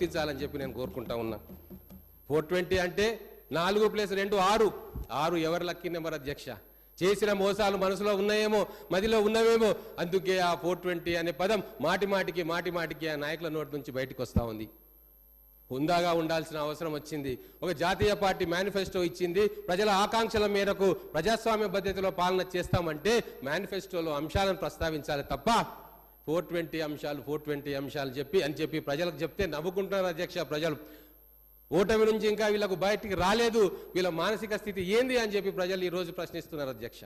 గుర్తించాలని చెప్పి నేను కోరుకుంటా ఉన్నా. 420 అంటే 4+2 6. 6 ఎవరి లక్కీ నెంబర్ అధ్యక్ష? చేసిన మోసాలు మనసులో ఉన్నాయేమో, మదిలో ఉన్నవేమో, అందుకే ఆ 420 అనే పదం మాటి మాటికి ఆ నాయకుల నోటి నుంచి బయటకు వస్తూ ఉంది. హుందాగా ఉండాల్సిన అవసరం వచ్చింది. ఒక జాతీయ పార్టీ మేనిఫెస్టో ఇచ్చింది, ప్రజల ఆకాంక్షల మేరకు ప్రజాస్వామ్య పద్ధతిలో పాలన చేస్తామంటే మేనిఫెస్టోలో అంశాలను ప్రస్తావించాలి తప్ప 420 అంశాలు చెప్పి ప్రజలకు చెప్తే నవ్వుకుంటున్నారు అధ్యక్ష. ప్రజలు ఓటమి నుంచి ఇంకా వీళ్ళకు బయటికి రాలేదు, వీళ్ళ మానసిక స్థితి ఏంది అని చెప్పి ప్రజలు ఈరోజు ప్రశ్నిస్తున్నారు అధ్యక్ష.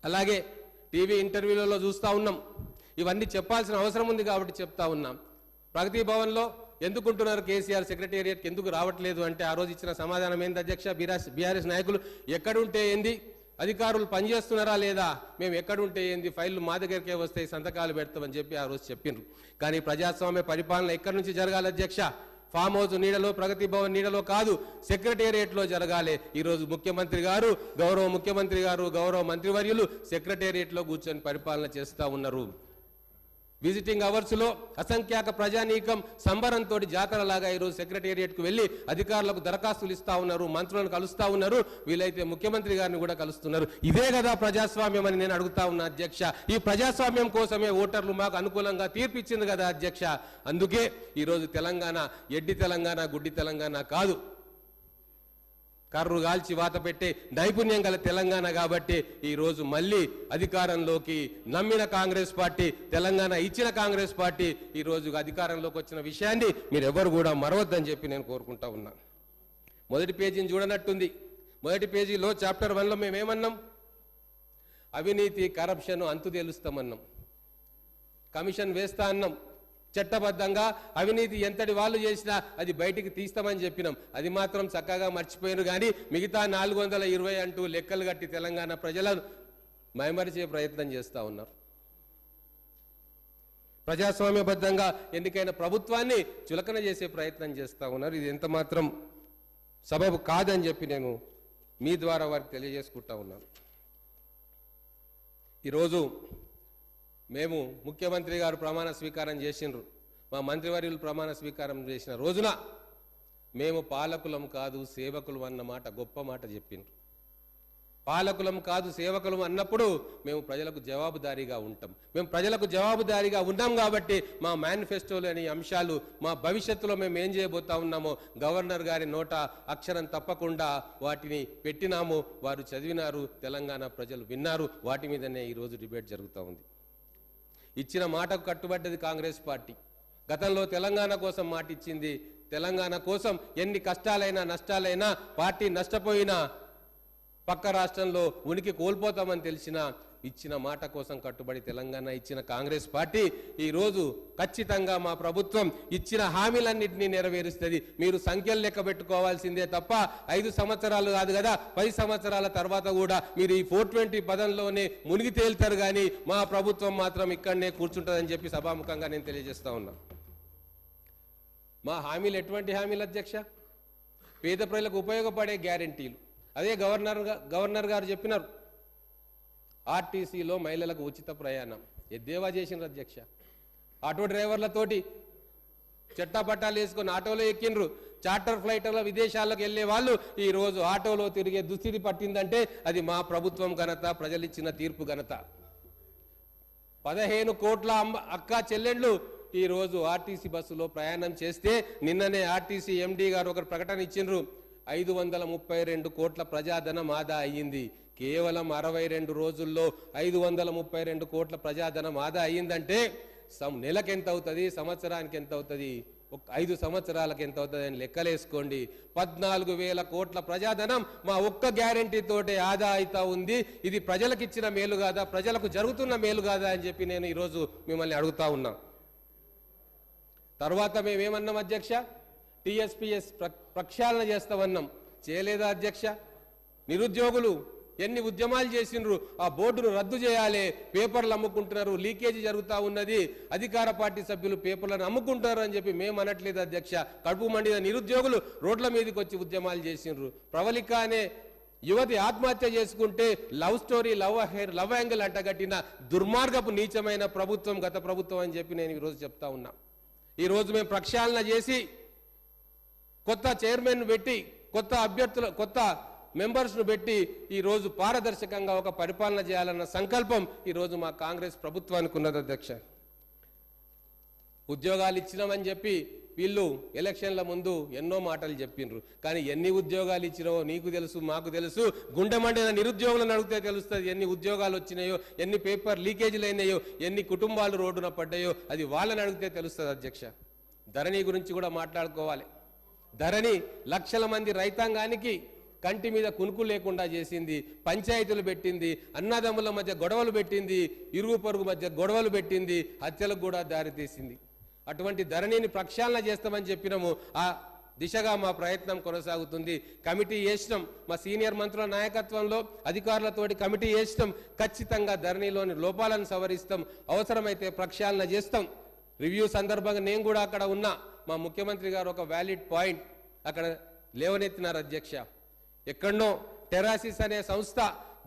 అలాగే టీవీ ఇంటర్వ్యూలలో చూస్తూ ఉన్నాం, ఇవన్నీ చెప్పాల్సిన అవసరం ఉంది కాబట్టి చెప్తా ఉన్నాం. ప్రగతి భవన్లో ఎందుకుంటున్నారు కేసీఆర్ సెక్రటేరియట్కి ఎందుకు రావట్లేదు అంటే ఆ రోజు ఇచ్చిన సమాధానం ఏంది అధ్యక్ష? బీఆర్ఎస్ నాయకులు ఎక్కడుంటే ఏంది, అధికారులు పనిచేస్తున్నారా లేదా, మేము ఎక్కడుంటే ఏంది, ఫైళ్లు మా దగ్గరికే వస్తాయి, సంతకాలు పెడతామని చెప్పి ఆ రోజు చెప్పిండ్రు. కానీ ప్రజాస్వామ్య పరిపాలన ఎక్కడి నుంచి జరగాలి అధ్యక్ష? ఫామ్ హౌస్ నీడలో, ప్రగతి భవన్ నీడలో కాదు, సెక్రటేరియట్లో జరగాలి. ఈరోజు ముఖ్యమంత్రి గారు, గౌరవ ముఖ్యమంత్రి గారు, గౌరవ మంత్రివర్యులు సెక్రటేరియట్లో కూర్చొని పరిపాలన చేస్తూ ఉన్నారు. విజిటింగ్ అవర్స్లో అసంఖ్యాక ప్రజానీకం సంబరంతో జాతరలాగా ఈరోజు సెక్రటేరియట్కు వెళ్ళి అధికారులకు దరఖాస్తులు ఇస్తా ఉన్నారు, మంత్రులను కలుస్తూ ఉన్నారు, వీలైతే ముఖ్యమంత్రి గారిని కూడా కలుస్తున్నారు. ఇదే కదా ప్రజాస్వామ్యం అని నేను అడుగుతా ఉన్నా అధ్యక్ష. ఈ ప్రజాస్వామ్యం కోసమే ఓటర్లు మాకు అనుకూలంగా తీర్పు ఇచ్చింది కదా అధ్యక్ష. అందుకే ఈరోజు తెలంగాణ ఎడ్డి తెలంగాణ, గుడ్డి తెలంగాణ కాదు, కర్రు గాల్చి వాత పెట్టే నైపుణ్యం గల తెలంగాణ. కాబట్టి ఈరోజు మళ్ళీ అధికారంలోకి నమ్మిన కాంగ్రెస్ పార్టీ, తెలంగాణ ఇచ్చిన కాంగ్రెస్ పార్టీ ఈరోజు అధికారంలోకి వచ్చిన విషయాన్ని మీరు ఎవరు కూడా మరవద్దని చెప్పి నేను కోరుకుంటా ఉన్నా. మొదటి పేజీని చూడనట్టుంది. మొదటి పేజీలో చాప్టర్ 1లో మేమేమన్నాం? అవినీతి కరప్షన్ అంతు తేలుస్తామన్నాం, కమిషన్ వేస్తా అన్నాం, చట్టబద్ధంగా అవినీతి ఎంతటి వాళ్ళు చేసినా అది బయటికి తీస్తామని చెప్పినాం. అది మాత్రం చక్కగా మర్చిపోయారు. కానీ మిగతా 420 అంటూ లెక్కలు కట్టి తెలంగాణ ప్రజలను మైమరిచే ప్రయత్నం చేస్తూ ఉన్నారు. ప్రజాస్వామ్యబద్ధంగా ఎన్నికైన ప్రభుత్వాన్ని చులకన చేసే ప్రయత్నం చేస్తూ ఉన్నారు. ఇది ఎంత మాత్రం సబబు కాదని చెప్పి నేను మీ ద్వారా వారికి తెలియజేసుకుంటా ఉన్నాను. ఈరోజు మేము ముఖ్యమంత్రి గారు ప్రమాణ స్వీకారం చేసిండ్రు, మా మంత్రివర్యులు ప్రమాణ స్వీకారం చేసిన రోజున మేము పాలకులం కాదు సేవకులం అన్న మాట గొప్ప మాట చెప్పిండ్రు. పాలకులం కాదు సేవకులం అన్నప్పుడు మేము ప్రజలకు జవాబుదారీగా ఉంటాం. మేము ప్రజలకు జవాబుదారీగా ఉన్నాం కాబట్టి మా మేనిఫెస్టోలోని అంశాలు, మా భవిష్యత్తులో మేము ఏం చేయబోతా ఉన్నామో గవర్నర్ గారి నోట అక్షరం తప్పకుండా వాటిని పెట్టినాము. వారు చదివినారు, తెలంగాణ ప్రజలు విన్నారు. వాటి మీదనే ఈరోజు డిబేట్ జరుగుతూ ఉంది. ఇచ్చిన మాటకు కట్టుబడ్డది కాంగ్రెస్ పార్టీ. గతంలో తెలంగాణ కోసం మాట ఇచ్చింది. తెలంగాణ కోసం ఎన్ని కష్టాలైనా నష్టాలైనా, పార్టీ నష్టపోయినా, పక్క రాష్ట్రంలో ఉనికి కోల్పోతామని తెలిసినా ఇచ్చిన మాట కోసం కట్టుబడి తెలంగాణ ఇచ్చిన కాంగ్రెస్ పార్టీ ఈరోజు ఖచ్చితంగా మా ప్రభుత్వం ఇచ్చిన హామీలన్నింటినీ నెరవేరుస్తుంది. మీరు సంఖ్యలు లెక్క పెట్టుకోవాల్సిందే తప్ప 5 సంవత్సరాలు కాదు కదా, 10 సంవత్సరాల తర్వాత కూడా మీరు ఈ 420 పదంలోనే మునిగి తేలుతారు. కానీ మా ప్రభుత్వం మాత్రం ఇక్కడనే కూర్చుంటుందని చెప్పి సభాముఖంగా నేను తెలియజేస్తా ఉన్నా. మా హామీలు ఎటువంటి హామీలు అధ్యక్ష? పేద ప్రజలకు ఉపయోగపడే గ్యారెంటీలు. అదే గవర్నర్ గారు చెప్పినారు, ఆర్టీసీలో మహిళలకు ఉచిత ప్రయాణం. ఎద్దేవా చేసినారు అధ్యక్ష. ఆటో డ్రైవర్లతోటి చట్టపట్టాలు వేసుకొని ఆటోలో ఎక్కిండ్రు. చార్టర్ ఫ్లైట్ల విదేశాలకు వెళ్ళే వాళ్ళు ఈరోజు ఆటోలో తిరిగే దుస్థితి పట్టిందంటే అది మా ప్రభుత్వం ఘనత, ప్రజలిచ్చిన తీర్పు ఘనత. 15 కోట్ల అక్క చెల్లెళ్ళు ఈరోజు ఆర్టీసీ బస్సులో ప్రయాణం చేస్తే నిన్ననే ఆర్టీసీ ఎండీ గారు ఒక ప్రకటన ఇచ్చిండ్రు. 532 కోట్ల ప్రజాధనం ఆదా అయ్యింది. కేవలం 62 రోజుల్లో 532 కోట్ల ప్రజాధనం ఆదా అయ్యిందంటే నెలకు ఎంత అవుతుంది, సంవత్సరానికి ఎంత అవుతుంది, 5 సంవత్సరాలకు ఎంత అవుతుంది అని లెక్కలేసుకోండి. 14,000 కోట్ల ప్రజాధనం మా ఒక్క గ్యారెంటీ తోటే ఆదా అవుతా ఉంది. ఇది ప్రజలకు ఇచ్చిన మేలు కాదా, ప్రజలకు జరుగుతున్న మేలు కాదా అని చెప్పి నేను ఈరోజు మిమ్మల్ని అడుగుతా ఉన్నా. తర్వాత మేమేమన్నాం అధ్యక్ష? టీఎస్పీఎస్ ప్రక్షాళన చేస్తామన్నాం. చేయలేదా అధ్యక్ష? నిరుద్యోగులు ఎన్ని ఉద్యమాలు చేసిండ్రు, ఆ బోర్డును రద్దు చేయాలి, పేపర్లు అమ్ముకుంటున్నారు, లీకేజీ జరుగుతూ ఉన్నది, అధికార పార్టీ సభ్యులు పేపర్లను అమ్ముకుంటారు అని చెప్పి మేము అనట్లేదు అధ్యక్ష. కడుపు మండిన నిరుద్యోగులు రోడ్ల మీదకి వచ్చి ఉద్యమాలు చేసిండ్రు. ప్రవళిక అనే యువతి ఆత్మహత్య చేసుకుంటే లవ్ స్టోరీ, లవ్ యాంగిల్ అంటగట్టిన దుర్మార్గపు నీచమైన ప్రభుత్వం గత ప్రభుత్వం అని చెప్పి నేను ఈరోజు చెప్తా ఉన్నా. ఈరోజు మేము ప్రక్షాళన చేసి కొత్త చైర్మన్ పెట్టి కొత్త అభ్యర్థులు కొత్త మెంబర్స్ను పెట్టి ఈరోజు పారదర్శకంగా ఒక పరిపాలన చేయాలన్న సంకల్పం ఈరోజు మా కాంగ్రెస్ ప్రభుత్వానికి ఉన్నది అధ్యక్ష. ఉద్యోగాలు ఇచ్చినామని చెప్పి వీళ్ళు ఎలక్షన్ల ముందు ఎన్నో మాటలు చెప్పిండ్రు. కానీ ఎన్ని ఉద్యోగాలు ఇచ్చినావో నీకు తెలుసు, మాకు తెలుసు. గుండె మండిన నిరుద్యోగులను అడిగితే తెలుస్తుంది ఎన్ని ఉద్యోగాలు వచ్చినాయో, ఎన్ని పేపర్ లీకేజీలు అయినాయో, ఎన్ని కుటుంబాలు రోడ్డున పడ్డాయో. అది వాళ్ళని అడిగితే తెలుస్తుంది అధ్యక్ష. ధరణి గురించి కూడా మాట్లాడుకోవాలి. ధరణి లక్షల మంది రైతాంగానికి కంటి మీద కునుకు లేకుండా చేసింది, పంచాయతీలు పెట్టింది, అన్నదమ్ముల మధ్య గొడవలు పెట్టింది, ఇరుగు పొరుగు మధ్య గొడవలు పెట్టింది, హత్యలకు కూడా దారితీసింది. అటువంటి ధరణిని ప్రక్షాళన చేస్తామని చెప్పినాము. ఆ దిశగా మా ప్రయత్నం కొనసాగుతుంది. కమిటీ వేసినాం, మా సీనియర్ మంత్రుల నాయకత్వంలో అధికారులతోటి కమిటీ వేసినాం. ఖచ్చితంగా ధరణిలోని లోపాలను సవరిస్తాం, అవసరమైతే ప్రక్షాళన చేస్తాం. రివ్యూ సందర్భంగా నేను కూడా అక్కడ ఉన్నా. మా ముఖ్యమంత్రి గారు ఒక వ్యాలిడ్ పాయింట్ అక్కడ లేవనెత్తినారు అధ్యక్ష. ఎక్కడో టెరాసిస్ అనే సంస్థ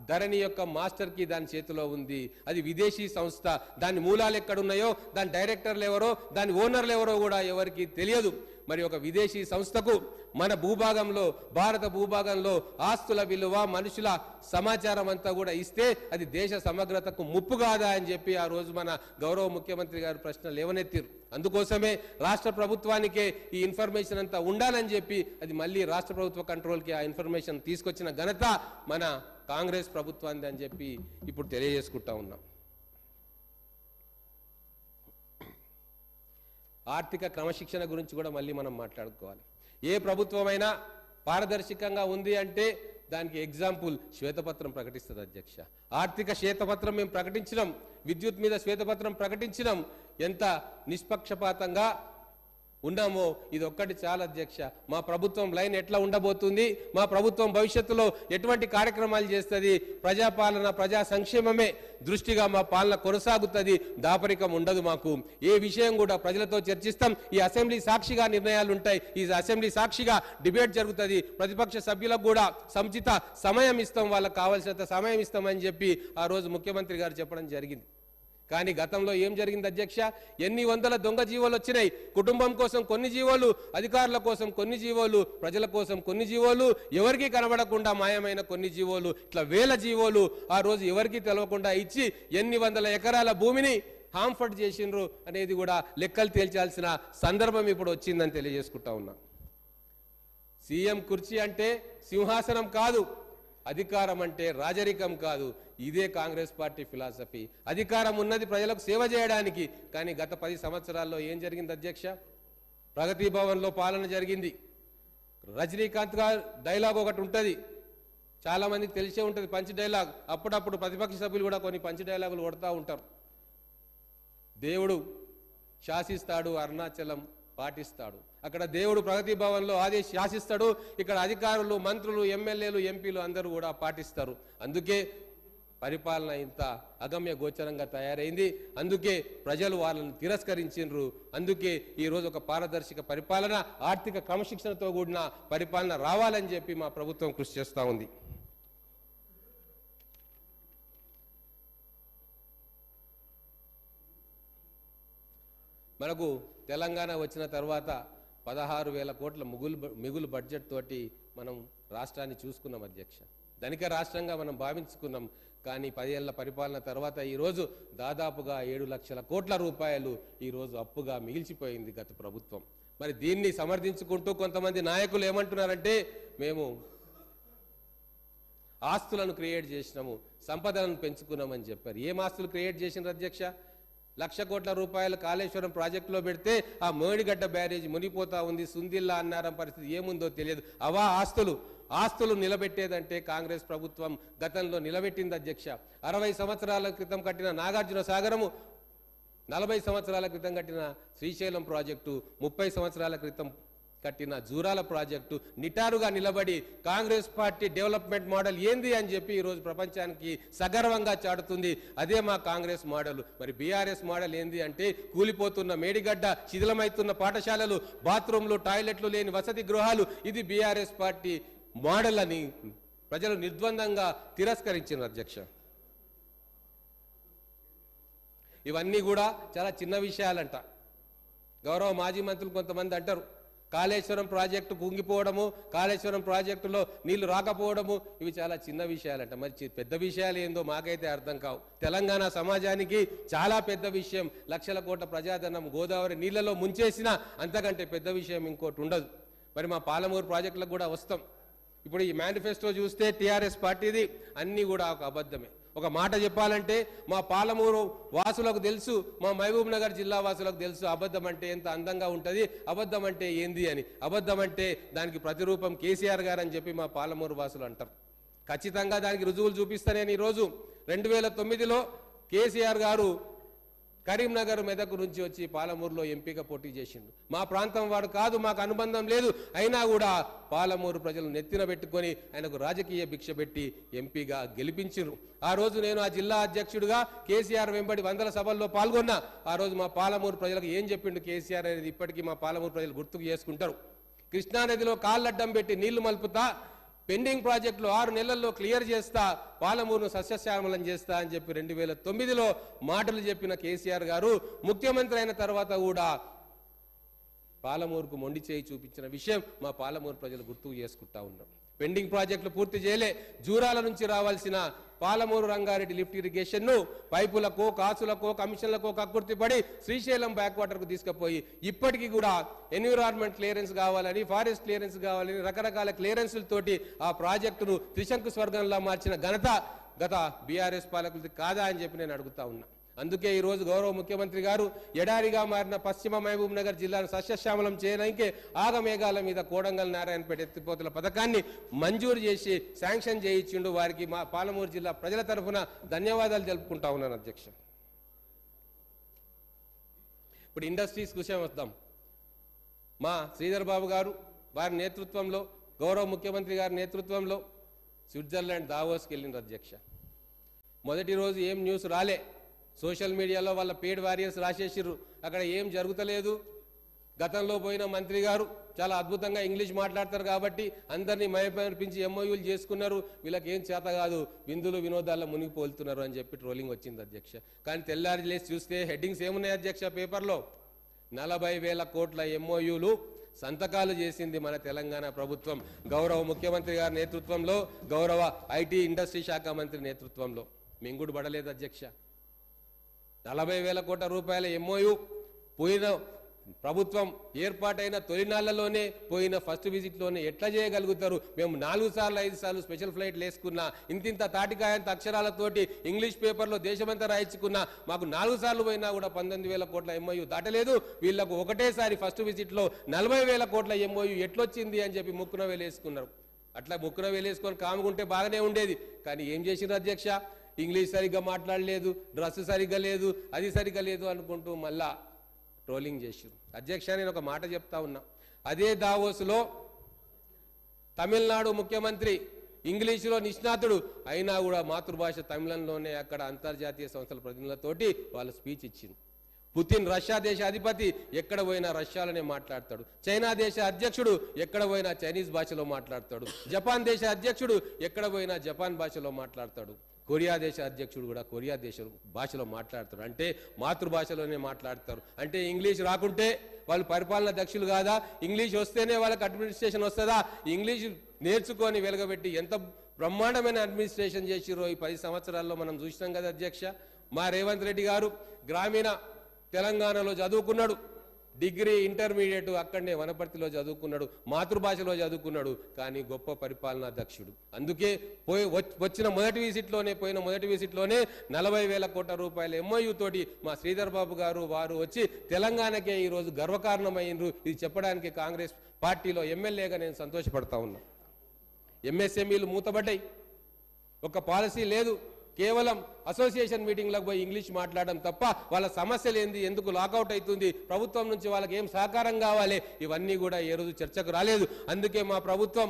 ధరణి యొక్క మాస్టర్ కి దాని చేతిలో ఉంది. అది విదేశీ సంస్థ. దాని మూలాలు ఎక్కడున్నాయో, దాని డైరెక్టర్లు ఎవరో, దాని ఓనర్లు ఎవరో కూడా ఎవరికి తెలియదు. మరి ఒక విదేశీ సంస్థకు మన భూభాగంలో, భారత భూభాగంలో ఆస్తుల విలువ, మనుషుల సమాచారం అంతా కూడా ఇస్తే అది దేశ సమగ్రతకు ముప్పు కాదా అని చెప్పి ఆ రోజు మన గౌరవ ముఖ్యమంత్రి గారు ప్రశ్న లేవనెత్తిరు. అందుకోసమే రాష్ట్ర ప్రభుత్వానికే ఈ ఇన్ఫర్మేషన్ అంతా ఉండాలని చెప్పి అది మళ్ళీ రాష్ట్ర ప్రభుత్వ కంట్రోల్కి ఆ ఇన్ఫర్మేషన్ తీసుకొచ్చిన ఘనత మన కాంగ్రెస్ ప్రభుత్వాన్ని అని చెప్పి ఇప్పుడు తెలియజేసుకుంటా ఉన్నాం. ఆర్థిక క్రమశిక్షణ గురించి కూడా మళ్ళీ మనం మాట్లాడుకోవాలి. ఏ ప్రభుత్వమైనా పారదర్శకంగా ఉంది అంటే దానికి ఎగ్జాంపుల్ శ్వేతపత్రం ప్రకటిస్తుంది అధ్యక్ష. ఆర్థిక శ్వేతపత్రం మేము ప్రకటించినాం, విద్యుత్ మీద శ్వేతపత్రం ప్రకటించినాం. ఎంత నిష్పక్షపాతంగా ఉన్నామో ఇది ఒక్కటి చాలా అధ్యక్ష. మా ప్రభుత్వం లైన్ ఎట్లా ఉండబోతుంది, మా ప్రభుత్వం భవిష్యత్తులో ఎటువంటి కార్యక్రమాలు చేస్తుంది, ప్రజాపాలన ప్రజా సంక్షేమమే దృష్టిగా మా పాలన కొనసాగుతుంది. దాపరికం ఉండదు మాకు. ఏ విషయం కూడా ప్రజలతో చర్చిస్తాం. ఈ అసెంబ్లీ సాక్షిగా నిర్ణయాలు ఉంటాయి. ఈ అసెంబ్లీ సాక్షిగా డిబేట్ జరుగుతుంది. ప్రతిపక్ష సభ్యులకు కూడా సముచిత సమయం ఇస్తాం, వాళ్ళకు కావాల్సినంత సమయం ఇస్తామని చెప్పి ఆ రోజు ముఖ్యమంత్రి గారు చెప్పడం జరిగింది. కానీ గతంలో ఏం జరిగింది అధ్యక్ష? ఎన్ని వందల దొంగ జీవోలు వచ్చినాయి. కుటుంబం కోసం కొన్ని జీవోలు, అధికారుల కోసం కొన్ని జీవోలు, ప్రజల కోసం కొన్ని జీవోలు, ఎవరికీ కనబడకుండా మాయమైన కొన్ని జీవోలు, ఇట్లా వేల జీవోలు ఆ రోజు ఎవరికీ తెలవకుండా ఇచ్చి ఎన్ని వందల ఎకరాల భూమిని హాంఫర్ట్ చేసిండ్రు అనేది కూడా లెక్కలు తేల్చాల్సిన సందర్భం ఇప్పుడు వచ్చిందని తెలియజేసుకుంటా ఉన్నా. సీఎం కుర్చీ అంటే సింహాసనం కాదు, అధికారం అంటే రాజరికం కాదు. ఇదే కాంగ్రెస్ పార్టీ ఫిలాసఫీ. అధికారం ఉన్నది ప్రజలకు సేవ చేయడానికి. కానీ గత 10 సంవత్సరాల్లో ఏం జరిగింది అధ్యక్ష? ప్రగతి భవన్లో పాలన జరిగింది. రజనీకాంత్ గారు డైలాగ్ ఒకటి ఉంటుంది, చాలా మందికి తెలిసే ఉంటుంది, పంచ్ డైలాగ్. అప్పుడప్పుడు ప్రతిపక్ష సభ్యులు కూడా కొన్ని పంచ్ డైలాగులు కొడతా ఉంటారు. దేవుడు శాసిస్తాడు, అరుణాచలం పాటిస్తాడు. అక్కడ దేవుడు ప్రగతి భవన్లో శాసిస్తాడు, ఇక్కడ అధికారులు, మంత్రులు, ఎమ్మెల్యేలు, ఎంపీలు అందరూ కూడా పాటిస్తారు. అందుకే పరిపాలన ఇంత అగమ్య గోచరంగా తయారైంది. అందుకే ప్రజలు వాళ్ళని తిరస్కరించిండ్రు. అందుకే ఈరోజు ఒక పారదర్శక పరిపాలన, ఆర్థిక క్రమశిక్షణతో కూడిన పరిపాలన రావాలని చెప్పి మా ప్రభుత్వం కృషి చేస్తూ ఉంది. మనకు తెలంగాణ వచ్చిన తర్వాత 16,000 కోట్ల మిగులు బడ్జెట్ తోటి మనం రాష్ట్రాన్ని చూసుకున్నాం అధ్యక్ష. ధనిక రాష్ట్రంగా మనం భావించుకున్నాం. కానీ 10 ఏళ్ల పరిపాలన తర్వాత ఈరోజు దాదాపుగా 7 లక్షల కోట్ల రూపాయలు ఈరోజు అప్పుగా మిగిల్చిపోయింది గత ప్రభుత్వం. మరి దీన్ని సమర్థించుకుంటూ కొంతమంది నాయకులు ఏమంటున్నారంటే మేము ఆస్తులను క్రియేట్ చేసినాము, సంపదలను పెంచుకున్నామని చెప్పారు. ఏం ఆస్తులు క్రియేట్ చేసినారు అధ్యక్ష? 1,00,000 కోట్ల రూపాయలు కాళేశ్వరం ప్రాజెక్టులో పెడితే ఆ మేడిగడ్డ బ్యారేజ్ మునిగిపోతా ఉంది. సుందిల్లా అన్నారం పరిస్థితి ఏముందో తెలియదు. అవా ఆస్తులు నిలబెట్టేదంటే కాంగ్రెస్ ప్రభుత్వం గతంలో నిలబెట్టింది అధ్యక్ష. 60 సంవత్సరాల క్రితం కట్టిన నాగార్జున సాగరము, 40 సంవత్సరాల క్రితం కట్టిన శ్రీశైలం ప్రాజెక్టు, 30 సంవత్సరాల క్రితం కట్టిన జూరాల ప్రాజెక్టు నిటారుగా నిలబడి కాంగ్రెస్ పార్టీ డెవలప్మెంట్ మోడల్ ఏంది అని చెప్పి ఈరోజు ప్రపంచానికి సగర్వంగా చాటుతుంది. అదే మా కాంగ్రెస్ మోడల్. మరి బీఆర్ఎస్ మోడల్ ఏంది అంటే కూలిపోతున్న మేడిగడ్డ, శిథిలమైతున్న పాఠశాలలు, బాత్రూంలు, టాయిలెట్లు లేని వసతి గృహాలు, ఇది బీఆర్ఎస్ పార్టీ మోడల్ అని ప్రజలు నిర్ద్వందంగా తిరస్కరించారు అధ్యక్ష. ఇవన్నీ కూడా చాలా చిన్న విషయాలంట. గౌరవ మాజీ మంత్రులు కొంతమంది అంటారు కాళేశ్వరం ప్రాజెక్టు కుంగిపోవడము, కాళేశ్వరం ప్రాజెక్టులో నీళ్లు రాకపోవడము ఇవి చాలా చిన్న విషయాలంట. మరి పెద్ద విషయాలు ఏందో మాకైతే అర్థం కావు. తెలంగాణ సమాజానికి చాలా పెద్ద విషయం. లక్షల కోట్ల ప్రజాధనం గోదావరి నీళ్లలో ముంచేసినా అంతకంటే పెద్ద విషయం ఇంకోటి ఉండదు. మరి మా పాలమూరు ప్రాజెక్టులకు కూడా వస్తాం. ఇప్పుడు ఈ మేనిఫెస్టో చూస్తే టీఆర్ఎస్ పార్టీది అన్నీ కూడా ఒక అబద్ధమే. ఒక మాట చెప్పాలంటే మా పాలమూరు వాసులకు తెలుసు, మా మహబూబ్ నగర్ జిల్లా వాసులకు తెలుసు అబద్ధం అంటే ఎంత అందంగా ఉంటుంది, అబద్ధం అంటే ఏంది అని. అబద్ధం అంటే దానికి ప్రతిరూపం కేసీఆర్ గారు అని చెప్పి మా పాలమూరు వాసులు అంటారు. ఖచ్చితంగా దానికి రుజువులు చూపిస్తా. నేను ఈరోజు 2009లో కేసీఆర్ గారు కరీంనగర్ మెదక్ నుంచి వచ్చి పాలమూరులో ఎంపీగా పోటీ చేసిండు. మా ప్రాంతం వాడు కాదు, మాకు అనుబంధం లేదు, అయినా కూడా పాలమూరు ప్రజలు నెత్తిన పెట్టుకొని ఆయనకు రాజకీయ భిక్ష పెట్టి ఎంపీగా గెలిపించారు. ఆ రోజు నేను ఆ జిల్లా అధ్యక్షుడిగా కేసీఆర్ వెంబడి వందల సభల్లో పాల్గొన్నా. ఆ రోజు మా పాలమూరు ప్రజలకు ఏం చెప్పిండు కేసీఆర్ అనేది ఇప్పటికీ మా పాలమూరు ప్రజలు గుర్తుకు చేసుకుంటారు. కృష్ణానదిలో కాళ్ళడ్డం పెట్టి నీళ్లు మలుపుతా, పెండింగ్ ప్రాజెక్టులు 6 నెలల్లో క్లియర్ చేస్తా, పాలమూరును సస్యశ్యామలం చేస్తా అని చెప్పి 2009లో మాటలు చెప్పిన కేసీఆర్ గారు ముఖ్యమంత్రి అయిన తర్వాత కూడా పాలమూరుకు మొండి చేయి చూపించిన విషయం మా పాలమూరు ప్రజలు గుర్తుకు చేసుకుంటా ఉన్నారు. పెండింగ్ ప్రాజెక్టులు పూర్తి చేయలే. జూరాల నుంచి రావాల్సిన పాలమూరు రంగారెడ్డి లిఫ్ట్ ఇరిగేషన్ను పైపులకో, కాసులకో, కమిషన్లకో కక్కుర్తిపడి శ్రీశైలం బ్యాక్వాటర్కు తీసుకుపోయి ఇప్పటికీ కూడా ఎన్విరాన్మెంట్ క్లియరెన్స్ కావాలని, ఫారెస్ట్ క్లియరెన్స్ కావాలని రకరకాల క్లియరెన్సులతోటి ఆ ప్రాజెక్టును త్రిశంకు స్వర్గంలా మార్చిన ఘనత గత బీఆర్ఎస్ పాలకులది కాదా అని చెప్పి నేను అడుగుతా ఉన్నా. అందుకే ఈరోజు గౌరవ ముఖ్యమంత్రి గారు ఎడారిగా మారిన పశ్చిమ మహబూబ్ నగర్ జిల్లాను సస్యశ్యామలం చేయడానికే ఆగమేఘాల మీద కోడంగల్ నారాయణపేట ఎత్తిపోతల పథకాన్ని మంజూరు చేసి శాంక్షన్ చేయించిండు. వారికి మా పాలమూరు జిల్లా ప్రజల తరఫున ధన్యవాదాలు తెలుపుకుంటా ఉన్నాను అధ్యక్ష. ఇప్పుడు ఇండస్ట్రీస్ విషయం వద్దాం. మా శ్రీధర్ బాబు గారు వారి నేతృత్వంలో, గౌరవ ముఖ్యమంత్రి గారి నేతృత్వంలో స్విట్జర్లాండ్ దావోస్కి వెళ్ళిండ్రు అధ్యక్ష. మొదటి రోజు ఏం న్యూస్ రాలే. సోషల్ మీడియాలో వాళ్ళ పేడ్ వారియర్స్ రాసేసిర్రు, అక్కడ ఏం జరుగుతలేదు. గతంలో పోయిన మంత్రి గారు చాలా అద్భుతంగా ఇంగ్లీష్ మాట్లాడతారు కాబట్టి అందరినీ మైమర్పించి ఎంఓయూలు చేసుకున్నారు, వీళ్ళకి ఏం చేత కాదు, విందులు వినోదాల్లో మునిగిపోతున్నారు అని చెప్పి ట్రోలింగ్ వచ్చింది అధ్యక్ష. కానీ తెల్లారి లేసి చూస్తే హెడ్డింగ్స్ ఏమున్నాయి అధ్యక్ష పేపర్లో? 40,000 కోట్ల ఎంఓయూలు సంతకాలు చేసింది మన తెలంగాణ ప్రభుత్వం, గౌరవ ముఖ్యమంత్రి గారి నేతృత్వంలో, గౌరవ ఐటీ ఇండస్ట్రీ శాఖ మంత్రి నేతృత్వంలో. మింగుడు పడలేదు అధ్యక్ష. 40,000 కోట్ల రూపాయల ఎంఓయూ పోయిన ప్రభుత్వం ఏర్పాటైన తొలినాళ్లలోనే, పోయిన ఫస్ట్ విజిట్లోనే ఎట్లా చేయగలుగుతారు? మేము 4 సార్లు 5 సార్లు స్పెషల్ ఫ్లైట్లు వేసుకున్నా, ఇంతింత తాటికాయంత అక్షరాలతోటి ఇంగ్లీష్ పేపర్లో దేశమంతా రాయించుకున్నా, మాకు 4 సార్లు పోయినా కూడా 19,000 కోట్ల ఎంఓయూ దాటలేదు. వీళ్లకు ఒకటేసారి ఫస్ట్ విజిట్లో 40,000 కోట్ల ఎంఓయూ ఎట్లొచ్చింది అని చెప్పి ముక్కున వేలేసుకున్నారు. అట్లా ముక్కున వేలేసుకొని కాముకుంటే బాగానే ఉండేది. కానీ ఏం చేసిండ్రు అధ్యక్ష? ఇంగ్లీష్ సరిగ్గా మాట్లాడలేదు, డ్రెస్ సరిగ్గా లేదు, అది సరిగ్గా లేదు అనుకుంటూ మళ్ళా ట్రోలింగ్ చేసారు అధ్యక్ష. నేను ఒక మాట చెప్తా ఉన్నా, అదే దావోస్లో తమిళనాడు ముఖ్యమంత్రి ఇంగ్లీషులో నిష్ణాతుడు అయినా కూడా మాతృభాష తమిళంలోనే అక్కడ అంతర్జాతీయ సంస్థల ప్రతినిధులతోటి వాళ్ళు స్పీచ్ ఇచ్చింది. పుతిన్ రష్యా దేశ అధిపతి ఎక్కడ పోయినా రష్యాలోనే మాట్లాడతాడు. చైనా దేశ అధ్యక్షుడు ఎక్కడ పోయినా చైనీస్ భాషలో మాట్లాడతాడు. జపాన్ దేశ అధ్యక్షుడు ఎక్కడ పోయినా జపాన్ భాషలో మాట్లాడతాడు. కొరియా దేశ అధ్యక్షుడు కూడా కొరియా దేశ భాషలో మాట్లాడతారు. అంటే మాతృభాషలోనే మాట్లాడతారు. అంటే ఇంగ్లీష్ రాకుంటే వాళ్ళు పరిపాలన దక్షులు కాదా? ఇంగ్లీష్ వస్తేనే వాళ్ళకి అడ్మినిస్ట్రేషన్ వస్తుందా? ఇంగ్లీష్ నేర్చుకొని వెలగబెట్టి ఎంత బ్రహ్మాండమైన అడ్మినిస్ట్రేషన్ చేసిరో ఈ 10 సంవత్సరాల్లో మనం చూసినాం కదా అధ్యక్ష. మా రేవంత్ రెడ్డి గారు గ్రామీణ తెలంగాణలో చదువుకున్నాడు, డిగ్రీ ఇంటర్మీడియట్ అక్కడనే వనపర్తిలో చదువుకున్నాడు, మాతృభాషలో చదువుకున్నాడు, కానీ గొప్ప పరిపాలనా దక్షుడు. అందుకే పోయిన మొదటి విజిట్లోనే 40,000 కోట్ల రూపాయల ఎంఓయూ తోటి మా శ్రీధర్ బాబు గారు వారు వచ్చి తెలంగాణకే ఈరోజు గర్వకారణమైనరు. ఇది చెప్పడానికి కాంగ్రెస్ పార్టీలో ఎమ్మెల్యేగా నేను సంతోషపడతా ఉన్నా. ఎంఎస్ఎంఈలు మూతబడ్డాయి, ఒక పాలసీ లేదు, కేవలం అసోసియేషన్ మీటింగ్లకు పోయి ఇంగ్లీష్ మాట్లాడడం తప్ప వాళ్ళ సమస్యలు ఏంది, ఎందుకు లాకౌట్ అవుతుంది, ప్రభుత్వం నుంచి వాళ్ళకి ఏం సహకారం కావాలి, ఇవన్నీ కూడా ఏ రోజు చర్చకు రాలేదు. అందుకే మా ప్రభుత్వం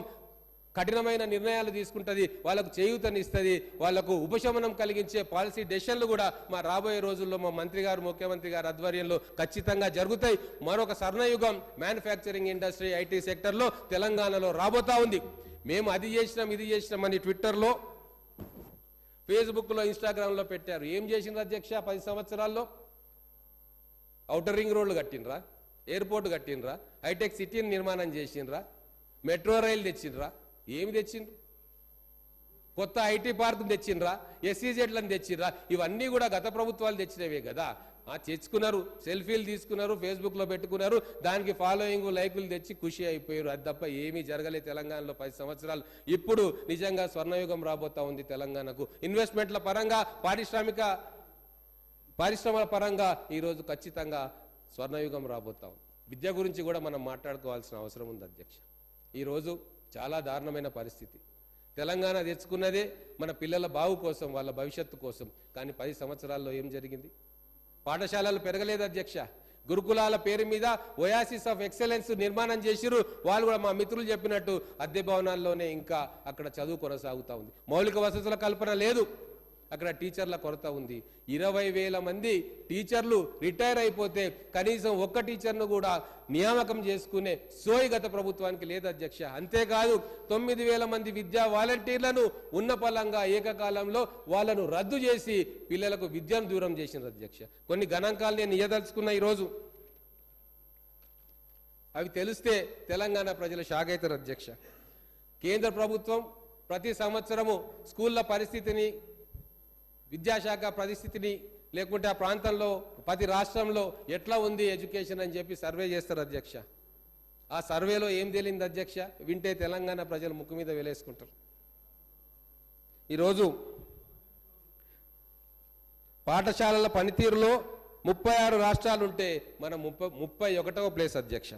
కఠినమైన నిర్ణయాలు తీసుకుంటుంది, వాళ్ళకు చేయూతనిస్తుంది, వాళ్లకు ఉపశమనం కలిగించే పాలసీ డెసిషన్లు కూడా మా రాబోయే రోజుల్లో మా మంత్రి గారు ముఖ్యమంత్రి గారి ఆధ్వర్యంలో ఖచ్చితంగా జరుగుతాయి. మరొక స్వర్ణయుగం మ్యానుఫ్యాక్చరింగ్ ఇండస్ట్రీ ఐటీ సెక్టర్లో తెలంగాణలో రాబోతా ఉంది. మేము అది చేసినాం ఇది చేసినామని ట్విట్టర్లో, ఫేస్బుక్లో, ఇన్స్టాగ్రామ్లో పెట్టారు. ఏం చేసిండ్రు అధ్యక్ష? 10 సంవత్సరాల్లో ఔటర్ రింగ్ రోడ్లు కట్టినరా? ఎయిర్పోర్ట్ కట్టినరా, హైటెక్ సిటీని నిర్మాణం చేసిండ్రా, మెట్రో రైలు తెచ్చిండ్రా, ఏమి తెచ్చిండ్రు? కొత్త ఐటీ పార్క్ తెచ్చిండ్రా, ఎస్సీజెడ్లను తెచ్చిండ్రా? ఇవన్నీ కూడా గత ప్రభుత్వాలు తెచ్చినవే కదా. తెచ్చుకున్నారు, సెల్ఫీలు తీసుకున్నారు, ఫేస్బుక్లో పెట్టుకున్నారు, దానికి ఫాలోయింగ్ లైకులు తెచ్చి ఖుషి అయిపోయారు. అది తప్ప ఏమీ జరగలేదు తెలంగాణలో 10 సంవత్సరాలు. ఇప్పుడు నిజంగా స్వర్ణయుగం రాబోతా ఉంది తెలంగాణకు. ఇన్వెస్ట్మెంట్ల పరంగా, పరిశ్రమల పరంగా ఈరోజు ఖచ్చితంగా స్వర్ణయుగం రాబోతా ఉంది. విద్య గురించి కూడా మనం మాట్లాడుకోవాల్సిన అవసరం ఉంది అధ్యక్ష. ఈరోజు చాలా దారుణమైన పరిస్థితి. తెలంగాణ తెచ్చుకున్నదే మన పిల్లల బాగు కోసం, వాళ్ళ భవిష్యత్తు కోసం. కానీ 10 సంవత్సరాల్లో ఏం జరిగింది? పాఠశాలలు పెరగలేదు అధ్యక్ష. గురుకులాల పేరు మీద ఒయాసిస్ ఆఫ్ ఎక్సలెన్స్ నిర్మాణం చేసిరు. వాళ్ళు కూడా మా మిత్రులు చెప్పినట్టు అద్దె భవనాల్లోనే ఇంకా అక్కడ చదువు కొనసాగుతూ ఉంది. మౌలిక వసతుల కల్పన లేదు. అక్కడ టీచర్ల కొరత ఉంది. 20,000 మంది టీచర్లు రిటైర్ అయిపోతే కనీసం ఒక్క టీచర్ను కూడా నియామకం చేసుకునే సోయి గత ప్రభుత్వానికి లేదు అధ్యక్ష. అంతేకాదు 9,000 మంది విద్యా వాలంటీర్లను ఉన్న పలంగా ఏకకాలంలో వాళ్ళను రద్దు చేసి పిల్లలకు విద్యను దూరం చేసింది అధ్యక్ష. కొన్ని గణాంకాలు నేను ఇయ్యదలుచుకున్న ఈరోజు, అవి తెలిస్తే తెలంగాణ ప్రజలు షాక్ అవుతారు అధ్యక్ష. కేంద్ర ప్రభుత్వం ప్రతి సంవత్సరము స్కూళ్ళ పరిస్థితిని, విద్యాశాఖ పరిస్థితిని, లేకుంటే ఆ ప్రాంతంలో ప్రతి రాష్ట్రంలో ఎట్లా ఉంది ఎడ్యుకేషన్ అని చెప్పి సర్వే చేస్తారు అధ్యక్ష. ఆ సర్వేలో ఏం తేలింది అధ్యక్ష? వింటే తెలంగాణ ప్రజలు ముక్కు మీద వేలేసుకుంటారు. ఈరోజు పాఠశాలల పనితీరులో 36 రాష్ట్రాలుంటే మనం 31వ ప్లేస్ అధ్యక్ష.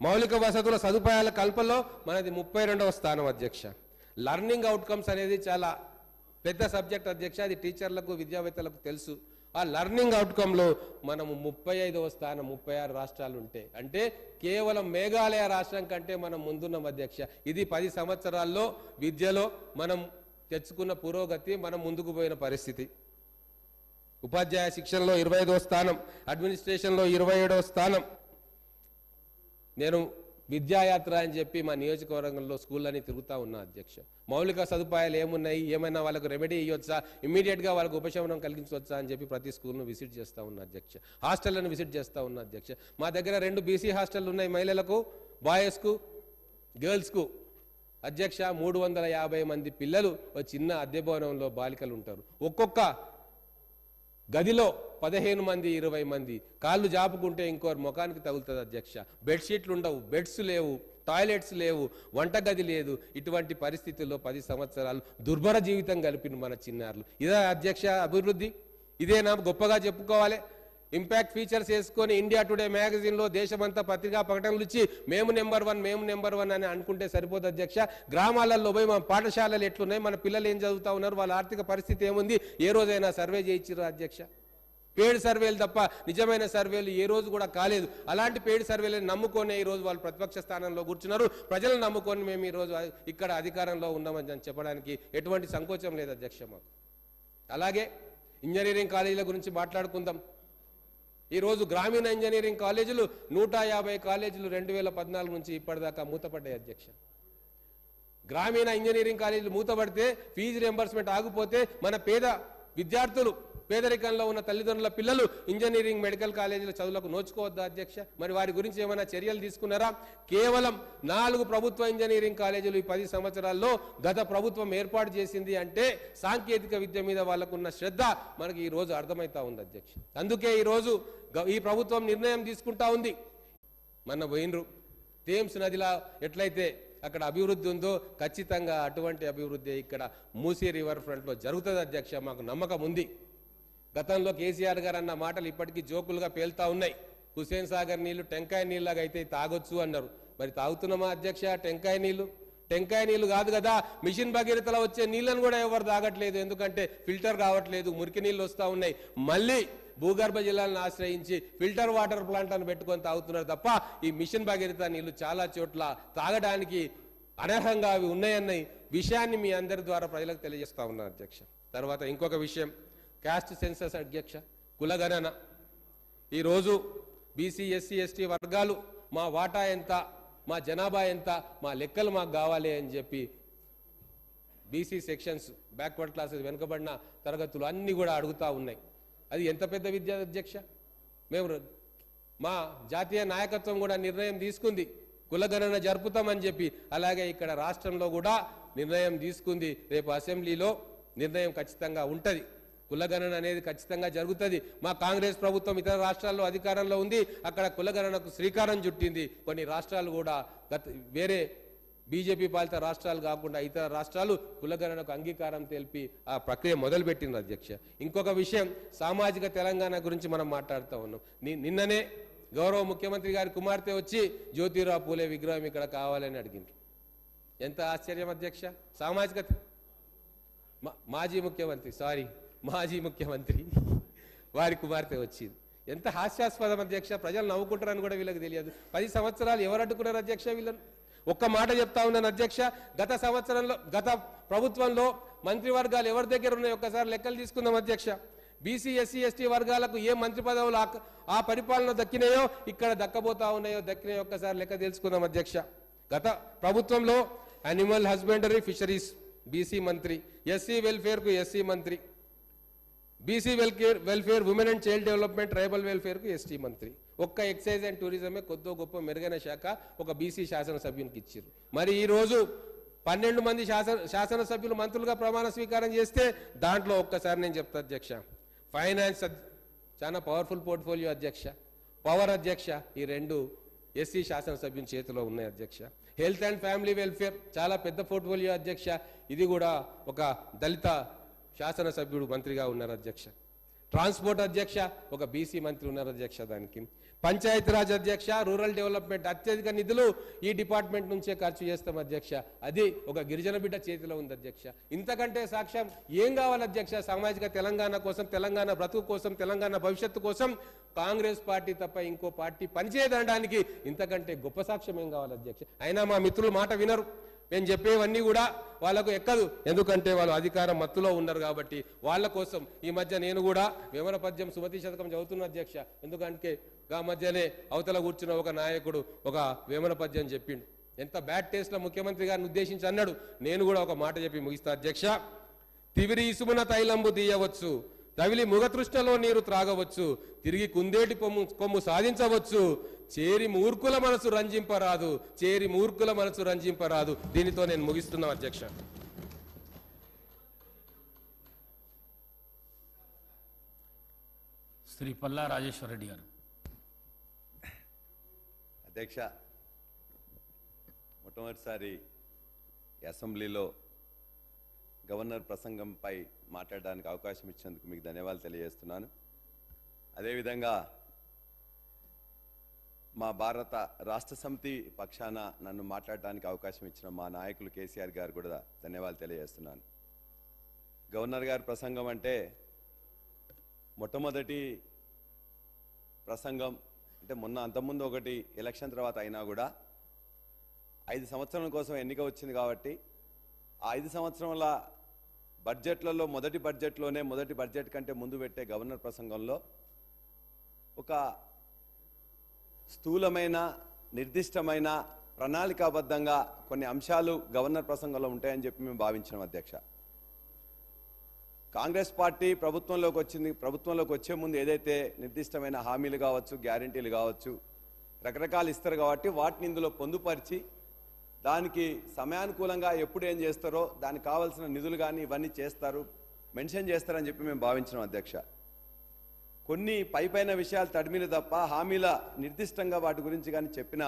మౌలిక వసతుల సదుపాయాల కల్పనలో మనది 32వ స్థానం అధ్యక్ష. లర్నింగ్ అవుట్కమ్స్ అనేది చాలా పెద్ద సబ్జెక్ట్ అధ్యక్ష. అది టీచర్లకు, విద్యావేత్తలకు తెలుసు. ఆ లర్నింగ్ అవుట్కమ్లో మనము 35వ స్థానం 36 రాష్ట్రాలు ఉంటే, అంటే కేవలం మేఘాలయ రాష్ట్రం కంటే మనం ముందున్నాం అధ్యక్ష. ఇది 10 సంవత్సరాల్లో విద్యలో మనం తెచ్చుకున్న పురోగతి, మనం ముందుకు పోయిన పరిస్థితి. ఉపాధ్యాయ శిక్షణలో 25వ స్థానం, అడ్మినిస్ట్రేషన్లో 27వ స్థానం. నేను విద్యాయాత్ర అని చెప్పి మా నియోజకవర్గంలో స్కూళ్ళని తిరుగుతూ ఉన్నా అధ్యక్ష. మౌలిక సదుపాయాలు ఏమున్నాయి, ఏమైనా వాళ్ళకు రెమెడీ ఇవ్వచ్చా, ఇమ్మీడియట్గా వాళ్ళకు ఉపశమనం కలిగించవచ్చా అని చెప్పి ప్రతి స్కూల్ను విజిట్ చేస్తూ ఉన్నా అధ్యక్ష. హాస్టళ్లను విజిట్ చేస్తూ ఉన్నా అధ్యక్ష. మా దగ్గర 2 బీసీ హాస్టళ్ళు ఉన్నాయి, మహిళలకు, బాయ్స్కు, గర్ల్స్కు అధ్యక్ష. 350 మంది పిల్లలు చిన్న అద్దె భవనంలో బాలికలు ఉంటారు. ఒక్కొక్క గదిలో 15 మంది 20 మంది. కాళ్ళు జాపుకుంటే ఇంకోరు ముఖానికి తగులుతుంది అధ్యక్ష. బెడ్షీట్లు ఉండవు, బెడ్స్ లేవు, టాయిలెట్స్ లేవు, వంటగది లేదు. ఇటువంటి పరిస్థితుల్లో 10 సంవత్సరాలు దుర్భర జీవితం గడిపిన మన చిన్నారులు. ఇదే అధ్యక్ష అభివృద్ధి? ఇదేనా గొప్పగా చెప్పుకోవాలి? ఇంపాక్ట్ ఫీచర్స్ వేసుకొని ఇండియా టుడే మ్యాగజైన్లో దేశమంతా పత్రికా ప్రకటనలు ఇచ్చి మేము నెంబర్ 1 అని అనుకుంటే సరిపోదు అధ్యక్ష. గ్రామాలలో పోయి మన పాఠశాలలు ఎట్లున్నాయి, మన పిల్లలు ఏం చదువుతా ఉన్నారు, వాళ్ళ ఆర్థిక పరిస్థితి ఏముంది, ఏ రోజైనా సర్వే చేయించారు అధ్యక్ష? పేడ్ సర్వేలు తప్ప నిజమైన సర్వేలు ఏ రోజు కూడా కాలేదు. అలాంటి పేడ్ సర్వేలను నమ్ముకొని ఈరోజు వాళ్ళు ప్రతిపక్ష స్థానంలో కూర్చున్నారు. ప్రజలను నమ్ముకొని మేము ఈరోజు ఇక్కడ అధికారంలో ఉన్నామని చెప్పడానికి ఎటువంటి సంకోచం లేదు అధ్యక్ష మాకు. అలాగే ఇంజనీరింగ్ కాలేజీల గురించి మాట్లాడుకుందాం. ఈరోజు గ్రామీణ ఇంజనీరింగ్ కాలేజీలు 150 కాలేజీలు 2014 నుంచి ఇప్పటిదాకా మూతపడ్డాయి అధ్యక్ష. గ్రామీణ ఇంజనీరింగ్ కాలేజీలు మూతపడితే, ఫీజు రియంబర్స్మెంట్ ఆగిపోతే మన పేద విద్యార్థులు, పేదరికంలో ఉన్న తల్లిదండ్రుల పిల్లలు ఇంజనీరింగ్, మెడికల్ కాలేజీల చదువులకు నోచుకోవద్దా అధ్యక్ష? మరి వారి గురించి ఏమైనా చర్యలు తీసుకున్నారా? కేవలం 4 ప్రభుత్వ ఇంజనీరింగ్ కాలేజీలు ఈ 10 సంవత్సరాల్లో గత ప్రభుత్వం ఏర్పాటు చేసింది అంటే సాంకేతిక విద్య మీద వాళ్ళకున్న శ్రద్ధ మనకి ఈ రోజు అర్థమవుతా ఉంది అధ్యక్ష. అందుకే ఈరోజు ఈ ప్రభుత్వం నిర్ణయం తీసుకుంటా ఉంది. మన పోయినరు థేమ్స్ నదిలా ఎట్లయితే అక్కడ అభివృద్ధి ఉందో ఖచ్చితంగా అటువంటి అభివృద్ధి ఇక్కడ మూసీ రివర్ ఫ్రంట్లో జరుగుతుంది అధ్యక్ష. మాకు నమ్మకం ఉంది. గతంలో కేసీఆర్ గారు అన్న మాటలు ఇప్పటికీ జోకులుగా పేలుతా ఉన్నాయి. హుస్సేన్ సాగర్ నీళ్లు టెంకాయ నీళ్ళగా అయితే తాగొచ్చు అన్నారు. మరి తాగుతున్నామా అధ్యక్ష టెంకాయ నీళ్లు? టెంకాయ నీళ్లు కాదు కదా, మిషన్ భగీరథలో వచ్చే నీళ్ళను కూడా ఎవరు తాగట్లేదు. ఎందుకంటే ఫిల్టర్ కావట్లేదు, మురికి నీళ్ళు వస్తూ ఉన్నాయి. మళ్ళీ భూగర్భ జలాలను ఆశ్రయించి ఫిల్టర్ వాటర్ ప్లాంట్లను పెట్టుకొని తాగుతున్నారు తప్ప ఈ మిషన్ భగీరథ నీళ్లు చాలా చోట్ల తాగడానికి అనర్హంగా అవి ఉన్నాయన్న విషయాన్ని మీ అందరి ద్వారా ప్రజలకు తెలియజేస్తా ఉన్నారు అధ్యక్ష. తర్వాత ఇంకొక విషయం, క్యాస్ట్ సెన్సస్ అధ్యక్ష, కులగణన. ఈరోజు బీసీ, ఎస్సీ, ఎస్టీ వర్గాలు మా వాటా ఎంత, మా జనాభా ఎంత, మా లెక్కలు మాకు కావాలి అని చెప్పి బీసీ సెక్షన్స్, బ్యాక్వర్డ్ క్లాసెస్, వెనుకబడిన తరగతులు అన్నీ కూడా అడుగుతూ ఉన్నాయి. అది ఎంత పెద్ద విద్య అధ్యక్ష? మేము మా జాతీయ నాయకత్వం కూడా నిర్ణయం తీసుకుంది, కులగణన జరుపుతామని చెప్పి. అలాగే ఇక్కడ రాష్ట్రంలో కూడా నిర్ణయం తీసుకుంది. రేపు అసెంబ్లీలో నిర్ణయం ఖచ్చితంగా ఉంటుంది. కులగణన అనేది ఖచ్చితంగా జరుగుతుంది. మా కాంగ్రెస్ ప్రభుత్వం ఇతర రాష్ట్రాల్లో అధికారంలో ఉంది, అక్కడ కులగణనకు శ్రీకారం చుట్టింది. కొన్ని రాష్ట్రాలు కూడా వేరే బీజేపీ పాలిత రాష్ట్రాలు కాకుండా ఇతర రాష్ట్రాలు కులగణనకు అంగీకారం తెలిపి ఆ ప్రక్రియ మొదలుపెట్టింది అధ్యక్ష. ఇంకొక విషయం, సామాజిక తెలంగాణ గురించి మనం మాట్లాడుతూ ఉన్నాం. నిన్ననే గౌరవ ముఖ్యమంత్రి గారి కుమార్తె వచ్చి జ్యోతిరావు పూలే విగ్రహం ఇక్కడ కావాలని అడిగింది. ఎంత ఆశ్చర్యం అధ్యక్ష. సామాజిక మాజీ ముఖ్యమంత్రి వారి కుమార్తె వచ్చింది. ఎంత హాస్యాస్పదం అధ్యక్ష. ప్రజలు నవ్వుకుంటారని కూడా వీళ్ళకి తెలియదు. 10 సంవత్సరాలు ఎవరు అడ్డుకున్నారు అధ్యక్ష వీళ్ళను? ఒక్క మాట చెప్తా ఉన్నాను అధ్యక్ష, గత ప్రభుత్వంలో మంత్రివర్గాలు ఎవరి దగ్గర ఉన్నాయో ఒక్కసారి లెక్కలు తీసుకుందాం అధ్యక్ష. బీసీ ఎస్సీ ఎస్టీ వర్గాలకు ఏ మంత్రి పదవులు ఆ పరిపాలన దక్కినాయో, ఇక్కడ దక్కినాయో ఒక్కసారి లెక్క తెలుసుకుందాం అధ్యక్ష. గత ప్రభుత్వంలో యానిమల్ హస్బెండరీ ఫిషరీస్ బీసీ మంత్రి, ఎస్సీ వెల్ఫేర్కు ఎస్సీ మంత్రి, BC welfare women and child development tribal వెల్ఫేర్కు ఎస్టీ మంత్రి. ఒక్క ఎక్సైజ్ అండ్ టూరిజమే కొద్దో గొప్ప మెరుగైన శాఖ ఒక బీసీ శాసనసభ్యునికి ఇచ్చారు. మరి ఈరోజు 12 మంది శాసనసభ్యులు మంత్రులుగా ప్రమాణ స్వీకారం చేస్తే దాంట్లో ఒక్కసారి నేను చెప్తా అధ్యక్ష, ఫైనాన్స్ చాలా పవర్ఫుల్ పోర్ట్ఫోలియో అధ్యక్ష, పవర్ అధ్యక్ష, ఈ 2 ఎస్సీ శాసనసభ్యుని చేతిలో ఉన్నాయి అధ్యక్ష. హెల్త్ అండ్ ఫ్యామిలీ వెల్ఫేర్ చాలా పెద్ద పోర్ట్ఫోలియో అధ్యక్ష, ఇది కూడా ఒక దళిత శాసనసభ్యుడు మంత్రిగా ఉన్నారు అధ్యక్ష. ట్రాన్స్పోర్ట్ అధ్యక్ష ఒక బీసీ మంత్రి ఉన్నారు అధ్యక్ష. దానికి పంచాయతీరాజ్ అధ్యక్ష, రూరల్ డెవలప్మెంట్ అత్యధిక నిధులు ఈ డిపార్ట్మెంట్ నుంచే ఖర్చు చేస్తాం అధ్యక్ష. అది ఒక గిరిజన బిడ్డ చేతిలో ఉంది అధ్యక్ష. ఇంతకంటే సాక్ష్యం ఏం కావాలి అధ్యక్ష? సామాజిక తెలంగాణ కోసం, తెలంగాణ బ్రతుకు కోసం, తెలంగాణ భవిష్యత్తు కోసం కాంగ్రెస్ పార్టీ తప్ప ఇంకో పార్టీ పనిచేయడానికి ఇంతకంటే గొప్ప సాక్ష్యం ఏం కావాలి అధ్యక్ష? అయినా మా మిత్రులు మాట వినరు. నేను చెప్పేవన్నీ కూడా వాళ్ళకు ఎక్కదు, ఎందుకంటే వాళ్ళు అధికారం మత్తులో ఉన్నారు కాబట్టి. వాళ్ళ కోసం ఈ మధ్య నేను కూడా వేమన పద్యం సుమతి శతకం చదువుతున్న అధ్యక్ష. ఎందుకంటే ఆ మధ్యనే అవతల కూర్చున్న ఒక నాయకుడు ఒక వేమన పద్యం చెప్పిండు. ఎంత బ్యాడ్ టేస్ట్లో ముఖ్యమంత్రి గారిని ఉద్దేశించి అన్నాడు. నేను కూడా ఒక మాట చెప్పి ముగిస్తా అధ్యక్ష. తివిరి ఇసుమున తైలంబు తీయవచ్చు, తవిలి ముగతృష్ణలో నీరు త్రాగవచ్చు, తిరిగి కుందేటి కొమ్ము సాధించవచ్చు, చేరి మూర్ఖుల మనసు రంజింపరాదు. దీనితో నేను ముగిస్తున్నా అధ్యక్ష. శ్రీ పల్లా రాజేశ్వర రెడ్డి గారు. అధ్యక్ష, మొట్టమొదటిసారి అసెంబ్లీలో గవర్నర్ ప్రసంగంపై మాట్లాడడానికి అవకాశం ఇచ్చినందుకు మీకు ధన్యవాదాలు తెలియజేస్తున్నాను. అదేవిధంగా మా భారత రాష్ట్ర సమితి పక్షాన నన్ను మాట్లాడడానికి అవకాశం ఇచ్చిన మా నాయకులు కేసీఆర్ గారు కూడా ధన్యవాదాలు తెలియజేస్తున్నాను. గవర్నర్ గారి ప్రసంగం అంటే మొట్టమొదటి ప్రసంగం అంటే అంతకుముందు ఒకటి ఎలక్షన్ తర్వాత అయినా కూడా 5 సంవత్సరాల కోసం ఎన్నిక వచ్చింది కాబట్టి ఆ 5 సంవత్సరాల బడ్జెట్లలో మొదటి బడ్జెట్ కంటే ముందు పెట్టే గవర్నర్ ప్రసంగంలో ఒక స్థూలమైన నిర్దిష్టమైన ప్రణాళికాబద్ధంగా కొన్ని అంశాలు గవర్నర్ ప్రసంగంలో ఉంటాయని చెప్పి మేము భావించినాం అధ్యక్ష. కాంగ్రెస్ పార్టీ ప్రభుత్వంలోకి వచ్చే ముందు ఏదైతే నిర్దిష్టమైన హామీలు కావచ్చు, గ్యారెంటీలు కావచ్చు, రకరకాలు ఇస్తారు కాబట్టి వాటిని ఇందులో పొందుపరిచి దానికి సమయానుకూలంగా ఎప్పుడు ఏం చేస్తారో దానికి కావాల్సిన నిధులు కానీ ఇవన్నీ మెన్షన్ చేస్తారని చెప్పి మేము భావించినాం అధ్యక్ష. కొన్ని పైపైన విషయాలు తడిమిన తప్ప హామీల నిర్దిష్టంగా వాటి గురించి కానీ చెప్పిన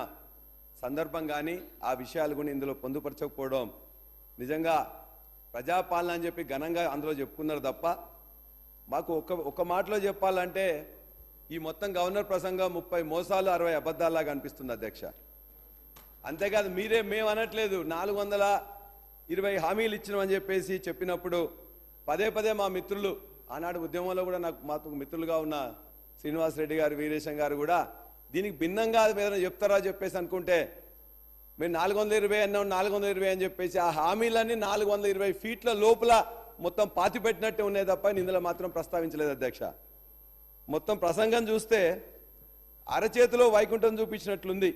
సందర్భం కానీ ఆ విషయాలు కూడా ఇందులో పొందుపరచకపోవడం నిజంగా ప్రజాపాలన అని చెప్పి ఘనంగా అందులో చెప్పుకున్నారు తప్ప మాకు ఒక మాటలో చెప్పాలంటే ఈ మొత్తం గవర్నర్ ప్రసంగం 30 మోసాలు 60 అబద్ధాలాగా అనిపిస్తుంది అధ్యక్ష. అంతేకాదు మేము అనట్లేదు 420 హామీలు ఇచ్చినామని చెప్పేసి చెప్పినప్పుడు పదే మా మిత్రులు ఆనాడు ఉద్యమంలో కూడా మాకు మిత్రులుగా ఉన్న శ్రీనివాస్ రెడ్డి గారు, వీరేశం గారు కూడా దీనికి భిన్నంగా ఏదైనా చెప్తారా చెప్పేసి అనుకుంటే మేము 420 అన్నాం, 420 అని చెప్పేసి ఆ హామీలన్నీ 420 ఫీట్ల లోపల మొత్తం పాతి పెట్టినట్టే ఉన్నాయి తప్ప ఇందులో మాత్రం ప్రస్తావించలేదు అధ్యక్ష. మొత్తం ప్రసంగం చూస్తే అరచేతిలో వైకుంఠం చూపించినట్లుంది,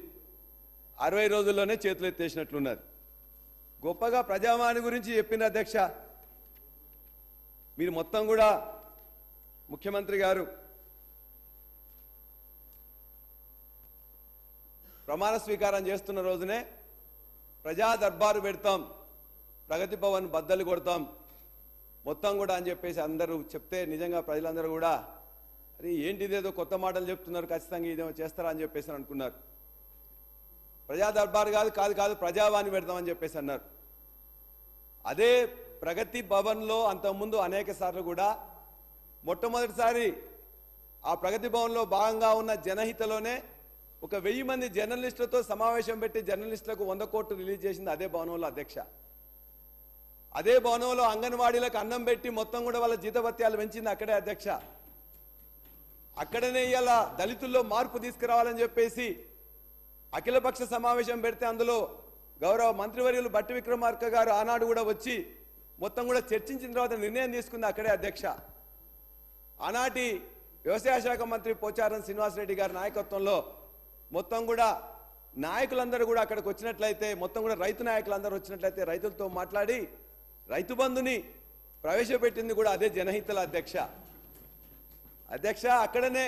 60 రోజుల్లోనే చేతులు ఎత్తేసినట్లున్నది. గొప్పగా ప్రజావాణి గురించి చెప్పిన అధ్యక్ష. మీరు మొత్తం కూడా ముఖ్యమంత్రి గారు ప్రమాణ స్వీకారం చేస్తున్న రోజునే ప్రజా దర్బారు పెడతాం, ప్రగతి భవన్ బద్దలు కొడతాం మొత్తం కూడా అని చెప్పేసి అందరూ చెప్తే నిజంగా ప్రజలందరూ కూడా అది ఏంటిదేదో కొత్త మాటలు చెప్తున్నారు, ఖచ్చితంగా ఇదేమో చేస్తారా అని చెప్పేసి అనుకున్నారు. ప్రజా దర్బారు కాదు ప్రజావాణి పెడతామని చెప్పేసి అన్నారు. అదే ప్రగతి భవన్లో అంతకుముందు అనేక సార్లు కూడా మొట్టమొదటిసారి ఆ ప్రగతి భవన్లో భాగంగా ఉన్న జనహితలోనే ఒక 1000 మంది జర్నలిస్టులతో సమావేశం పెట్టి జర్నలిస్టులకు 100 కోట్లు రిలీజ్ చేసింది అదే భవనంలో అధ్యక్ష. అదే భవనంలో అంగన్వాడీలకు అన్నం పెట్టి మొత్తం కూడా వాళ్ళ జీతభత్యాలు పెంచింది అక్కడే అధ్యక్ష. అక్కడనే ఇలా దళితుల్లో మార్పు తీసుకురావాలని చెప్పేసి అఖిలపక్ష సమావేశం పెడితే అందులో గౌరవ మంత్రివర్యులు బట్టి విక్రమార్క గారు ఆనాడు కూడా వచ్చి మొత్తం కూడా చర్చించిన తర్వాత నిర్ణయం తీసుకుంది అక్కడే అధ్యక్ష. ఆనాటి వ్యవసాయ శాఖ మంత్రి పోచారం శ్రీనివాసరెడ్డి గారి నాయకత్వంలో మొత్తం కూడా నాయకులందరూ కూడా అక్కడికి వచ్చినట్లయితే, మొత్తం కూడా రైతు నాయకులందరూ వచ్చినట్లయితే రైతులతో మాట్లాడి రైతు బంధుని ప్రవేశపెట్టింది కూడా అదే జనహితల అధ్యక్ష. అక్కడనే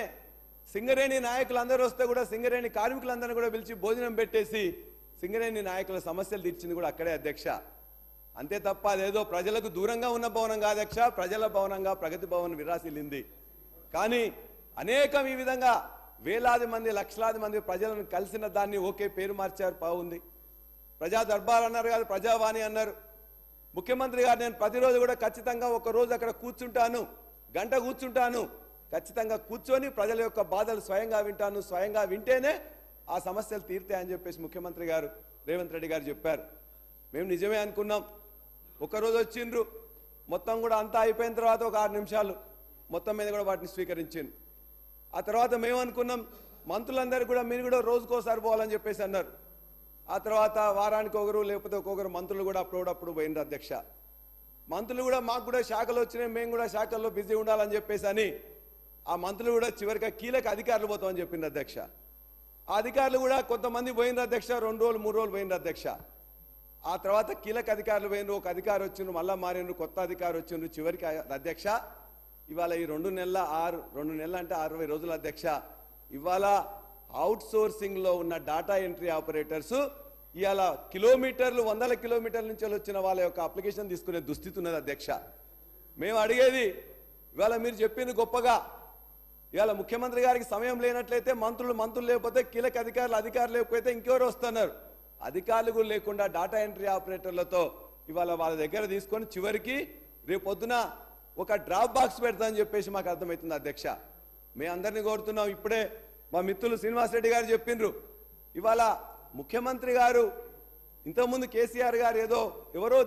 సింగరేణి నాయకులందరూ వస్తే కూడా సింగరేణి కార్మికులందరూ కూడా పిలిచి భోజనం పెట్టేసి సింగరేణి నాయకుల సమస్యలు తీర్చింది కూడా అక్కడే అధ్యక్ష. అంతే తప్ప అదేదో ప్రజలకు దూరంగా ఉన్న భవనం కాదు అధ్యక్ష, ప్రజల భవనంగా ప్రగతి భవన్ విరాసిల్లింది. కానీ అనేకం ఈ విధంగా వేలాది మంది లక్షలాది మంది ప్రజలను కలిసిన దాన్ని ఓకే పేరు మార్చారు, బాగుంది. ప్రజా దర్బార్ అన్నారు కాదు, ప్రజావాణి అన్నారు. ముఖ్యమంత్రి గారు నేను ప్రతిరోజు కూడా ఖచ్చితంగా ఒక రోజు అక్కడ కూర్చుంటాను, గంట కూర్చుంటాను, ఖచ్చితంగా కూర్చొని ప్రజల యొక్క బాధలు స్వయంగా వింటాను, స్వయంగా వింటేనే ఆ సమస్యలు తీరుతాయని చెప్పేసి ముఖ్యమంత్రి గారు రేవంత్ రెడ్డి గారు చెప్పారు. మేము నిజమే అనుకున్నాం. ఒకరోజు వచ్చిండ్రు, మొత్తం కూడా అంతా అయిపోయిన తర్వాత ఒక 6 నిమిషాలు మొత్తం మీద కూడా వాటిని స్వీకరించింది. ఆ తర్వాత మేము అనుకున్నాం మంత్రులందరూ కూడా మీరు కూడా రోజుకోసారి పోవాలని చెప్పేసి అన్నారు. ఆ తర్వాత వారానికి ఒకరు లేకపోతే ఒక్కొక్కరు మంత్రులు కూడా అప్పుడప్పుడు పోయినారు అధ్యక్ష. మంత్రులు కూడా మాకు కూడా శాఖలు వచ్చినాయి, మేము కూడా శాఖల్లో బిజీ ఉండాలని చెప్పేసి అని ఆ మంత్రులు కూడా చివరిగా కీలక అధికారులు పోతామని చెప్పింది అధ్యక్ష. ఆ అధికారులు కూడా కొంతమంది పోయినారు అధ్యక్ష, 2 రోజులు 3 రోజులు పోయినారు అధ్యక్ష. ఆ తర్వాత కీలక అధికారులు పోయినారు, ఒక అధికారి వచ్చిండ్రు, మళ్ళా మారినరు, కొత్త అధికారి వచ్చిండ్రు. చివరికి అధ్యక్ష ఇవాళ ఈ 2 నెలలు అంటే 60 రోజుల అధ్యక్ష. ఇవాళ అవుట్ సోర్సింగ్ లో ఉన్న డాటా ఎంట్రీ ఆపరేటర్స్ ఇవాళ కిలోమీటర్లు 100 కిలోమీటర్ల నుంచి వచ్చిన వాళ్ళ యొక్క అప్లికేషన్ తీసుకునే దుస్థితి ఉన్నది అధ్యక్ష. మేము అడిగేది ఇవాళ మీరు చెప్పింది గొప్పగా, ఇవాళ ముఖ్యమంత్రి గారికి సమయం లేనట్లయితే మంత్రులు లేకపోతే కీలక అధికారులు లేకపోతే ఇంకెవరు వస్తున్నారు. అధికారులు కూడా లేకుండా డాటా ఎంట్రీ ఆపరేటర్లతో ఇవాళ వాళ్ళ దగ్గర తీసుకొని చివరికి రేపు పొద్దున ఒక డ్రాప్ బాక్స్ పెడతామని చెప్పేసి మాకు అర్థమవుతుంది అధ్యక్ష. మేము అందరినీ కోరుతున్నాం. ఇప్పుడే మా మిత్రులు శ్రీనివాసరెడ్డి గారు చెప్పిండ్రు, ఇవాళ ముఖ్యమంత్రి గారు ఇంతకుముందు కేసీఆర్ గారు ఎవరో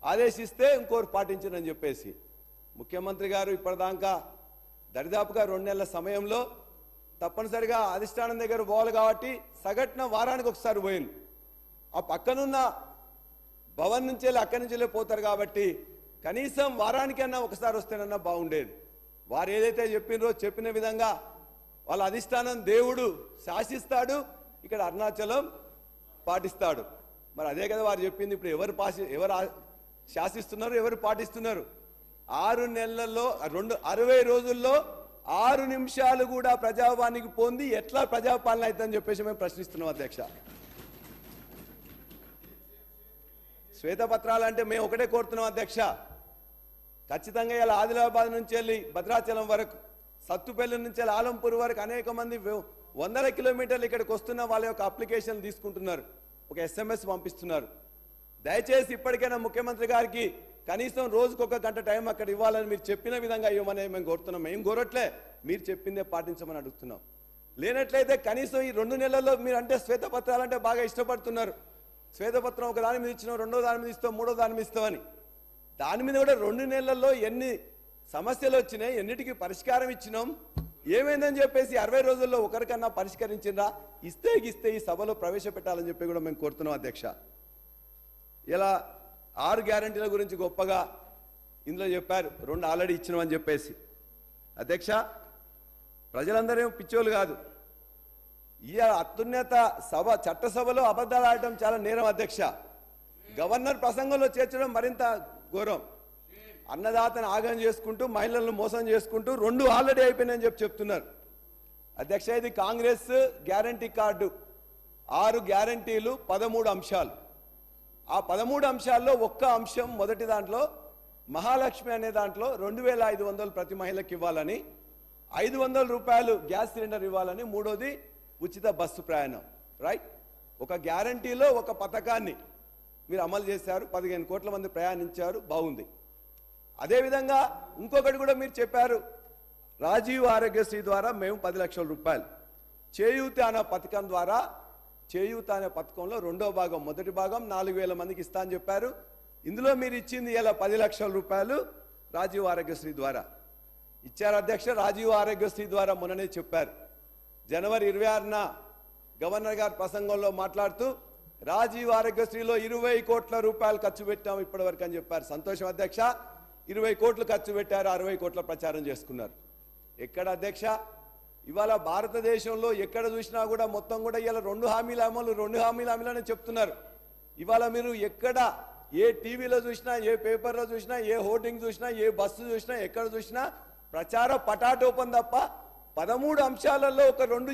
ఆదేశిస్తే ఇంకోరు పాటించరని చెప్పేసి ముఖ్యమంత్రి గారు ఇప్పటిదాకా దరిదాపుగా 2 నెలల సమయంలో తప్పనిసరిగా అధిష్టానం దగ్గర పోవాలి కాబట్టి సగటున వారానికి ఒకసారి పోయింది. ఆ పక్కనున్న భవన్ నుంచి అక్కడి నుంచి పోతారు కాబట్టి కనీసం వారానికన్నా ఒకసారి వస్తేనన్నా బాగుండేది. వారు ఏదైతే చెప్పిన విధంగా వాళ్ళ అధిష్టానం దేవుడు శాసిస్తాడు, ఇక్కడ అరుణాచలం పాటిస్తాడు. మరి అదే కదా వారు చెప్పింది. ఇప్పుడు ఎవరు శాసిస్తున్నారు, ఎవరు పాటిస్తున్నారు? 6 నెలల్లో 60 రోజుల్లో 6 నిమిషాలు కూడా ప్రజావానికి పొంది ఎట్లా ప్రజాపాలన అవుతుందని చెప్పేసి మేము ప్రశ్నిస్తున్నాం అధ్యక్ష. శ్వేతపత్రాలు అంటే మేము ఒకటే కోరుతున్నాం అధ్యక్ష, ఖచ్చితంగా ఇలా ఆదిలాబాద్ నుంచి వెళ్ళి భద్రాచలం వరకు, సత్తుపల్లి నుంచి వెళ్ళి ఆలంపూర్ వరకు అనేక మంది 100 కిలోమీటర్లు ఇక్కడికి వస్తున్న వాళ్ళ యొక్క అప్లికేషన్ తీసుకుంటున్నారు, ఒక SMS పంపిస్తున్నారు. దయచేసి ఇప్పటికైనా ముఖ్యమంత్రి గారికి కనీసం రోజుకు 1 గంట టైం అక్కడ ఇవ్వాలని మీరు చెప్పిన విధంగా ఇవ్వమని మేము కోరుతున్నాం. మేము కోరట్లే, మీరు చెప్పిందే పాటించమని అడుగుతున్నాం. లేనట్లయితే కనీసం ఈ 2 నెలల్లో మీరు అంటే శ్వేతపత్రాలు అంటే బాగా ఇష్టపడుతున్నారు. శ్వేతపత్రం ఒక దాని మీద ఇచ్చినాం, 2వ దాని మీద ఇస్తాం, 3వ దాని మీద ఇస్తామని. దాని మీద కూడా 2 నెలల్లో ఎన్ని సమస్యలు వచ్చినాయి, ఎన్నిటికీ పరిష్కారం ఇచ్చినాం, ఏమైందని చెప్పేసి 60 రోజుల్లో ఒకరికన్నా పరిష్కరించిందా? ఇస్తే ఈ సభలో ప్రవేశపెట్టాలని చెప్పి కూడా మేము కోరుతున్నాం అధ్యక్ష. ఇలా 6 గ్యారంటీల గురించి గొప్పగా ఇందులో చెప్పారు, 2 ఆల్రెడీ ఇచ్చినామని చెప్పేసి. అధ్యక్ష, ప్రజలందరూ పిచ్చోళ్ళు కాదు. ఈ అత్యున్నత సభ చట్టసభలో అబద్ధాలు ఆడటం చాలా నేరం అధ్యక్ష. గవర్నర్ ప్రసంగంలో చేర్చడం మరింత ఘోరం. అన్నదాతను ఆగం చేసుకుంటూ, మహిళలను మోసం చేసుకుంటూ 2 ఆల్రెడీ అయిపోయినాయని చెప్తున్నారు. అధ్యక్ష, ఇది కాంగ్రెస్ గ్యారంటీ కార్డు, 6 గ్యారంటీలు, 13 అంశాలు. ఆ 13 అంశాల్లో ఒక్క అంశం మొదటి దాంట్లో మహాలక్ష్మి అనే దాంట్లో 2500 ప్రతి మహిళకి ఇవ్వాలని, 500 రూపాయలు గ్యాస్ సిలిండర్ ఇవ్వాలని, మూడోది ఉచిత బస్సు ప్రయాణం. రైట్? ఒక గ్యారంటీలో ఒక పథకాన్ని మీరు అమలు చేశారు, 15 కోట్ల మంది ప్రయాణించారు, బాగుంది. అదేవిధంగా ఇంకొకటి కూడా మీరు చెప్పారు, రాజీవ్ ఆరోగ్యశ్రీ ద్వారా మేము 10 లక్షల రూపాయలు, చేయూత అనే పథకం ద్వారా, చేయూత అనే పథకంలో రెండో భాగం, మొదటి భాగం 4000 మందికి ఇస్తా అని చెప్పారు. ఇందులో మీరు ఇచ్చింది ఇలా 10 లక్షల రూపాయలు రాజీవ్ ఆరోగ్యశ్రీ ద్వారా ఇచ్చారు. అధ్యక్ష, రాజీవ్ ఆరోగ్యశ్రీ ద్వారా మొన్ననే చెప్పారు, జనవరి 26న గవర్నర్ గారు ప్రసంగంలో మాట్లాడుతూ రాజీవ్ ఆరోగ్యశ్రీలో 20 కోట్ల రూపాయలు ఖర్చు పెట్టాము ఇప్పటివరకు అని చెప్పారు. సంతోషం అధ్యక్ష, 20 కోట్లు ఖర్చు పెట్టారు, 60 కోట్ల ప్రచారం చేసుకున్నారు. ఎక్కడ అధ్యక్ష? ఇవాళ భారతదేశంలో ఎక్కడ చూసినా కూడా మొత్తం కూడా ఇవాళ 2 హామీల అమలు, 2 హామీల అమలు చెప్తున్నారు. ఇవాళ మీరు ఎక్కడ ఏ టీవీలో చూసినా, ఏ పేపర్లో చూసినా, ఏ హోర్డింగ్ చూసినా, ఏ బస్సు చూసినా, ఎక్కడ చూసినా ప్రచార పటాటోపం తప్ప 13 అంశాలలో ఒక 2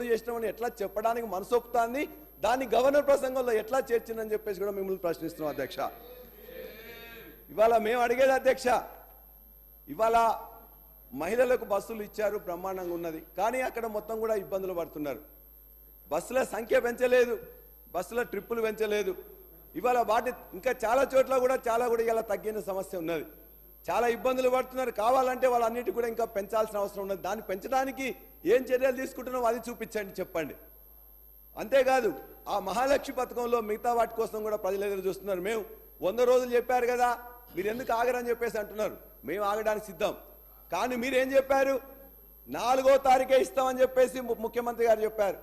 చేసినాం అని ఎట్లా చెప్పడానికి మనసొప్పుతాంది? దాన్ని గవర్నర్ ప్రసంగంలో ఎట్లా చేర్చిందని చెప్పేసి కూడా మిమ్మల్ని ప్రశ్నిస్తున్నాం అధ్యక్ష. ఇవాళ మేము అడిగేది అధ్యక్ష, ఇవాళ మహిళలకు బస్సులు ఇచ్చారు, బ్రహ్మాండంగా ఉన్నది, కానీ అక్కడ మొత్తం కూడా ఇబ్బందులు పడుతున్నారు. బస్సుల సంఖ్య పెంచలేదు, బస్సుల ట్రిప్పులు పెంచలేదు. ఇవాళ వాటి ఇంకా చాలా చోట్ల కూడా ఇలా తగ్గిన సమస్య ఉన్నది, చాలా ఇబ్బందులు పడుతున్నారు. కావాలంటే వాళ్ళన్నిటి కూడా ఇంకా పెంచాల్సిన అవసరం ఉన్నది. దాన్ని పెంచడానికి ఏం చర్యలు తీసుకుంటున్నామో అది చూపించండి, చెప్పండి. అంతేకాదు ఆ మహాలక్ష్మి పథకంలో మిగతా వాటి కోసం కూడా ప్రజలు ఎదురు చూస్తున్నారు. మేము 100 రోజులు చెప్పారు కదా, మీరు ఎందుకు ఆగరని చెప్పేసి అంటున్నారు. మేము ఆగడానికి సిద్ధం, కానీ మీరేం చెప్పారు? 4వ తారీఖే ఇస్తామని చెప్పేసి ముఖ్యమంత్రి గారు చెప్పారు.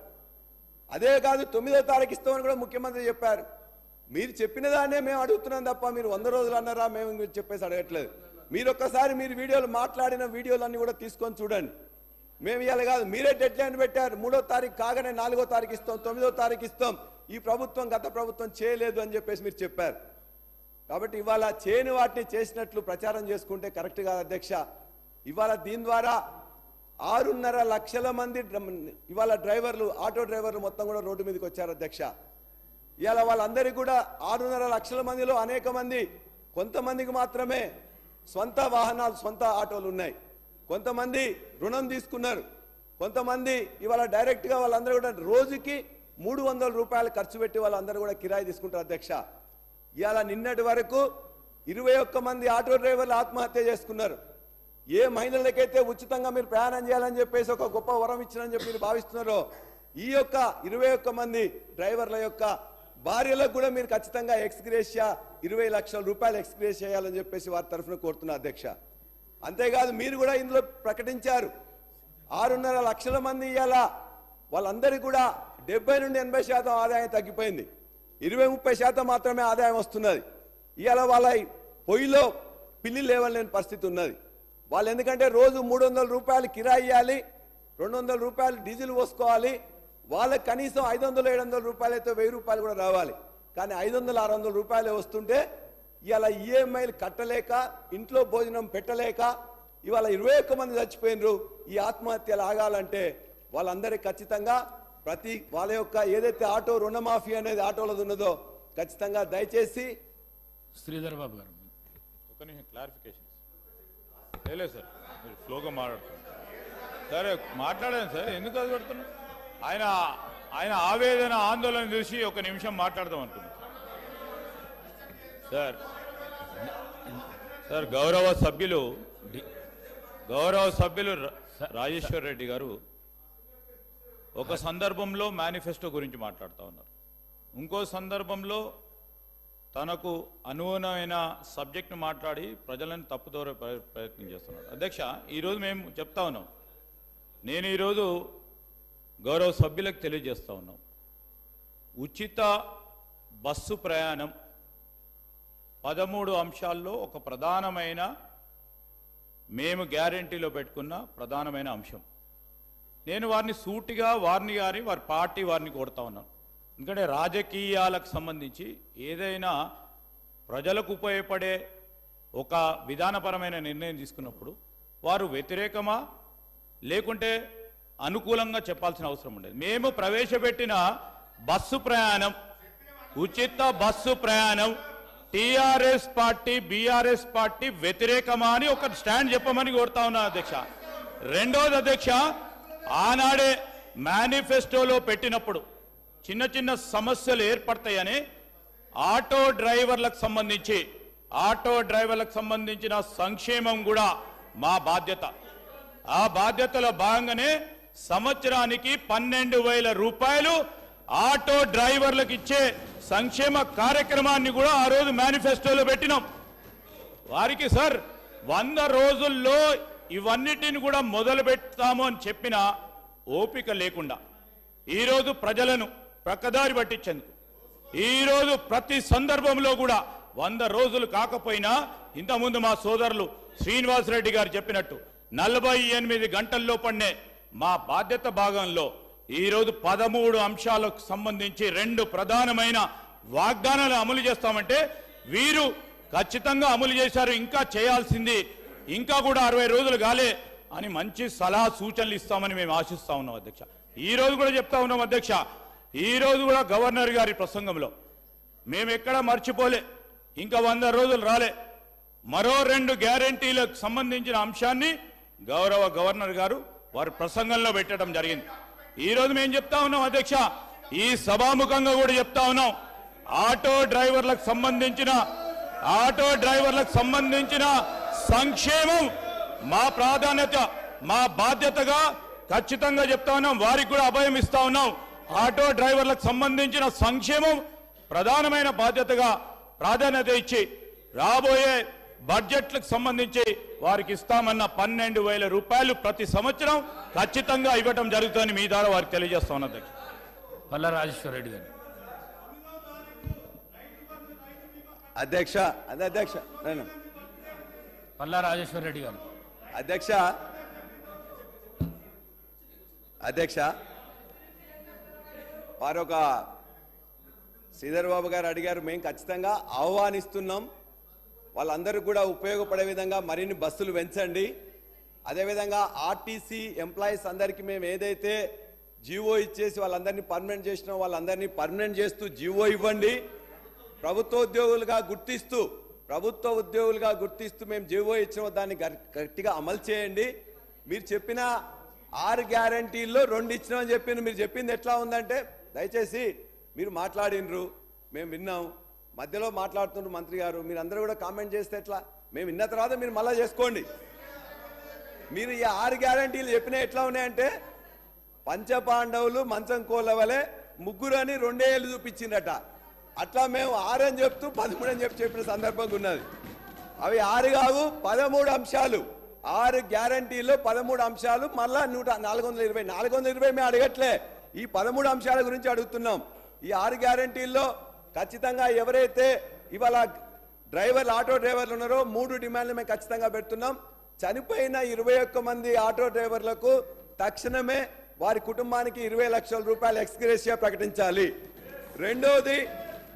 అదే కాదు 9వ తారీఖు ఇస్తామని కూడా ముఖ్యమంత్రి చెప్పారు. మీరు చెప్పిన దాన్నే మేము అడుగుతున్నాం తప్ప మీరు 100 రోజులు అన్నారా మేము చెప్పేసి అడగట్లేదు. మీరు ఒక్కసారి మీరు వీడియోలు మాట్లాడిన వీడియోలన్నీ కూడా తీసుకొని చూడండి. మేము ఇవ్వాలి కాదు, మీరే డెడ్ లైన్ పెట్టారు. 3వ తారీఖు కాగానే 4వ తారీఖు ఇస్తాం, 9వ తారీఖు ఇస్తాం. ఈ ప్రభుత్వం గత ప్రభుత్వం చేయలేదు అని చెప్పేసి మీరు చెప్పారు. కాబట్టి ఇవాళ చేయని వాటిని చేసినట్లు ప్రచారం చేసుకుంటే కరెక్ట్ కాదు అధ్యక్ష. ఇవాళ దీని ద్వారా 6.5 లక్షల మంది ఇవాళ డ్రైవర్లు, ఆటో డ్రైవర్లు మొత్తం కూడా రోడ్డు మీదకి వచ్చారు అధ్యక్ష. ఇవాళ వాళ్ళందరికీ కూడా 6.5 లక్షల మందిలో అనేక మంది, కొంతమందికి మాత్రమే సొంత వాహనాలు, సొంత ఆటోలు ఉన్నాయి, కొంతమంది రుణం తీసుకున్నారు, కొంతమంది ఇవాళ డైరెక్ట్గా వాళ్ళందరూ కూడా రోజుకి 300 రూపాయలు ఖర్చు పెట్టి వాళ్ళందరూ కూడా కిరాయి తీసుకుంటారు అధ్యక్ష. ఇవాళ నిన్నటి వరకు 21 మంది ఆటో డ్రైవర్లు ఆత్మహత్య చేసుకున్నారు. ఏ మహిళలకైతే ఉచితంగా మీరు ప్రయాణం చేయాలని చెప్పేసి ఒక గొప్ప వరం ఇచ్చారని చెప్పి మీరు భావిస్తున్నారో, ఈ యొక్క 21 మంది డ్రైవర్ల యొక్క భార్యలకు కూడా మీరు ఖచ్చితంగా ఎక్స్గ్రేషియా 20 లక్షల రూపాయలు ఎక్స్గ్రేషియా చేయాలని చెప్పేసి వారి తరఫున కోరుతున్నా అధ్యక్ష. అంతేకాదు మీరు కూడా ఇందులో ప్రకటించారు 6.5 లక్షల మంది ఇవాళ వాళ్ళందరికీ కూడా 70 నుండి 80% ఆదాయం తగ్గిపోయింది, 20-30% మాత్రమే ఆదాయం వస్తున్నది. ఇవాళ వాళ్ళ పొయ్యిలో పిల్లి లేవలేని పరిస్థితి ఉన్నది. వాళ్ళు ఎందుకంటే రోజు 300 రూపాయలు కిరాయి ఇవ్వాలి, 200 రూపాయలు డీజిల్ పోసుకోవాలి. వాళ్ళకి కనీసం 500-700 రూపాయలు అయితే 1000 రూపాయలు కూడా రావాలి. కానీ 500-600 రూపాయలే వస్తుంటే ఇవాళ ఈఎంఐలు కట్టలేక, ఇంట్లో భోజనం పెట్టలేక ఇవాళ 21 మంది చచ్చిపోయినరు. ఈ ఆత్మహత్యలు ఆగాలంటే వాళ్ళందరికీ ఖచ్చితంగా ప్రతి వాళ్ళ యొక్క ఏదైతే ఆటో రుణమాఫీ అనేది ఆటోలది ఉన్నదో ఖచ్చితంగా దయచేసి శ్రీధర్ బాబు గారు ఒక నిమిషం క్లారిఫికేషన్ లేదు సార్, మీరు ఫ్లోగా మాట్లాడుతున్నారు. సరే మాట్లాడాను సార్, ఎందుకు అది పెడుతున్నారు? ఆయన ఆవేదన ఆందోళన చూసి ఒక నిమిషం మాట్లాడదాం అనుకున్నాను సార్. సార్ గౌరవ సభ్యులు రాజేశ్వర్ రెడ్డి గారు ఒక సందర్భంలో మేనిఫెస్టో గురించి మాట్లాడుతూ ఉన్నారు, ఇంకో సందర్భంలో తనకు అనుగుణమైన సబ్జెక్ట్ను మాట్లాడి ప్రజలను తప్పుదోర ప్రయత్నం చేస్తున్నారు. అధ్యక్ష, ఈరోజు మేము చెప్తా ఉన్నాం, నేను ఈరోజు గౌరవ సభ్యులకు తెలియజేస్తా ఉన్నాం, ఉచిత బస్సు ప్రయాణం 13 అంశాల్లో ఒక ప్రధానమైన, మేము గ్యారంటీలో పెట్టుకున్న ప్రధానమైన అంశం. నేను వారిని సూటిగా వారి పార్టీ వారిని కోరుతా ఉన్నాను. ఎందుకంటే రాజకీయాలకు సంబంధించి ఏదైనా ప్రజలకు ఉపయోగపడే ఒక విధానపరమైన నిర్ణయం తీసుకున్నప్పుడు వారు వ్యతిరేకమా లేకుంటే అనుకూలంగా చెప్పాల్సిన అవసరం ఉండేది. మేము ప్రవేశపెట్టిన బస్సు ప్రయాణం, ఉచిత బస్సు ప్రయాణం టీఆర్ఎస్ పార్టీ బీఆర్ఎస్ పార్టీ వ్యతిరేకమా అని ఒక స్టాండ్ చెప్పమని కోరుతా ఉన్నా అధ్యక్ష. రెండోది అధ్యక్ష, ఆనాడే మేనిఫెస్టోలో పెట్టినప్పుడు చిన్న చిన్న సమస్యలు ఏర్పడతాయని ఆటో డ్రైవర్లకు సంబంధించిన సంక్షేమం కూడా మా బాధ్యత. ఆ బాధ్యతలో భాగంగానే సంవత్సరానికి 12,000 రూపాయలు ఆటో డ్రైవర్లకు ఇచ్చే సంక్షేమ కార్యక్రమాన్ని కూడా ఆ రోజు మేనిఫెస్టోలో పెట్టినాం. వారికి సార్ 100 రోజుల్లో ఇవన్నిటిని కూడా మొదలు పెడతాము అని చెప్పిన ఓపిక లేకుండా ఈరోజు ప్రజలను ప్రక్కదారి పట్టించేందుకు ఈరోజు ప్రతి సందర్భంలో కూడా 100 రోజులు కాకపోయినా ఇంతకుముందు మా సోదరులు శ్రీనివాసరెడ్డి గారు చెప్పినట్టు 48 గంటల్లో పడినే మా బాధ్యత భాగంలో ఈరోజు 13 అంశాలకు సంబంధించి 2 ప్రధానమైన వాగ్దానాలు అమలు చేస్తామంటే వీరు ఖచ్చితంగా అమలు చేశారు, ఇంకా చేయాల్సింది ఇంకా కూడా 60 రోజులు కాలే అని మంచి సలహా సూచనలు ఇస్తామని మేము ఆశిస్తా ఉన్నాం అధ్యక్ష. ఈ రోజు కూడా చెప్తా ఉన్నాం అధ్యక్ష, ఈ రోజు కూడా గవర్నర్ గారి ప్రసంగంలో మేము ఎక్కడా మర్చిపోలే, ఇంకా 100 రోజులు రాలే, మరో 2 గ్యారెంటీలకు సంబంధించిన అంశాన్ని గౌరవ గవర్నర్ గారు వారి ప్రసంగంలో పెట్టడం జరిగింది. ఈ రోజు మేము చెప్తా ఉన్నాం అధ్యక్ష, ఈ సభాముఖంగా కూడా చెప్తా ఉన్నాం, ఆటో డ్రైవర్లకు సంబంధించిన సంక్షేమం మా ప్రాధాన్యత, మా బాధ్యతగా ఖచ్చితంగా చెప్తా ఉన్నాం. వారికి కూడా అభయం ఇస్తా ఉన్నాం. ఆటో డ్రైవర్లకు సంబంధించిన సంక్షేమం ప్రధానమైన బాధ్యతగా ప్రాధాన్యత ఇచ్చి రాబోయే బడ్జెట్లకు సంబంధించి వారికి ఇస్తామన్న 12,000 రూపాయలు ప్రతి సంవత్సరం ఖచ్చితంగా ఇవ్వటం జరుగుతుందని మీ ద్వారా వారికి తెలియజేస్తా ఉన్నది. పల్లా రాజేశ్వర రెడ్డి గారు. అధ్యక్ష పల్లా రాజేశ్వర రెడ్డి గారు. అధ్యక్ష వారొక శ్రీధర్ బాబు గారు అడిగారు, మేము ఖచ్చితంగా ఆహ్వానిస్తున్నాం, వాళ్ళందరూ కూడా ఉపయోగపడే విధంగా మరిన్ని బస్సులు పెంచండి, అదేవిధంగా ఆర్టీసీ ఎంప్లాయీస్ అందరికీ మేము ఏదైతే జీవో ఇచ్చేసి వాళ్ళందరినీ పర్మనెంట్ చేసినాం వాళ్ళందరినీ పర్మనెంట్ చేస్తూ జీవో ఇవ్వండి, ప్రభుత్వ ఉద్యోగులుగా గుర్తిస్తూ మేము జీవో ఇచ్చిన దాన్ని గట్టిగా అమలు చేయండి. మీరు చెప్పిన 6 గ్యారంటీల్లో 2 ఇచ్చినామని చెప్పిండ్రు. మీరు చెప్పింది ఎట్లా ఉందంటే, దయచేసి మీరు మాట్లాడినరు, మేము విన్నాం, మధ్యలో మాట్లాడుతున్నారు మంత్రి గారు, మీరు అందరూ కూడా కామెంట్ చేస్తే ఎట్లా? మేము విన్న తర్వాత మీరు మళ్ళా చేసుకోండి. మీరు ఈ 6 గ్యారంటీలు చెప్పినా ఎట్లా ఉన్నాయంటే, పంచపాండవులు మంచం కోళ్ళ వలె ముగ్గురు అని 2 ఏళ్ళు చూపించిందట, అట్లా మేము 6 అని చెప్తూ 13 అని చెప్పిన సందర్భంగా ఉన్నది. అవి 6 కావు, 13 అంశాలు, 6 గ్యారంటీల్లో 13 అంశాలు, మళ్ళా 420 మేము అడగట్లే, ఈ 13 అంశాల గురించి అడుగుతున్నాం. ఈ 6 గ్యారంటీల్లో ఖచ్చితంగా ఎవరైతే ఇవాళ ఆటో డ్రైవర్లు ఉన్నారో 3 డిమాండ్లు మేము ఖచ్చితంగా పెడుతున్నాం. చనిపోయిన 21 మంది ఆటో డ్రైవర్లకు తక్షణమే వారి కుటుంబానికి 20 లక్షల రూపాయలు ఎక్స్గ్రేషియా ప్రకటించాలి. రెండోది,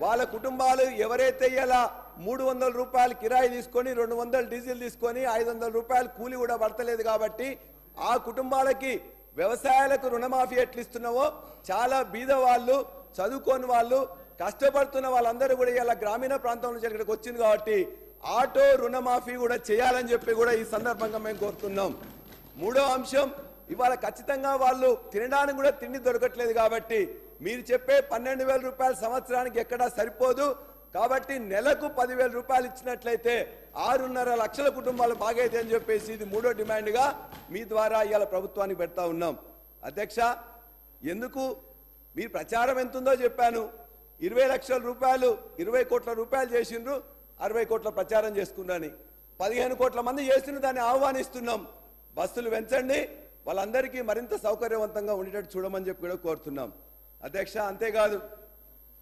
వాళ్ళ కుటుంబాలు ఎవరైతే ఇలా 300 రూపాయలు కిరాయి తీసుకొని 200 డీజిల్ తీసుకొని 500 రూపాయలు కూలి కూడా పడతలేదు కాబట్టి ఆ కుటుంబాలకి వ్యవసాయాలకు రుణమాఫీ ఎట్లు ఇస్తున్నావో, చాలా బీద వాళ్ళు, చదువుకోని వాళ్ళు, కష్టపడుతున్న వాళ్ళందరూ కూడా ఇలా గ్రామీణ ప్రాంతం నుంచి ఇక్కడికి వచ్చింది కాబట్టి ఆటో రుణమాఫీ కూడా చేయాలని చెప్పి కూడా ఈ సందర్భంగా మేము కోరుతున్నాం. 3వ అంశం, ఇవాళ ఖచ్చితంగా వాళ్ళు తినడానికి కూడా తిండి దొరకట్లేదు కాబట్టి మీరు చెప్పే 12,000 రూపాయల సంవత్సరానికి ఎక్కడా సరిపోదు కాబట్టి నెలకు 10,000 రూపాయలు ఇచ్చినట్లయితే 6.5 లక్షల కుటుంబాలు బాగైతే అని చెప్పేసి ఇది 3వ డిమాండ్గా మీ ద్వారా ఇవాళ ప్రభుత్వానికి పెడతా ఉన్నాం. అధ్యక్ష, ఎందుకు మీ ప్రచారం ఎంతుందో చెప్పాను, 20 లక్షల రూపాయలు 20 కోట్ల రూపాయలు చేసిండ్రు, 60 కోట్ల ప్రచారం చేసుకున్నాని 15 కోట్ల మంది చేసిండ్రు, దాన్ని ఆహ్వానిస్తున్నాం. బస్సులు పెంచండి, వాళ్ళందరికీ మరింత సౌకర్యవంతంగా ఉండేటట్టు చూడమని చెప్పి కూడా కోరుతున్నాం. అధ్యక్ష, అంతేకాదు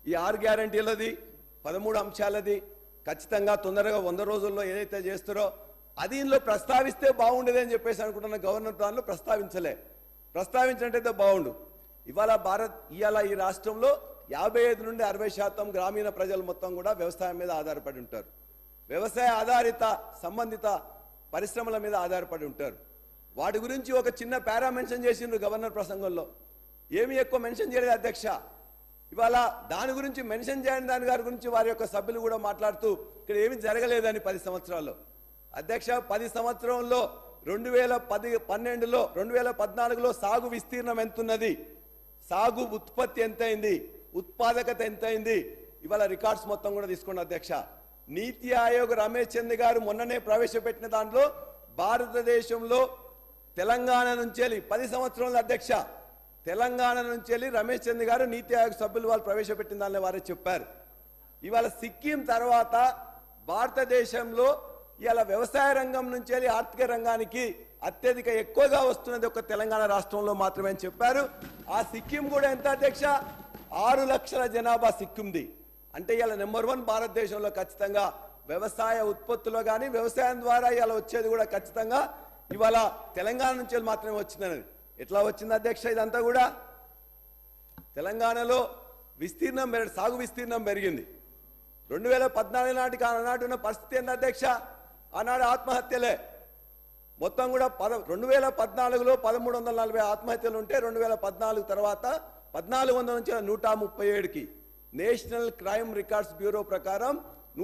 ఈ 6 గ్యారంటీలది 13 అంశాలది ఖచ్చితంగా తొందరగా 100 రోజుల్లో ఏదైతే చేస్తారో అది ఇందులో ప్రస్తావిస్తే బాగుండేది అని చెప్పేసి అనుకుంటున్న గవర్నర్ దానిలో ప్రస్తావించినట్టయితే బాగుండు. ఇవాళ ఈ రాష్ట్రంలో 55 నుండి 60% గ్రామీణ ప్రజలు మొత్తం కూడా వ్యవసాయం మీద ఆధారపడి ఉంటారు, వ్యవసాయ ఆధారిత సంబంధిత పరిశ్రమల మీద ఆధారపడి ఉంటారు. వాటి గురించి ఒక చిన్న పారా మెన్షన్ చేసిండ్రు గవర్నర్ ప్రసంగంలో, ఏమి ఎక్కువ మెన్షన్ చేయలేదు అధ్యక్ష. ఇవాళ దాని గురించి మెన్షన్ చేయని దాని గారి గురించి వారి యొక్క సభ్యులు కూడా మాట్లాడుతూ ఇక్కడ ఏమి జరగలేదని 10 సంవత్సరాల్లో. అధ్యక్ష 10 సంవత్సరంలో 2012లో 2014లో సాగు విస్తీర్ణం ఎంతున్నది, సాగు ఉత్పత్తి ఎంతైంది, ఉత్పాదకత ఎంతైంది, ఇవాళ రికార్డ్స్ మొత్తం కూడా తీసుకోండి అధ్యక్ష. నీతి ఆయోగ్ రమేష్ చంద్ గారు మొన్ననే ప్రవేశపెట్టిన దాంట్లో భారతదేశంలో తెలంగాణ నుంచి 10 సంవత్సరాల అధ్యక్ష, తెలంగాణ నుంచి రమేష్ చంద్ గారు నీతి ఆయోగ్ సభ్యులు వాళ్ళు ప్రవేశపెట్టిన దానిలో వారే చెప్పారు. ఇవాళ సిక్కిం తర్వాత భారతదేశంలో ఇవాళ వ్యవసాయ రంగం నుంచి ఆర్థిక రంగానికి అత్యధిక ఎక్కువగా వస్తున్నది ఒక తెలంగాణ రాష్ట్రంలో మాత్రమే అని చెప్పారు. ఆ సిక్కిం కూడా ఎంత అధ్యక్ష, 6 లక్షల జనాభా సిక్కింది. అంటే ఇవాళ నెంబర్ 1 భారతదేశంలో ఖచ్చితంగా వ్యవసాయ ఉత్పత్తులు కానీ వ్యవసాయం ద్వారా ఇవాళ వచ్చేది కూడా ఖచ్చితంగా ఇవాళ తెలంగాణ నుంచి మాత్రమే వచ్చిందనేది. ఎట్లా వచ్చింది అధ్యక్ష? ఇదంతా కూడా తెలంగాణలో విస్తీర్ణం సాగు విస్తీర్ణం పెరిగింది. 2014 నాటికి ఆనాడు ఉన్న పరిస్థితి ఏంది అధ్యక్ష? ఆనాడు ఆత్మహత్యలే మొత్తం కూడా 2014లో 1340 ఆత్మహత్యలు ఉంటే 2014 తర్వాత 1400 నుంచి 137కి నేషనల్ క్రైమ్ రికార్డ్స్ బ్యూరో ప్రకారం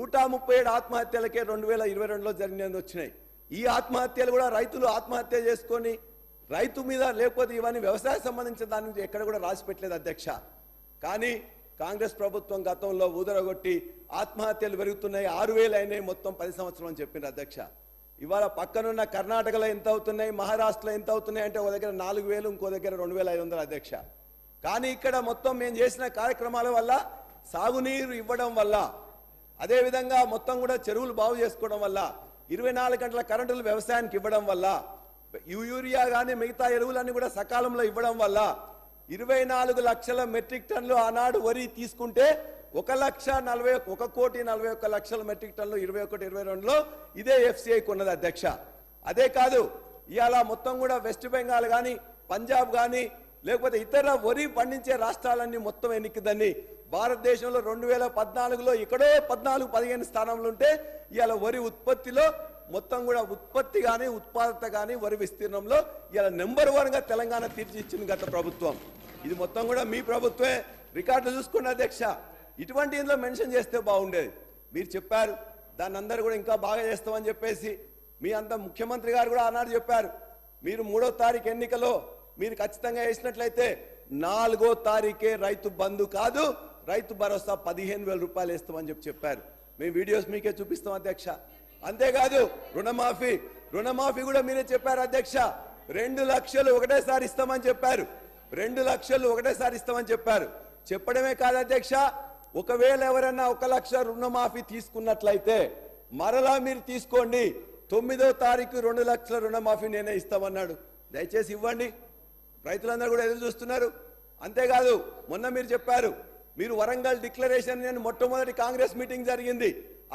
137 ఆత్మహత్యలకే 2022లో జరిగినది వచ్చినాయి. ఈ ఆత్మహత్యలు కూడా రైతులు ఆత్మహత్య చేసుకొని రైతు మీద లేకపోతే ఇవన్నీ వ్యవసాయ సంబంధించిన దాని నుంచి ఎక్కడ కూడా రాసి పెట్టలేదు అధ్యక్ష. కానీ కాంగ్రెస్ ప్రభుత్వం గతంలో ఊదరగొట్టి ఆత్మహత్యలు పెరుగుతున్నాయి, 6000 అయినాయి మొత్తం 10 సంవత్సరం అని చెప్పింది అధ్యక్ష. ఇవాళ పక్కనున్న కర్ణాటకలో ఎంత అవుతున్నాయి, మహారాష్ట్రలో ఎంత అవుతున్నాయి అంటే ఒక దగ్గర 4000, ఇంకో దగ్గర 2500 అధ్యక్ష. కానీ ఇక్కడ మొత్తం మేము చేసిన కార్యక్రమాల వల్ల, సాగునీరు ఇవ్వడం వల్ల, అదేవిధంగా మొత్తం కూడా చెరువులు బాగు చేసుకోవడం వల్ల, 24 గంటల కరెంటులు వ్యవసాయానికి ఇవ్వడం వల్ల, యూరియా కానీ మిగతా ఎరువులన్నీ కూడా సకాలంలో ఇవ్వడం వల్ల 24 లక్షల మెట్రిక్ టన్నులు ఆనాడు వరి తీసుకుంటే 1,41,41,00,000 మెట్రిక్ టన్నులు 21-22లో ఇదే FCI కొన్నది అధ్యక్ష. అదే కాదు ఇవాళ మొత్తం కూడా వెస్ట్ బెంగాల్ కానీ పంజాబ్ కానీ లేకపోతే ఇతర వరి పండించే రాష్ట్రాలన్నీ మొత్తం ఎన్నికదాన్ని భారతదేశంలో 2014లో ఇక్కడో 14-15 స్థానంలో ఉంటే ఇవాళ వరి ఉత్పత్తిలో మొత్తం కూడా ఉత్పత్తి కానీ ఉత్పాదకత కానీ వరి విస్తీర్ణంలో ఇవాళ నెంబర్ 1గా తెలంగాణ తీర్చిచ్చింది గత ప్రభుత్వం. ఇది మొత్తం కూడా మీ ప్రభుత్వమే. రికార్డులు చూసుకోండి అధ్యక్ష. ఇటువంటి ఇందులో మెన్షన్ చేస్తే బాగుండేది. మీరు చెప్పారు దాన్ని అందరూ కూడా ఇంకా బాగా చేస్తామని చెప్పేసి. మీ అంత ముఖ్యమంత్రి గారు కూడా ఆనాడు చెప్పారు, మీరు 3వ తారీఖు ఎన్నికలో మీరు ఖచ్చితంగా వేసినట్లయితే 4వ తారీఖే రైతు బంధు కాదు రైతు భరోసా 15,000 రూపాయలు వేస్తామని చెప్పారు. మేము వీడియోస్ మీకే చూపిస్తాం అధ్యక్ష. అంతేకాదు రుణమాఫీ కూడా మీరే చెప్పారు అధ్యక్ష. 2 లక్షలు ఒకటేసారి ఇస్తామని చెప్పారు. 2 లక్షలు ఒకటేసారి ఇస్తామని చెప్పారు. చెప్పడమే కాదు అధ్యక్ష, ఒకవేళ ఎవరైనా 1 లక్ష రుణమాఫీ తీసుకున్నట్లయితే మరలా మీరు తీసుకోండి, 9వ తారీఖు 2 లక్షల రుణమాఫీ నేనే ఇస్తామన్నాడు. దయచేసి ఇవ్వండి, రైతులందరూ కూడా ఎదురు చూస్తున్నారు. అంతేకాదు మొన్న మీరు చెప్పారు, మీరు వరంగల్ డిక్లరేషన్ అని మొట్టమొదటి కాంగ్రెస్ మీటింగ్ జరిగింది.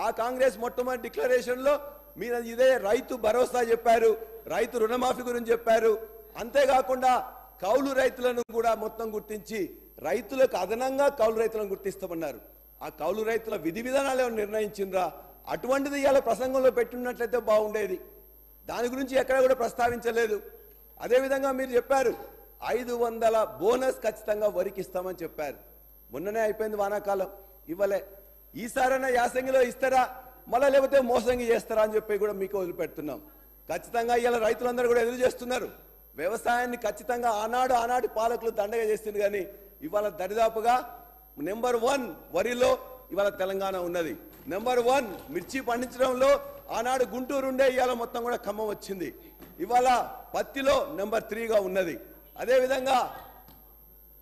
ఆ కాంగ్రెస్ మొట్టమొదటి డిక్లరేషన్ లో మీరు ఇదే రైతు భరోసా చెప్పారు, రైతు రుణమాఫీ గురించి చెప్పారు. అంతేకాకుండా కౌలు రైతులను కూడా మొత్తం గుర్తించి రైతులకు అదనంగా కౌలు రైతులను గుర్తిస్తామన్నారు. ఆ కౌలు రైతుల విధి విధానాలు ఏమైనా నిర్ణయించిండ్రా? అటువంటిది ఇవాళ ప్రసంగంలో పెట్టున్నట్లయితే బాగుండేది. దాని గురించి ఎక్కడ కూడా ప్రస్తావించలేదు. అదేవిధంగా మీరు చెప్పారు 500 బోనస్ ఖచ్చితంగా వరికి ఇస్తామని చెప్పారు. మొన్ననే అయిపోయింది వానాకాలం, ఇవ్వలే. ఈసారైనా యాసంగిలో ఇస్తారా మళ్ళా, లేకపోతే మోసంగి చేస్తారా అని చెప్పి కూడా మీకు వదిలిపెడుతున్నాం. ఖచ్చితంగా ఇవాళ రైతులందరూ కూడా ఎదురు చేస్తున్నారు. వ్యవసాయాన్ని ఖచ్చితంగా ఆనాటి పాలకులు దండగా చేస్తుంది. కానీ ఇవాళ దరిదాపుగా నెంబర్ 1 వరిలో ఇవాళ తెలంగాణ ఉన్నది. నెంబర్ 1 మిర్చి పండించడంలో ఆనాడు గుంటూరు ఉండే ఇవాళ మొత్తం కూడా ఖమ్మం వచ్చింది. ఇవాళ పత్తిలో నెంబర్ 3గా ఉన్నది. అదేవిధంగా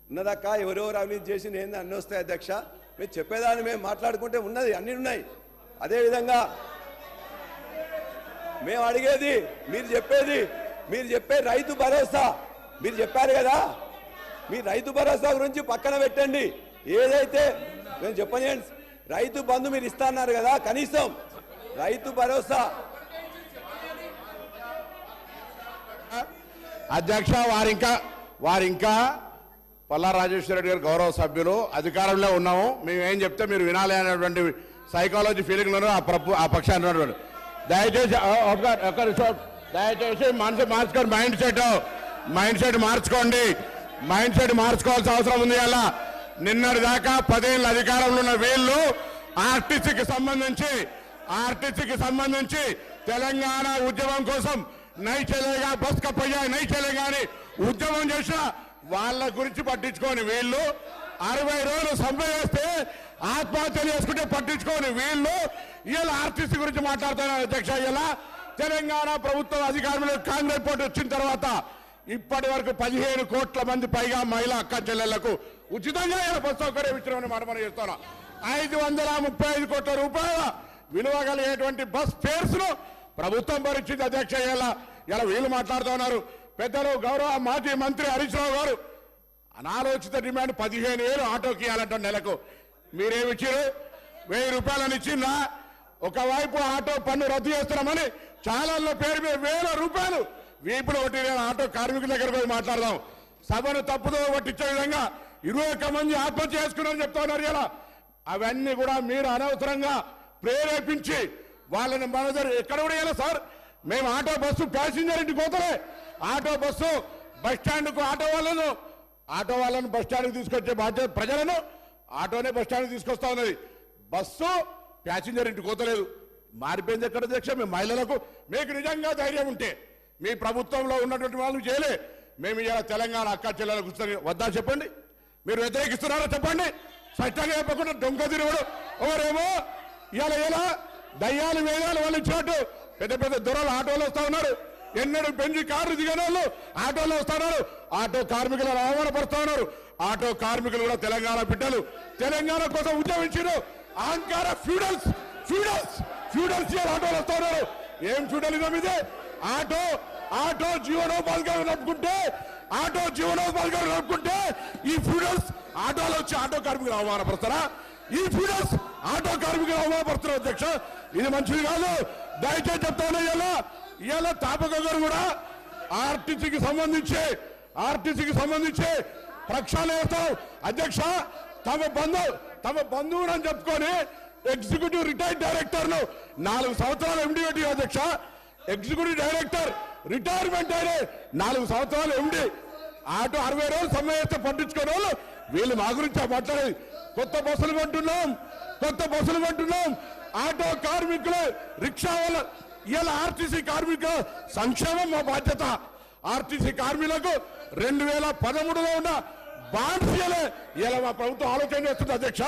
ఉన్నదాకా ఎవరెవరు అవినీతి చేసి ఏంది అన్నీ వస్తాయి అధ్యక్ష. మేము చెప్పేదాన్ని మేము మాట్లాడుకుంటే ఉన్నది, అన్నీ ఉన్నాయి. అదేవిధంగా మేము అడిగేది, మీరు చెప్పే రైతు భరోసా మీరు చెప్పారు కదా, మీ రైతు భరోసా గురించి పక్కన పెట్టండి. ఏదైతే నేను చెప్పనియండి, రైతు బంధు మీరు ఇస్తా అన్నారు కదా, కనీసం రైతు భరోసా. అధ్యక్ష వారింకా పల్లా రాజేశ్వర రెడ్డి గారు గౌరవ సభ్యులు, అధికారంలో ఉన్నాము, మేము ఏం చెప్తే మీరు వినాలి అనేటువంటి సైకాలజీ ఫీలింగ్లోనూ ఆ పక్షాన్ని ఉన్నటువంటి. దయచేసి దయచేసి మనసు మార్చుకోండి, మైండ్ సెట్ మార్చుకోండి. మైండ్ సెట్ మార్చుకోవాల్సిన అవసరం ఉంది. అలా నిన్నటి దాకా 10 ఏళ్ళ అధికారంలో ఉన్న వీళ్ళు ఆర్టీసీకి సంబంధించి తెలంగాణ ఉద్యమం కోసం నై చలేగా బస్ కప్పయ్యా నై చలేగా అని ఉద్యమం చేసిన వాళ్ళ గురించి పట్టించుకోని వీళ్ళు 60 రోజులు సమ్మె చేస్తే ఆత్మహత్యలు చేసుకుంటే పట్టించుకోని వీళ్ళు ఇలా ఆర్టీసీ గురించి మాట్లాడుతున్నారు. అధ్యక్ష, ఇలా తెలంగాణ ప్రభుత్వం అధికారంలో కాంగ్రెస్ పార్టీ వచ్చిన తర్వాత ఇప్పటి వరకు 15 కోట్ల మంది పైగా మహిళా అక్క చెల్లెళ్లకు ఉచితంగా బస్ సౌకర్యం ఇచ్చినామని మనం చేస్తున్నాం. 535 కోట్ల రూపాయల విలువ కలిగేటువంటి బస్ ఫేర్స్ ను ప్రభుత్వం భరించింది. అధ్యక్ష, ఇలా వీళ్ళు మాట్లాడుతున్నారు. పెద్దలు గౌరవ మాజీ మంత్రి హరీష్ రావు గారు అనాలోచిత డిమాండ్ 15,000 ఆటోకి ఇవ్వాలంట నెలకు. మీరేమిచ్చారు? 1000 రూపాయలని ఇచ్చిందా? ఒకవైపు ఆటో పన్ను రద్దు చేస్తున్నామని ఛానల్లో పేరు మీద 1000 రూపాయలు వీపులు కొట్టిన ఆటో కార్మికుల దగ్గర పోయి మాట్లాడదాం. సభను తప్పుదో పట్టించే విధంగా 21 మంది ఆత్మహత్య చేసుకున్నారని చెప్తా ఉన్నారు. ఇలా అవన్నీ కూడా మీరు అనవసరంగా ప్రేరేపించి వాళ్ళని మన దగ్గర ఎక్కడ కూడా ఇలా సార్ మేము ఆటో బస్సు ప్యాసింజర్ ఇంటికి పోతలే, ఆటో బస్సు బస్ స్టాండ్కు ఆటో వాళ్ళను బస్ స్టాండ్కి తీసుకొచ్చే బాధ్యత ప్రజలను ఆటోనే బస్ స్టాండ్కి తీసుకొస్తా ఉన్నది. బస్సు ప్యాసింజర్ ఇంటికి పోతలేదు. మారిపోయింది ఎక్కడ అధ్యక్ష? మేము మహిళలకు మీకు నిజంగా ధైర్యం ఉంటే మీ ప్రభుత్వంలో ఉన్నటువంటి వాళ్ళు చేయలే. మేము ఇలా తెలంగాణ అక్క చెల్లెలకు వద్దా చెప్పండి. మీరు వ్యతిరేకిస్తున్నారో చెప్పండి. స్పష్టంగా చెప్పకుండా దొంగ తిరుగుడు ఎవరేమో ఇలా దయ్యాలు వేదాలు వాళ్ళు ఇచ్చినట్టు పెద్ద పెద్ద దొరలు ఆటోలు వస్తా ఉన్నారు. ఎన్నడూ బెంజి కార్లు దిగిన వాళ్ళు ఆటోలో వస్తున్నారు. ఆటో కార్మికులను అవమానపరుస్తా ఉన్నారు. ఆటో కార్మికులు కూడా తెలంగాణ బిడ్డలు, తెలంగాణ కోసం ఉద్యమించారు. అహంకార ఫ్యూడల్స్ ఆటోలు వస్తా ఉన్నారు. ఏం ఫ్యూడలిజం ఇదే? ఆటో జీవనోపాధిగా నడుపుకుంటే ఈ ఫ్యూడల్స్ ఆటోలో వచ్చి ఆటో కార్మికులు అవమానపరుస్తారా? ఈ ఫ్యూడల్స్ ఆటో కార్మికులు అవమానపరుస్తున్నారు. అధ్యక్ష, ఇది మంచిది కాదు. దయచేసి చెప్తాను. ఇలా తాపక గారు కూడా ఆర్టీసీకి సంబంధించి ప్రక్షాళన చేస్తారు. అధ్యక్ష, తమ బంధువుడు అని చెప్పుకొని ఎగ్జిక్యూటివ్ రిటైర్డ్ డైరెక్టర్ ను 4 సంవత్సరాలు ఎండి పెట్టి అధ్యక్ష, ఎగ్జిక్యూటివ్ డైరెక్టర్ రిటైర్మెంట్ అయినే 4 సంవత్సరాలు ఎండి ఆటో 60 రోజులు సమ్మె చేస్తే పట్టించుకునే వాళ్ళు వీళ్ళు మా గురించి మాట్లాడేది. కొత్త బస్సులు కొంటున్నాం ఆటో కార్మికులు, రిక్షా వాళ్ళ ఇలా ఆర్టీసీ కార్మికుల సంక్షేమం మా బాధ్యత. ఆర్టీసీ కార్మికులకు 2013లో ఉన్న బాండ్స్ ఇలా మా ప్రభుత్వం ఆలోచన చేస్తుంది. అధ్యక్ష,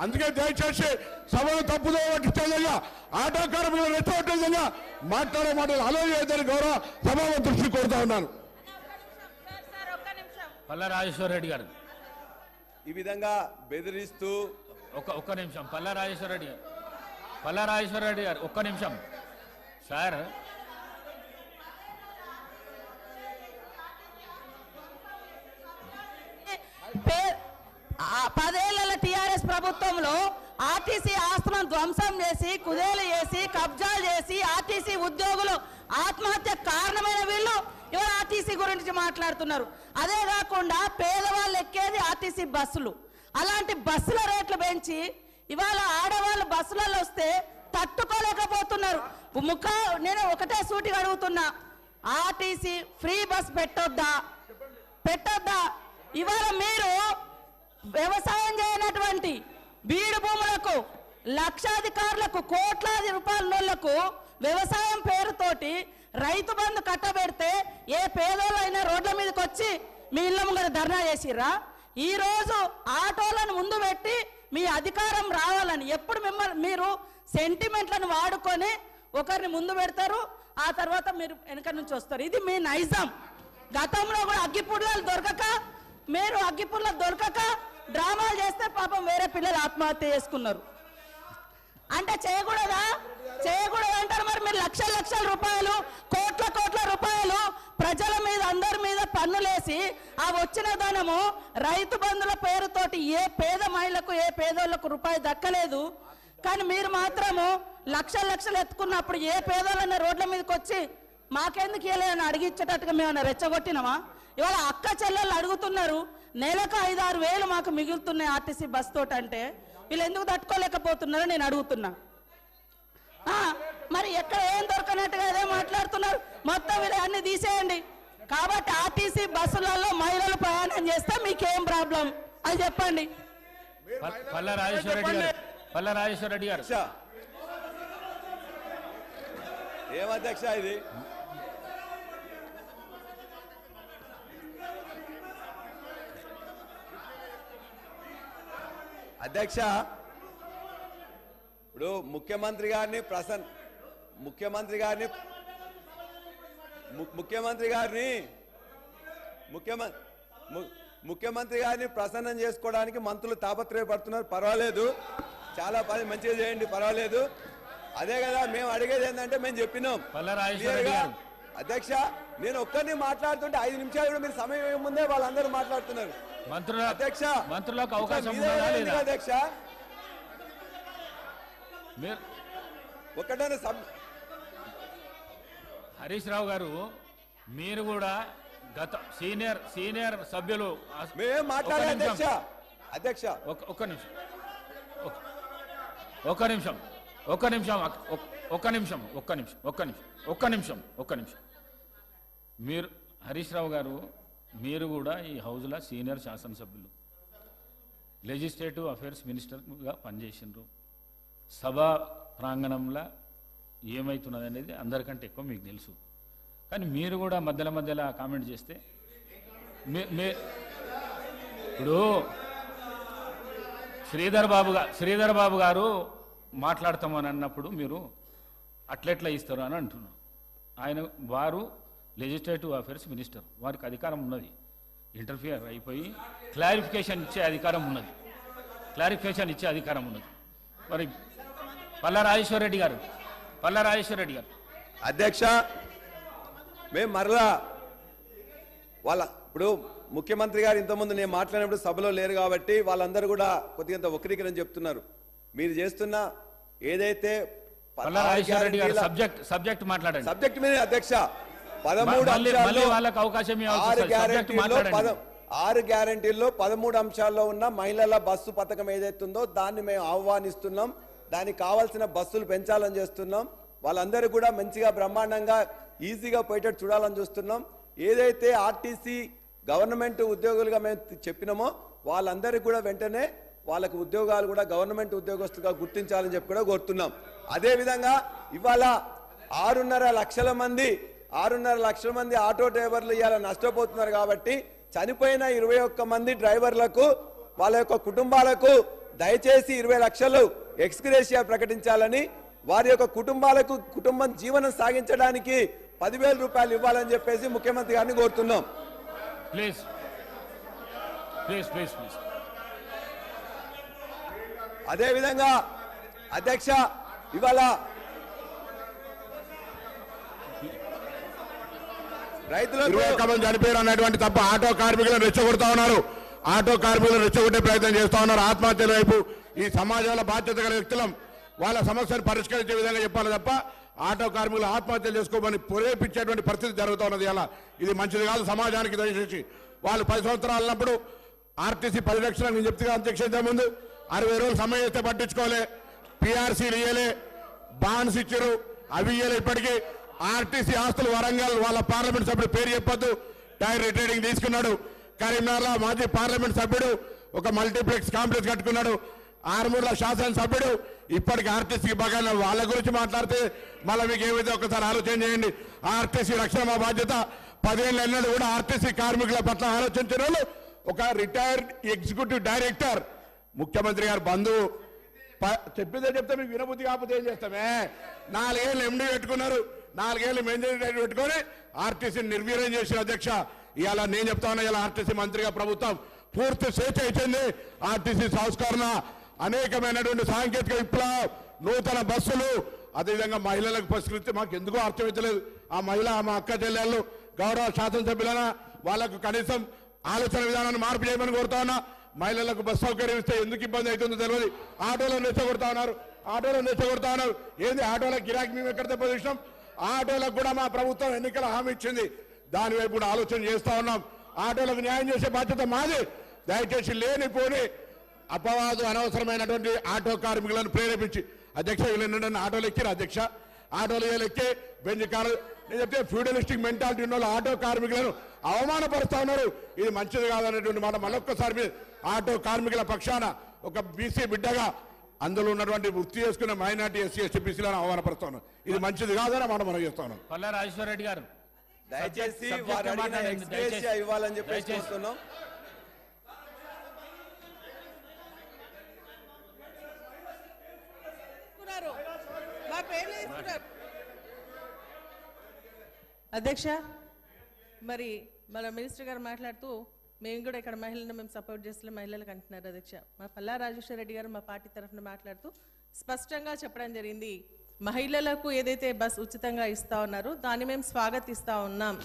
అందుకే దయచేసి సభను తప్పుదో పట్టించే విధంగా ఆటో కార్మికులు రెచ్చగొట్టే విధంగా మాట్లాడే మాటలు ఆలోచించని గౌరవ సభాపతి దృష్టి కోరుతా ఉన్నాను. పల్లా రాజేశ్వర రెడ్డి గారు ఈ విధంగా బెదిరిస్తూ ఒక్క నిమిషం. పల్లా రాజేశ్వర రెడ్డి గారు ఒక్క నిమిషం సార్. పదేళ్ల టీఆర్ఎస్ ప్రభుత్వంలో ఆర్టీసీ ఆస్తులను ధ్వంసం చేసి, కుదేలు చేసి, కబ్జాలు చేసి ఆర్టీసీ ఉద్యోగులు ఆత్మహత్య కారణమైన వీళ్ళు ఇవాళ ఆర్టీసీ గురించి మాట్లాడుతున్నారు. అదే కాకుండా పేదవాళ్ళు ఎక్కేది ఆర్టీసీ బస్సులు. అలాంటి బస్సుల రేట్లు పెంచి ఇవాళ ఆడవాళ్ళు బస్సులలో వస్తే తట్టుకోలేకపోతున్నారు. నేను ఒకటే సూటిగా అడుగుతున్నా, ఆర్టీసీ ఫ్రీ బస్ పెట్టొద్దా? ఇవాళ మీరు వ్యవసాయం చేయనటువంటి బీడు భూములకు, లక్షాధికారులకు, కోట్లాది రూపాయల నోళ్లకు వ్యవసాయం పేరుతోటి రైతు బంధు కట్టబెడితే ఏ పేదోళ్ళైనా రోడ్ల మీదకి వచ్చి మీ ఇళ్ళ ముంగర ధర్నా చేసిర్రా? ఈ రోజు ఆటోలను ముందు పెట్టి మీ అధికారం రావాలని ఎప్పుడు మీరు సెంటిమెంట్లను వాడుకొని ఒకరిని ముందు పెడతారు, ఆ తర్వాత మీరు వెనక నుంచి వస్తారు. ఇది మీ నైజం. గతంలో కూడా అగ్గిపుల్లలు దొరకక డ్రామాలు చేస్తే పాపం వేరే పిల్లలు ఆత్మహత్య చేసుకున్నారు. అంటే చేయకూడదా అంటారు. మరి మీరు లక్షల రూపాయలు, కోట్ల రూపాయలు ప్రజల మీద, అందరి మీద పన్నులేసి ఆ వచ్చిన ధనము రైతు బంధుల పేరుతోటి ఏ పేద మహిళకు, ఏ పేదోళ్లకు రూపాయి దక్కలేదు. కానీ మీరు మాత్రము లక్షలు ఎత్తుకున్నప్పుడు ఏ పేదోళ్ళన్న రోడ్ల మీదకి వచ్చి మాకెందుకు ఇవ్వలేదని అడిగించేటట్టుగా మేమన్నా రెచ్చగొట్టినామా? ఇవాళ అక్క చెల్లెళ్ళు అడుగుతున్నారు, నెలకు 5-6 వేలు మాకు మిగులుతున్నాయి ఆర్టీసీ బస్ తోటి. అంటే వీళ్ళు ఎందుకు తట్టుకోలేకపోతున్నారో నేను అడుగుతున్నా. మరి ఎక్కడ ఏం దొరకనట్టుగా అదే మాట్లాడుతున్నారు. మొత్తం ఇలా అన్ని తీసేయండి. కాబట్టి ఆర్టీసీ బస్సులలో మహిళలు ప్రయాణం చేస్తే మీకేం ప్రాబ్లం అది చెప్పండి. పల్లా రాజేశ్వర రెడ్డి గారు ఏం అధ్యక్ష ఇది? అధ్యక్ష, ఇప్పుడు ముఖ్యమంత్రి గారిని ప్రసన్నం చేసుకోవడానికి మంత్రులు తాపత్రయపడుతున్నారు. పర్వాలేదు, చాలా పని మంచిగా చేయండి, పర్వాలేదు. అదే కదా మేము అడిగేది ఏంటంటే మేము చెప్పినాం అధ్యక్ష. నేను ఒక్కరిని మాట్లాడుతుంటే 5 నిమిషాలు కూడా మీరు సమయం ముందే వాళ్ళందరూ మాట్లాడుతున్నారు. మంత్రులకు అవకాశం అధ్యక్ష ఒకటే హరీష్ రావు గారు, మీరు కూడా గత సీనియర్ సభ్యులు మేమేం మాట్లాడాలి అధ్యక్ష? అధ్యక్ష ఒక్క నిమిషం. మీరు హరీష్ రావు గారు, మీరు కూడా ఈ హౌస్లో సీనియర్ శాసనసభ్యులు, లెజిస్లేటివ్ అఫైర్స్ మినిస్టర్గా పనిచేసినారు. సభా ప్రాంగణంలో ఏమవుతున్నది అనేది అందరికంటే ఎక్కువ మీకు తెలుసు. కానీ మీరు కూడా మధ్యలో కామెంట్ చేస్తే ఇప్పుడు శ్రీధర్ బాబు గారు మాట్లాడతామని అన్నప్పుడు మీరు అట్లెట్లా ఇస్తారు అని అంటున్నారు. వారు లెజిస్లేటివ్ అఫైర్స్ మినిస్టర్, వారికి అధికారం ఉన్నది. ఇంటర్ఫియర్ అయిపోయి క్లారిఫికేషన్ ఇచ్చే అధికారం ఉన్నది. మరి పల్లా రాజేశ్వర రెడ్డి గారు అధ్యక్ష, మేము మరలా ఇప్పుడు ముఖ్యమంత్రి గారు ఇంతకుముందు నేను మాట్లాడినప్పుడు సభలో లేరు కాబట్టి వాళ్ళందరూ కూడా కొద్దిగా వక్రీకరణ చెప్తున్నారు. మీరు చేస్తున్న ఏదైతే సబ్జెక్ట్ మాట్లాడండి. సబ్జెక్ట్ మీద అధ్యక్ష 6 గ్యారంటీల్లో 13 అంశాల్లో ఉన్న మహిళల బస్సు పథకం ఏదైతుందో దాన్ని మేము ఆహ్వానిస్తున్నాం. దానికి కావాల్సిన బస్సులు పెంచాలని చేస్తున్నాం. వాళ్ళందరూ కూడా మంచిగా బ్రహ్మాండంగా ఈజీగా పోయేటట్టు చూడాలని చూస్తున్నాం. ఏదైతే ఆర్టీసీ గవర్నమెంట్ ఉద్యోగులుగా మేము చెప్పినామో వాళ్ళందరికీ కూడా వెంటనే వాళ్ళకు ఉద్యోగాలు కూడా గవర్నమెంట్ ఉద్యోగస్తులుగా గుర్తించాలని చెప్పి కూడా కోరుతున్నాం. అదేవిధంగా ఇవాళ 6.5 లక్షల మంది ఆటో డ్రైవర్లు ఇవాళ నష్టపోతున్నారు. కాబట్టి చనిపోయిన 21 మంది డ్రైవర్లకు వాళ్ళ యొక్క కుటుంబాలకు దయచేసి 20 లక్షలు ఎక్స్గ్రేషియా ప్రకటించాలని, వారి యొక్క కుటుంబం జీవనం సాగించడానికి 10,000 రూపాయలు ఇవ్వాలని చెప్పేసి ముఖ్యమంత్రి గారిని కోరుతున్నాం. ప్లీజ్. అదేవిధంగా అధ్యక్ష, ఇవాళ రైతులకు చనిపోయారు అన్నటువంటి తప్ప ఆటో కార్మికులను రెచ్చగొడతా ఉన్నారు. ఆటో కార్మికులను రెచ్చగొట్టే ప్రయత్నం చేస్తా ఉన్నారు. ఆత్మహత్యల వైపు ఈ సమాజంలో బాధ్యత గల వ్యక్తులం వాళ్ళ సమస్యను పరిష్కరించే విధంగా చెప్పాలి తప్ప ఆటో కార్మికులు ఆత్మహత్యలు చేసుకోమని ప్రేరేపించేటువంటి పరిస్థితి జరుగుతూ ఉన్నది. అలా ఇది మంచిది కాదు సమాజానికి. దయచేసి వాళ్ళు 10 సంవత్సరాలు అన్నప్పుడు ఆర్టీసీ 10 లక్షలు నేను చెప్తే అధ్యక్ష ముందు 60 రోజులు సమయం ఇస్తే పట్టించుకోలే, పిఆర్సీలు ఇయ్యలే, బాండ్స్ ఇచ్చారు, అవి ఇయ్యలే. ఇప్పటికీ ఆర్టీసీ ఆస్తులు వరంగల్ వాళ్ళ పార్లమెంట్ సభ్యుడు పేరు చెప్పొద్దు టైర్ రిటైరింగ్ తీసుకున్నాడు. కరీంనగర్లో మాజీ పార్లమెంట్ సభ్యుడు ఒక మల్టీప్లెక్స్ కాంప్లెక్స్ కట్టుకున్నాడు. ఆరుమూరులో శాసనసభ్యుడు ఇప్పటికి ఆర్టీసీకి బాగా వాళ్ళ గురించి మాట్లాడితే మళ్ళీ మీకు ఏమైతే ఒకసారి ఆలోచన చేయండి. ఆర్టీసీ రక్షణ మా బాధ్యత. 10 ఏళ్ళు ఎన్నడూ కూడా ఆర్టీసీ కార్మికుల పట్ల ఆలోచించిన వాళ్ళు ఒక రిటైర్డ్ ఎగ్జిక్యూటివ్ డైరెక్టర్ ముఖ్యమంత్రి గారు బంధువు చెప్పేదే చెప్తే మీకు వినబుద్ధి కాకపోతే ఏం చేస్తామే? 4 ఏళ్ళు ఎండీ పెట్టుకున్నారు, 4 ఏళ్ళు మెయింటైన్ పెట్టుకొని ఆర్టీసీని నిర్వీర్యం చేసిన అధ్యక్ష. ఇవాళ నేను చెప్తా ఉన్నా, ఇలా ఆర్టీసీ మంత్రిగా ప్రభుత్వం పూర్తి స్వేచ్ఛ ఇచ్చింది. ఆర్టీసీ సంస్కరణ, అనేకమైనటువంటి సాంకేతిక విప్లవం, నూతన బస్సులు, అదేవిధంగా మహిళలకు పరిష్కరిస్తే మాకు ఎందుకో అర్థమవుతలేదు. ఆ మహిళ మా అక్క చెల్లెళ్ళు గౌరవ శాసనసభ్యులైన వాళ్ళకు కనీసం ఆలోచన విధానాన్ని మార్పు చేయమని కోరుతా ఉన్నా. మహిళలకు బస్సు సౌకర్యం ఇస్తే ఎందుకు ఇబ్బంది అవుతుందో తెలియదు. ఆటోలో నెచ్చగొడతా ఉన్నారు. ఏంది ఆటోల గిరాకీ మేము ఎక్కడ దెబ్బతీసినాం? ఆటోలకు కూడా మా ప్రభుత్వం ఎన్నికల హామీ ఇచ్చింది. దాని వైపు కూడా ఆలోచన చేస్తా ఉన్నాం. ఆటోలకు న్యాయం చేసే బాధ్యత మాది. దయచేసి లేనిపోని అపవాదు అనవసరమైనటువంటి ఆటో కార్మికులను ప్రేరేపించి అధ్యక్ష వీళ్ళని ఆటోలు ఎక్కిరు అధ్యక్ష ఆటోలు ఎక్కి బెంచ్ కారు నేను చెప్తే ఫ్యూడలిస్టిక్ మెంటాలిటీ ఉన్న వాళ్ళు ఆటో కార్మికులను అవమానపరుస్తా ఉన్నారు. ఇది మంచిది కాదనేటువంటి మాట మళ్ళొక్కసారి ఆటో కార్మికుల పక్షాన ఒక బీసీ బిడ్డగా అందులో ఉన్నటువంటి వృత్తి చేసుకున్న మైనార్టీ ఎస్సీ ఎస్టీ బీసీలను అవమానపరుస్తా ఉన్నాం. ఇది మంచిది కాదని మాట మనం చేస్తాను. పల్లా రాజేశ్వర రెడ్డి గారు దయచేసి వారు అడిగిన ఎక్స్‌గ్రేషియా ఇవ్వాలని చెప్పేసి కోరుతున్నాం. అధ్యక్ష, మరి మన మినిస్టర్ గారు మాట్లాడుతూ మేము కూడా ఇక్కడ మహిళలను మేము సపోర్ట్ చేస్తున్న మహిళలకు అంటున్నారు. అధ్యక్ష, మా పల్లా రాజేశ్వర రెడ్డి గారు మా పార్టీ తరఫున మాట్లాడుతూ స్పష్టంగా చెప్పడం జరిగింది, మహిళలకు ఏదైతే బస్ ఉచితంగా ఇస్తా ఉన్నారో దాన్ని మేము స్వాగతిస్తా ఉన్నాం.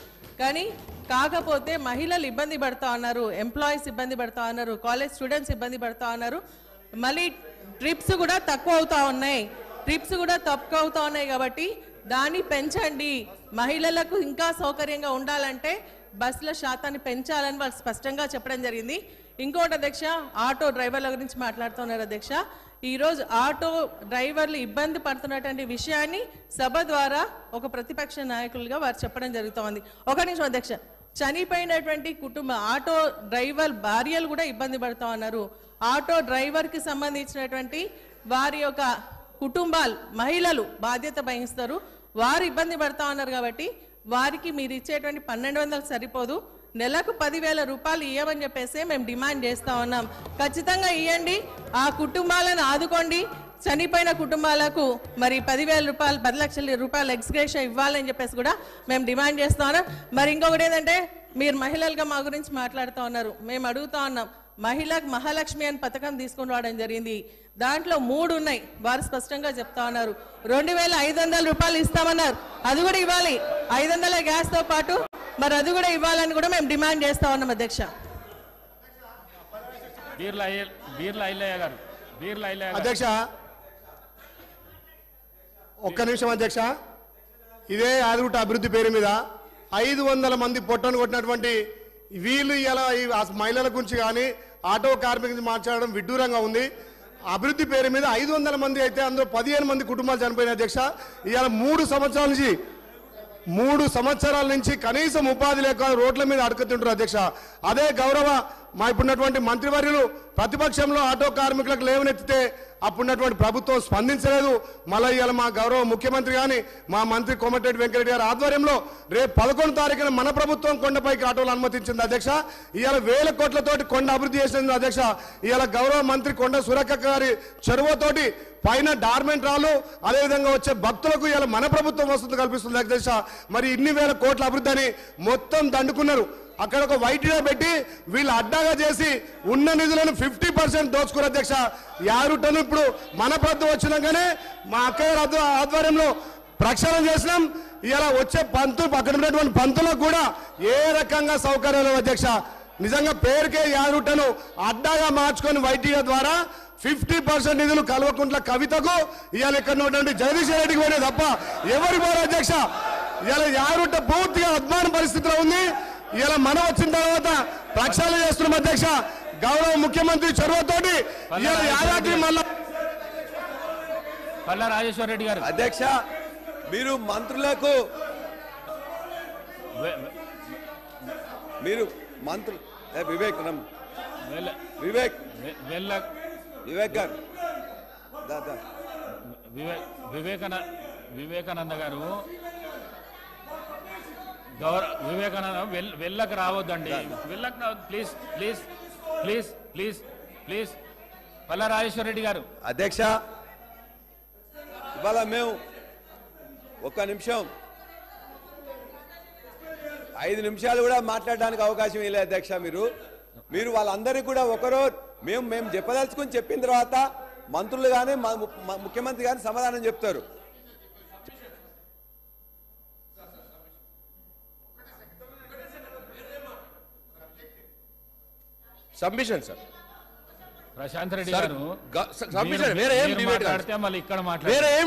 కానీ కాకపోతే మహిళలు ఇబ్బంది పడుతూ ఉన్నారు, ఎంప్లాయీస్ ఇబ్బంది పడుతూ ఉన్నారు, కాలేజ్ స్టూడెంట్స్ ఇబ్బంది పడుతూ ఉన్నారు. మళ్ళీ ట్రిప్స్ కూడా తక్కువ అవుతా ఉన్నాయి కాబట్టి దాన్ని పెంచండి. మహిళలకు ఇంకా సౌకర్యంగా ఉండాలంటే బస్సుల శాతాన్ని పెంచాలని వాళ్ళు స్పష్టంగా చెప్పడం జరిగింది. ఇంకోటి అధ్యక్ష, ఆటో డ్రైవర్ల గురించి మాట్లాడుతున్నారు. అధ్యక్ష, ఈరోజు ఆటో డ్రైవర్లు ఇబ్బంది పడుతున్నటువంటి విషయాన్ని సభ ద్వారా ఒక ప్రతిపక్ష నాయకులుగా వారు చెప్పడం జరుగుతోంది. ఒక నిమిషం అధ్యక్ష, చనిపోయినటువంటి ఆటో డ్రైవర్ భార్యలు కూడా ఇబ్బంది పడుతూ ఉన్నారు. ఆటో డ్రైవర్కి సంబంధించినటువంటి వారి యొక్క కుటుంబాలు మహిళలు బాధ్యత వహిస్తారు, వారు ఇబ్బంది పడుతూ ఉన్నారు. కాబట్టి వారికి మీరు ఇచ్చేటువంటి 1200 సరిపోదు, నెలకు 10,000 రూపాయలు ఇవ్వమని చెప్పేసి మేము డిమాండ్ చేస్తూ ఉన్నాం. ఖచ్చితంగా ఇవ్వండి, ఆ కుటుంబాలను ఆదుకోండి. చనిపోయిన కుటుంబాలకు మరి 10,000 రూపాయలు 10 లక్షల రూపాయలు ఎక్స్‌గ్రేషియా ఇవ్వాలని చెప్పేసి కూడా మేము డిమాండ్ చేస్తూ ఉన్నాం. మరి ఇంకొకటి ఏంటంటే, మీరు మహిళలుగా మా గురించి మాట్లాడుతూ ఉన్నారు, మేము అడుగుతా ఉన్నాం. మహిళకు మహాలక్ష్మి అని పథకం తీసుకుని రావడం జరిగింది, దాంట్లో 3 ఉన్నాయి. వారు స్పష్టంగా చెప్తా ఉన్నారు 2,500 రూపాయలు ఇస్తామన్నారు, అది కూడా ఇవ్వాలి. 500 గ్యాస్తో పాటు మరి అది కూడా ఇవ్వాలని కూడా మేము డిమాండ్ చేస్తా ఉన్నాం. అధ్యక్ష, అధ్యక్ష ఒక్క నిమిషం అధ్యక్ష, ఇదే యాదగుట్ట అభివృద్ధి పేరు మీద 500 మంది పొట్టను కొట్టినటువంటి వీళ్ళు ఇలా ఈ మహిళల గురించి కానీ ఆటో కార్మికుల మాట్లాడడం విడ్డూరంగా ఉంది. అభివృద్ధి పేరు మీద 500 మంది అయితే అందులో 15 మంది కుటుంబాలు చనిపోయిన అధ్యక్ష. ఇవాళ 3 సంవత్సరాల నుంచి కనీసం ఉపాధి లేక రోడ్ల మీద అడుగుతుంటారు అధ్యక్ష. అదే గౌరవ మా ఇప్పుడున్నటువంటి మంత్రివర్యులు ప్రతిపక్షంలో ఆటో కార్మికులకు లేవనెత్తితే అప్పుడున్నటువంటి ప్రభుత్వం స్పందించలేదు. మళ్ళీ ఇవాళ మా గౌరవ ముఖ్యమంత్రి కానీ మా మంత్రి కోమటిరెడ్డి వెంకటరెడ్డి గారి ఆధ్వర్యంలో రేపు 11వ తారీఖున మన ప్రభుత్వం కొండపైకి ఆటోలు అనుమతించింది అధ్యక్ష. ఇవాళ 1000 కోట్లతోటి కొండ అభివృద్ధి చేసింది అధ్యక్ష. ఇవాళ గౌరవ మంత్రి కొండ సురేఖ గారి చొరవతోటి పైన డార్మెంట్ రాళ్ళు అదేవిధంగా వచ్చే భక్తులకు ఇవాళ మన ప్రభుత్వం వసతి కల్పిస్తుంది అధ్యక్ష. మరి ఇన్ని 1000 కోట్ల అభివృద్ధి అని మొత్తం దండుకున్నారు. అక్కడ ఒక వైట్గా పెట్టి వీళ్ళు అడ్డాగా చేసి ఉన్న నిధులను 50% దోచుకున్నారు అధ్యక్ష. యారుటను ఇప్పుడు మన ప్రభుత్వం వచ్చినాకనే మా అక్కయ్య ఆధ్వర్యంలో ప్రక్షాళన చేసినాం. ఇలా వచ్చే పంతులు అక్కడ ఉన్నటువంటి పంతులకు కూడా ఏ రకంగా సౌకర్యాలు అధ్యక్ష. నిజంగా పేరుకే యారుటను అడ్డాగా మార్చుకొని వైటీఆర్ ద్వారా 50% నిధులు కల్వకుంట్ల కవితకు ఇవాళ ఇక్కడ ఉన్నటువంటి జగదీష్ రెడ్డికి పోయినాయి తప్ప ఎవరు పోరు అధ్యక్ష. ఇవాళ యారుట పూర్తిగా అద్మాన పరిస్థితిలో ఉంది. ఇలా మనం వచ్చిన తర్వాత ప్రక్షాళన చేస్తున్నాం అధ్యక్ష. గౌరవ ముఖ్యమంత్రి చొరవతోటి యాదాద్రి మళ్ళా పల్లా రాజేశ్వర రెడ్డి గారు అధ్యక్ష, మీరు మంత్రులకు వివేక్ గారు వివేకానంద గారు వివేకానంద వెళ్ళకు రావద్దండి, వెళ్ళకు రావద్దు please please please please please. Palla Rajeshwara Reddy గారు అధ్యక్ష, ఇవాళ మేము 1 నిమిషం 5 నిమిషాలు కూడా మాట్లాడడానికి అవకాశం ఇవ్వలేదు అధ్యక్ష. మీరు వాళ్ళందరికీ కూడా ఒకరో మేము చెప్పదలుచుకుని చెప్పిన తర్వాత మంత్రులు కానీ ముఖ్యమంత్రి కానీ సమాధానం చెప్తారు. Submission sir. ప్రశాంత్ రెడ్డి గారు సబ్మిషన్ వేరే ఏం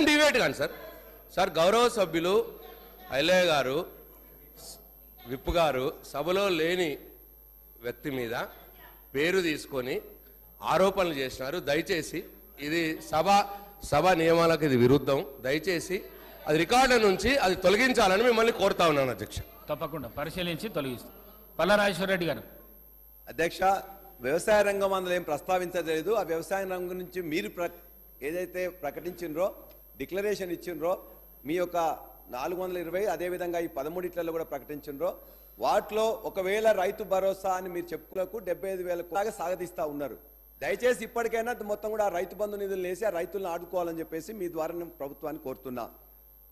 డిబేట్ కానీ సార్ గౌరవ సభ్యులు ఐలయ్య గారు విప్ గారు సభలో లేని వ్యక్తి మీద పేరు తీసుకొని ఆరోపణలు చేసినారు. దయచేసి ఇది సభ నియమాలకు ఇది విరుద్ధం. దయచేసి అది రికార్డు నుంచి అది తొలగించాలని మిమ్మల్ని కోరుతా ఉన్నాను అధ్యక్ష. తప్పకుండా పరిశీలించి తొలగిస్తాం. పల్లారాజేశ్వరరెడ్డి గారు. అధ్యక్ష, వ్యవసాయ రంగం అందులో ఏం ప్రస్తావించలేదు. ఆ వ్యవసాయ రంగం నుంచి మీరు ఏదైతే ప్రకటించినరో, డిక్లరేషన్ ఇచ్చినరో, మీ యొక్క 420 అదేవిధంగా ఈ 13 కూడా ప్రకటించినరో, వాటిలో ఒకవేళ రైతు భరోసా అని మీరు చెప్పులకు 75,000 సాగదీస్తా ఉన్నారు. దయచేసి ఇప్పటికైనా మొత్తం కూడా ఆ రైతు బంధు నిధులు వేసి ఆ రైతులను ఆడుకోవాలని చెప్పేసి మీ ద్వారా నేను ప్రభుత్వాన్ని కోరుతున్నా.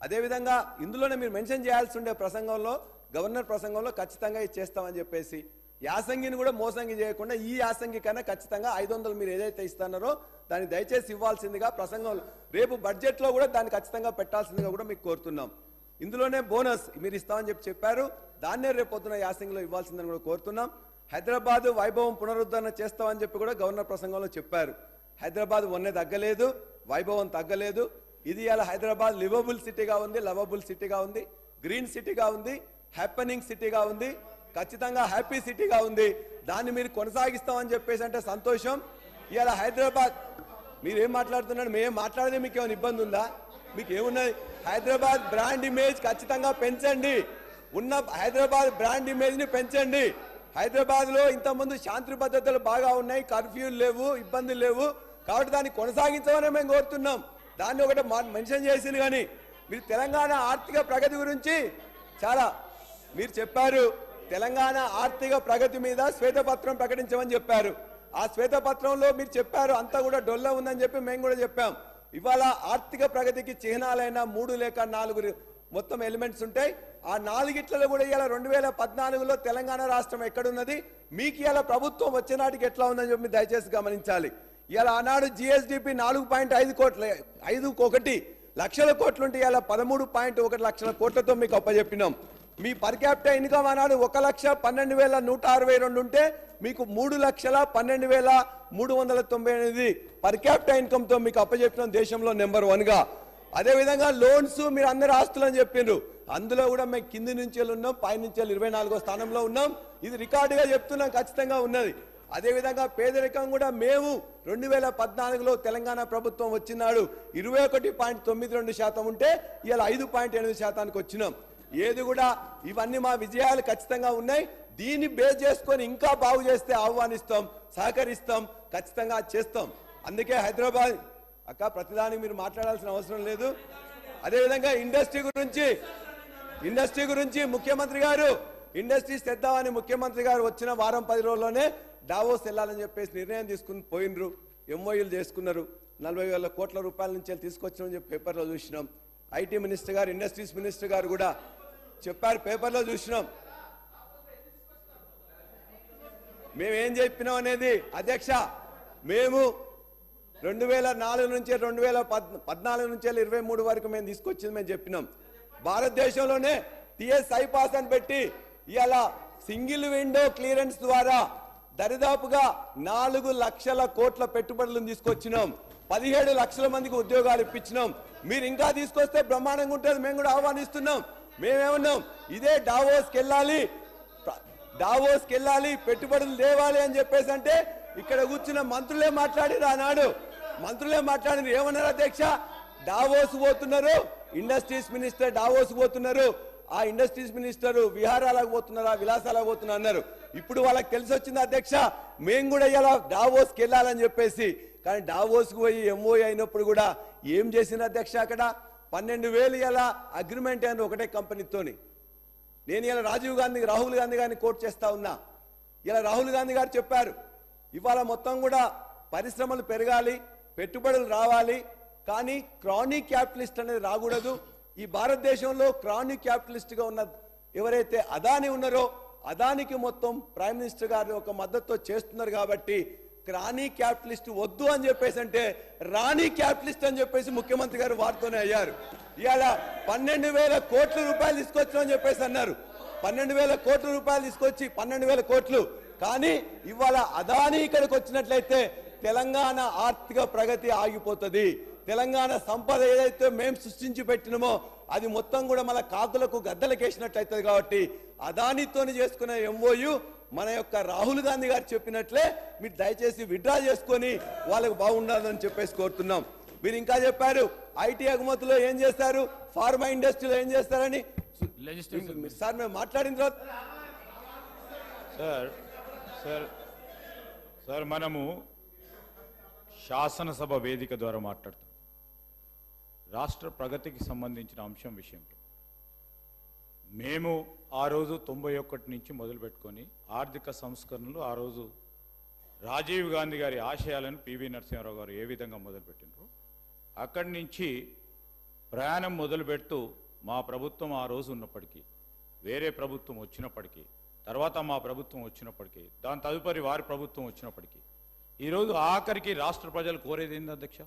అదేవిధంగా ఇందులోనే మీరు మెన్షన్ చేయాల్సి ఉండే ప్రసంగంలో, గవర్నర్ ప్రసంగంలో ఖచ్చితంగా ఇది చేస్తామని చెప్పేసి యాసంగిని కూడా మోసంగి చేయకుండా ఈ యాసంగి కన్నా ఖచ్చితంగా 500 మీరు ఏదైతే ఇస్తున్నారో దాన్ని దయచేసి ఇవ్వాల్సిందిగా ప్రసంగంలో, రేపు బడ్జెట్లో కూడా దాన్ని ఖచ్చితంగా పెట్టాల్సిందిగా కూడా మీకు కోరుతున్నాం. ఇందులోనే బోనస్ మీరు ఇస్తామని చెప్పారు, దాన్నే రేపు పొద్దున యాసంగిలో ఇవ్వాల్సిందని కూడా కోరుతున్నాం. హైదరాబాద్ వైభవం పునరుద్ధరణ చేస్తామని చెప్పి కూడా గవర్నర్ ప్రసంగంలో చెప్పారు. హైదరాబాద్ మొన్నే తగ్గలేదు, వైభవం తగ్గలేదు. ఇది ఇలా హైదరాబాద్ లివబుల్ సిటీగా ఉంది, లవబుల్ సిటీగా ఉంది, గ్రీన్ సిటీగా ఉంది, హ్యాపెనింగ్ సిటీగా ఉంది, ఖచ్చితంగా హ్యాపీ సిటీగా ఉంది. దాన్ని మీరు కొనసాగిస్తామని చెప్పేసి అంటే సంతోషం. ఇలా హైదరాబాద్ మీరేం మాట్లాడుతున్నారు, మేము మాట్లాడితే మీకు ఏమైనా ఇబ్బంది ఉందా? మీకు ఏమున్నది? హైదరాబాద్ బ్రాండ్ ఇమేజ్ ఖచ్చితంగా పెంచండి. ఉన్న హైదరాబాద్ బ్రాండ్ ఇమేజ్ ని పెంచండి. హైదరాబాద్ లో ఇంతకుముందు శాంతి భద్రతలు బాగా ఉన్నాయి, కర్ఫ్యూలు లేవు, ఇబ్బందులు లేవు, కాబట్టి దాన్ని కొనసాగించమని మేము కోరుతున్నాం. దాన్ని ఒకటి మెన్షన్ చేసింది. కానీ మీరు తెలంగాణ ఆర్థిక ప్రగతి గురించి చాలా మీరు చెప్పారు. తెలంగాణ ఆర్థిక ప్రగతి మీద శ్వేతపత్రం ప్రకటించమని చెప్పారు. ఆ శ్వేతపత్రంలో మీరు చెప్పారు అంతా కూడా డొల్ల ఉందని చెప్పి మేము కూడా చెప్పాం. ఇవాళ ఆర్థిక ప్రగతికి చిహ్నాలైన 3 లేక 4 మొత్తం ఎలిమెంట్స్ ఉంటాయి. ఆ 4 కూడా ఇవాళ 2014లో తెలంగాణ రాష్ట్రం ఎక్కడున్నది, మీకు ఇవాళ ప్రభుత్వం వచ్చే నాటికి ఎట్లా ఉందని చెప్పి దయచేసి గమనించాలి. ఇవాళ ఆనాడు జిఎస్డిపి 4.5 లక్షల కోట్లు ఉంటే ఇవాళ 13.1 లక్షల కోట్లతో మీకు అప్పచెప్పినాం. మీ పర్ క్యాపిటల్ ఇన్కమ్ ఆనాడు 1,12,162 ఉంటే మీకు 3,12,398 పర్ క్యాపిటల్ ఇన్కమ్ తో మీకు అప్పచెప్పినాం దేశంలో నెంబర్ 1 గా. అదేవిధంగా లోన్స్ మీరు అందరు ఆస్తులని చెప్పిండ్రు, అందులో కూడా మేము కింది నుంచి ఉన్నాం, పై నుంచి 24వ స్థానంలో ఉన్నాం. ఇది రికార్డుగా చెప్తున్నాం, ఖచ్చితంగా ఉన్నది. అదేవిధంగా పేదరికం కూడా మేము 2014లో తెలంగాణ ప్రభుత్వం వచ్చినాడు 21.92% ఉంటే ఇవాళ 5.8% వచ్చినాం. ఏది కూడా ఇవన్నీ మా విజయాలు ఖచ్చితంగా ఉన్నాయి. దీన్ని బేస్ చేసుకొని ఇంకా బాగు చేస్తే ఆహ్వానిస్తాం, సహకరిస్తాం, ఖచ్చితంగా చేస్తాం. అందుకే హైదరాబాద్ అక్క ప్రతిదానికి మీరు మాట్లాడాల్సిన అవసరం లేదు. అదేవిధంగా ఇండస్ట్రీ గురించి ముఖ్యమంత్రి గారు ఇండస్ట్రీస్ తెద్దామని ముఖ్యమంత్రి గారు వచ్చిన వారం 10 రోజుల్లోనే డావోస్ వెళ్ళాలని చెప్పేసి నిర్ణయం తీసుకుని పోయినరు. ఎంఓయూలు చేసుకున్నారు. 40,000 కోట్ల రూపాయల నుంచి తీసుకొచ్చామని చెప్పి పేపర్లో చూసినాం. ఐటీ మినిస్టర్ గారు, ఇండస్ట్రీస్ మినిస్టర్ గారు కూడా చెప్పారు, పేపర్లో చూసినాం. మేమేం చెప్పినాం అనేది అధ్యక్ష, మేము 2004 నుంచి 2014 నుంచి 23 వరకు మేము తీసుకొచ్చింది మేము చెప్పినాం. భారతదేశంలోనే టిఎస్ఐ పాస్ అని పెట్టి ఇవాళ సింగిల్ విండో క్లియరెన్స్ ద్వారా దరిదాపుగా 4 లక్షల కోట్ల పెట్టుబడులను తీసుకొచ్చినాం. 17 లక్షల మందికి ఉద్యోగాలు ఇప్పించినాం. మీరు ఇంకా తీసుకొస్తే బ్రహ్మాండంగా ఉంటుంది, మేము కూడా ఆహ్వానిస్తున్నాం. మేమేమన్నాం, ఇదే డావోస్కి వెళ్ళాలి, పెట్టుబడులు తేవాలి అని చెప్పేసి అంటే ఇక్కడ కూర్చున్న మంత్రులే మాట్లాడారు. ఆనాడు మంత్రులే మాట్లాడారు. ఏమన్నారు అధ్యక్ష? డావోస్ పోతున్నారు, ఇండస్ట్రీస్ మినిస్టర్ డావోస్ పోతున్నారు, ఆ ఇండస్ట్రీస్ మినిస్టర్ విహారాలకు పోతున్నారా, విలాసాలకు పోతున్నా అన్నారు. ఇప్పుడు వాళ్ళకి తెలిసి వచ్చింది అధ్యక్ష, మేము కూడా ఇలా డావోస్కి వెళ్ళాలని చెప్పేసి. కానీ డావోస్కి పోయి ఎంఓఏ అయినప్పుడు కూడా ఏం చేసిన అధ్యక్ష, అక్కడ 12,000 ఇలా అగ్రిమెంట్ అని ఒకటే కంపెనీతోని. నేను ఇలా రాహుల్ గాంధీ గారిని కోట్ చేస్తా ఉన్నా. ఇలా రాహుల్ గాంధీ గారు చెప్పారు, ఇవాళ మొత్తం కూడా పరిశ్రమలు పెరగాలి, పెట్టుబడులు రావాలి, కానీ క్రానిక్ క్యాపిటలిస్ట్ అనేది రాకూడదు. ఈ భారతదేశంలో క్రానిక్ క్యాపిటలిస్ట్ గా ఉన్న ఎవరైతే అదాని ఉన్నారో అదానికి మొత్తం ప్రైమ్ మినిస్టర్ గారు ఒక మద్దతుతో చేస్తున్నారు. కాబట్టి క్రానిక్ క్యాపిటలిస్ట్ వద్దు అని చెప్పేసి అంటే రాణి క్యాపిటలిస్ట్ అని చెప్పేసి ముఖ్యమంత్రి గారు వారితోనే అయ్యారు. ఇవాళ 12,000 కోట్ల రూపాయలు తీసుకొచ్చామని చెప్పేసి అన్నారు. 12,000 కోట్ల రూపాయలు తీసుకొచ్చి 12,000 కోట్లు. కానీ ఇవాళ అదాని ఇక్కడికి వచ్చినట్లయితే తెలంగాణ ఆర్థిక ప్రగతి ఆగిపోతుంది. తెలంగాణ సంపద ఏదైతే మేము సృష్టించి పెట్టినామో అది మొత్తం కూడా మన కాకులకు గద్దలకేసినట్లయితుంది. కాబట్టి అదానితోని చేసుకునే ఎంఓయు మన యొక్క రాహుల్ గాంధీ గారు చెప్పినట్లే మీరు దయచేసి విత్డ్రా చేసుకొని వాళ్ళకు బాగుండాలని చెప్పేసి కోరుతున్నాం. మీరు ఇంకా చెప్పారు ఐటీ ఎగుమతుల్లో ఏం చేస్తారు, ఫార్మా ఇండస్ట్రీలో ఏం చేస్తారని. సార్ మేము మాట్లాడిన తర్వాత సార్ మనము శాసనసభ వేదిక ద్వారా మాట్లాడుతాం. రాష్ట్ర ప్రగతికి సంబంధించిన అంశం విషయంలో మేము ఆ రోజు 91 నుంచి మొదలుపెట్టుకొని ఆర్థిక సంస్కరణలు ఆ రోజు రాజీవ్ గాంధీ గారి ఆశయాలను పివి నరసింహారావు గారు ఏ విధంగా మొదలుపెట్టినారు అక్కడి నుంచి ప్రయాణం మొదలుపెడుతూ మా ప్రభుత్వం ఆ రోజు ఉన్నప్పటికీ, వేరే ప్రభుత్వం వచ్చినప్పటికీ, తర్వాత మా ప్రభుత్వం వచ్చినప్పటికీ, దాని తదుపరి వారి ప్రభుత్వం వచ్చినప్పటికీ, ఈరోజు ఆఖరికి రాష్ట్ర ప్రజలు కోరేది ఏంది అధ్యక్ష?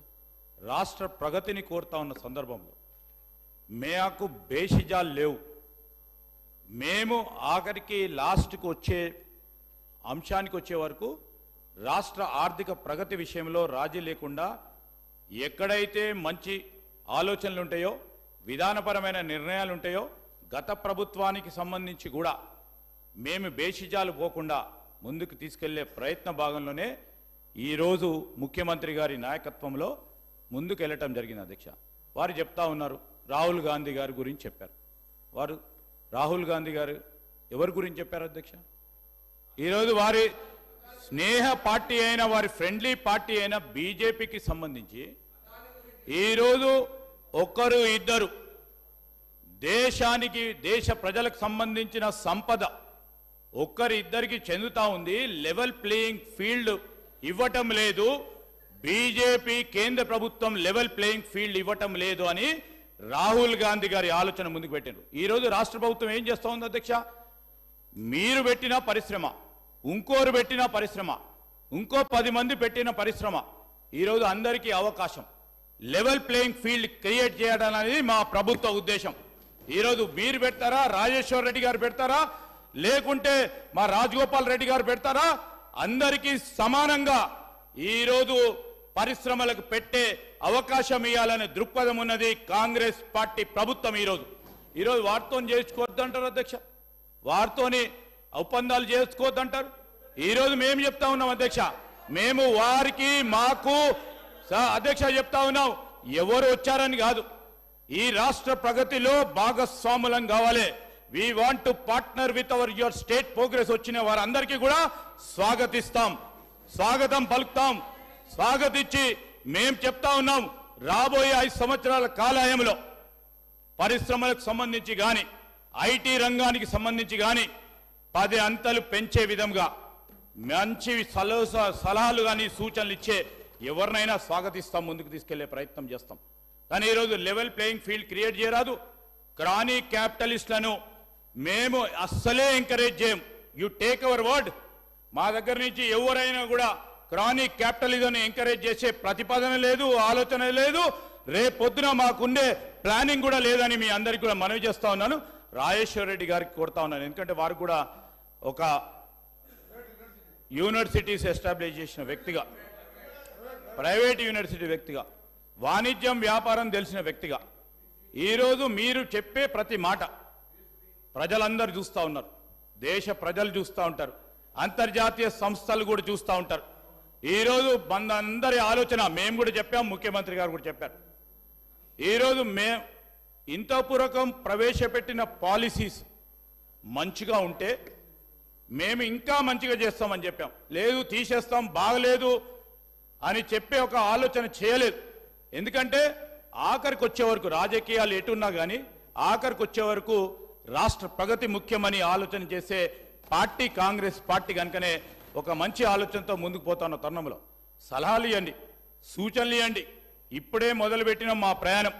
రాష్ట్ర ప్రగతిని కోరుతా ఉన్న సందర్భంలో మాకు బేషిజాలు లేవు. మేము ఆఖరికి లాస్ట్కి వచ్చే అంశానికి వచ్చే వరకు రాష్ట్ర ఆర్థిక ప్రగతి విషయంలో రాజీ లేకుండా ఎక్కడైతే మంచి ఆలోచనలు ఉంటాయో, విధానపరమైన నిర్ణయాలు ఉంటాయో, గత ప్రభుత్వానికి సంబంధించి కూడా మేము బేషిజాలు పోకుండా ముందుకు తీసుకెళ్లే ప్రయత్న భాగంలోనే ఈరోజు ముఖ్యమంత్రి గారి నాయకత్వంలో ముందుకు వెళ్ళటం జరిగింది అధ్యక్ష. వారు చెప్తా ఉన్నారు, రాహుల్ గాంధీ గారి గురించి చెప్పారు. వారు రాహుల్ గాంధీ గారు ఎవరి గురించి చెప్పారు అధ్యక్ష? ఈరోజు వారి స్నేహ పార్టీ అయిన, వారి ఫ్రెండ్లీ పార్టీ అయిన బీజేపీకి సంబంధించి ఈరోజు ఒకరు ఇద్దరు దేశానికి, దేశ ప్రజలకు సంబంధించిన సంపద ఒక్కరి ఇద్దరికి చెందుతా ఉంది. లెవెల్ ప్లేయింగ్ ఫీల్డ్ ఇవ్వటం లేదు. బీజేపీ కేంద్ర ప్రభుత్వం లెవెల్ ప్లేయింగ్ ఫీల్డ్ ఇవ్వటం లేదు అని రాహుల్ గాంధీ గారి ఆలోచన ముందుకు పెట్టారు. ఈరోజు రాష్ట్ర ప్రభుత్వం ఏం చేస్తూ ఉంది అధ్యక్ష? మీరు పెట్టిన పరిశ్రమ, ఇంకోరు పెట్టిన పరిశ్రమ, ఇంకో 10 మంది పెట్టిన పరిశ్రమ, ఈరోజు అందరికీ అవకాశం, లెవెల్ ప్లేయింగ్ ఫీల్డ్ క్రియేట్ చేయడం అనేది మా ప్రభుత్వ ఉద్దేశం. ఈరోజు మీరు పెడతారా, రాజేశ్వర్ రెడ్డి గారు పెడతారా, లేకుంటే మా రాజగోపాల్ రెడ్డి గారు పెడతారా, అందరికీ సమానంగా ఈరోజు పరిశ్రమలకు పెట్టే అవకాశం ఇవ్వాలనే దృక్పథం ఉన్నది కాంగ్రెస్ పార్టీ ప్రభుత్వం. ఈరోజు వారితో చేసుకోవద్దంటారు అధ్యక్ష, వారితోని ఒప్పందాలు చేసుకోవద్దంటారు. ఈరోజు మేము చెప్తా ఉన్నాం అధ్యక్ష, మేము వారికి మాకు అధ్యక్ష చెప్తా ఉన్నాం, ఎవరు వచ్చారని కాదు, ఈ రాష్ట్ర ప్రగతిలో భాగస్వాములం కావాలి. We want to partner with our your state progress. వచ్చిన వారందరికీ కూడా స్వాగతిస్తాం, స్వాగతం పలుకుతాం. స్వాగతించి మేము చెప్తా ఉన్నాం, రాబోయే 5 సంవత్సరాల కాలాయంలో పరిశ్రమలకు సంబంధించి కానీ, ఐటీ రంగానికి సంబంధించి కానీ 10 అంతలు పెంచే విధంగా మంచి సలహాలు కానీ సూచనలు ఇచ్చే ఎవరినైనా స్వాగతిస్తాం, ముందుకు తీసుకెళ్లే ప్రయత్నం చేస్తాం. కానీ ఈరోజు లెవెల్ ప్లేయింగ్ ఫీల్డ్ క్రియేట్ చేయరాదు. క్రానీ క్యాపిటలిస్టులను మేము అస్సలే ఎంకరేజ్ చేయం. You take our word. మా దగ్గర నుంచి ఎవరైనా కూడా క్రానిక్ క్యాపిటలిజం ఎంకరేజ్ చేసే ప్రతిపాదన లేదు, ఆలోచన లేదు, రేపొద్దున మాకుండే ప్లానింగ్ కూడా లేదని మీ అందరికీ కూడా మనవి చేస్తా ఉన్నాను. రాజేశ్వర్ రెడ్డి గారికి కోరుతా ఉన్నాను, ఎందుకంటే వారు కూడా ఒక యూనివర్సిటీస్ ఎస్టాబ్లిష్ చేసిన వ్యక్తిగా, ప్రైవేట్ యూనివర్సిటీ వ్యక్తిగా, వాణిజ్యం వ్యాపారం తెలిసిన వ్యక్తిగా ఈరోజు మీరు చెప్పే ప్రతి మాట ప్రజలందరూ చూస్తూ ఉన్నారు, దేశ ప్రజలు చూస్తూ ఉంటారు, అంతర్జాతీయ సంస్థలు కూడా చూస్తూ ఉంటారు. ఈరోజు మనందరి ఆలోచన, మేము కూడా చెప్పాం, ముఖ్యమంత్రి గారు కూడా చెప్పారు, ఈరోజు ఇంతపూర్వకం ప్రవేశపెట్టిన పాలసీస్ మంచిగా ఉంటే మేము ఇంకా మంచిగా చేస్తామని చెప్పాం. లేదు తీసేస్తాం, బాగలేదు అని చెప్పే ఒక ఆలోచన చేయలేదు. ఎందుకంటే ఆఖరికి వచ్చే వరకు రాజకీయాలు ఎటున్నా కానీ ఆఖరికి వచ్చే వరకు రాష్ట్ర ప్రగతి ముఖ్యమని ఆలోచన చేసే పార్టీ కాంగ్రెస్ పార్టీ కనుకనే ఒక మంచి ఆలోచనతో ముందుకు పోతున్న తరుణంలో సలహాలు ఇవ్వండి, సూచనలు ఇవ్వండి. ఇప్పుడే మొదలుపెట్టిన మా ప్రయాణం.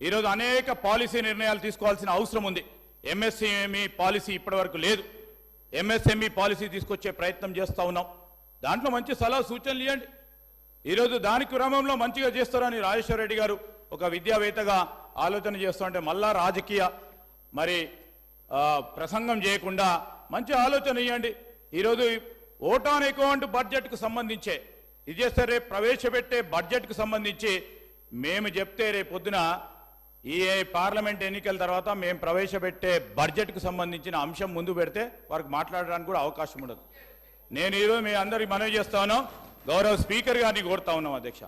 ఈరోజు అనేక పాలసీ నిర్ణయాలు తీసుకోవాల్సిన అవసరం ఉంది. ఎంఎస్ఎంఈ పాలసీ ఇప్పటి వరకు లేదు. ఎంఎస్ఎంఈ పాలసీ తీసుకొచ్చే ప్రయత్నం చేస్తూ ఉన్నాం. దాంట్లో మంచి సలహా సూచనలు ఇవ్వండి. ఈరోజు దాని క్రమంలో మంచిగా చేస్తారని రాజేశ్వర రెడ్డి గారు ఒక విద్యావేత్తగా ఆలోచన చేస్తుంటే మళ్ళా రాజకీయ ప్రసంగం చేయకుండా మంచి ఆలోచన ఇవ్వండి. ఈరోజు ఓట్ ఆన్ అకౌంట్ బడ్జెట్కు సంబంధించే ఇది చేస్తే రేపు ప్రవేశపెట్టే బడ్జెట్కు సంబంధించి మేము చెప్తే రేపు పొద్దున ఈ పార్లమెంట్ ఎన్నికల తర్వాత మేము ప్రవేశపెట్టే బడ్జెట్కు సంబంధించిన అంశం ముందు పెడితే వారికి మాట్లాడడానికి కూడా అవకాశం ఉండదు. నేను ఈరోజు మీ అందరికీ మనవి చేస్తా ఉన్నాం, గౌరవ స్పీకర్ గారిని కోరుతా ఉన్నాం అధ్యక్ష,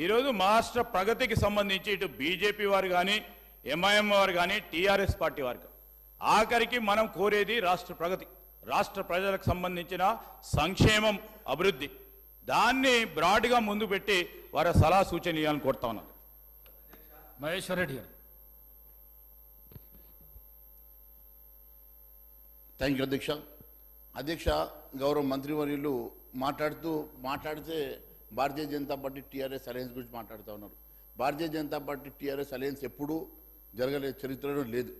ఈరోజు మహారాష్ట్ర ప్రగతికి సంబంధించి ఇటు బీజేపీ వారు కానీ ఎంఐఎం వారు కానీ టీఆర్ఎస్ పార్టీ వారు కానీ ఆఖరికి మనం కోరేది రాష్ట్ర ప్రగతి, రాష్ట్ర ప్రజలకు సంబంధించిన సంక్షేమం, అభివృద్ధి. దాన్ని బ్రాడ్గా ముందు పెట్టి వారి సలహా సూచన ఇవ్వాలని కోరుతా ఉన్నాను. మహేశ్వర్ రెడ్డి గారు. థ్యాంక్ యూ అధ్యక్ష. అధ్యక్ష, గౌరవ మంత్రివర్యులు మాట్లాడితే Bharatiya Janata party TRS alliance గురించి మాట్లాడుతూ ఉన్నారు. Bharatiya Janata party TRS alliance ఎప్పుడూ జరగలేదు, చరిత్రలో లేదు.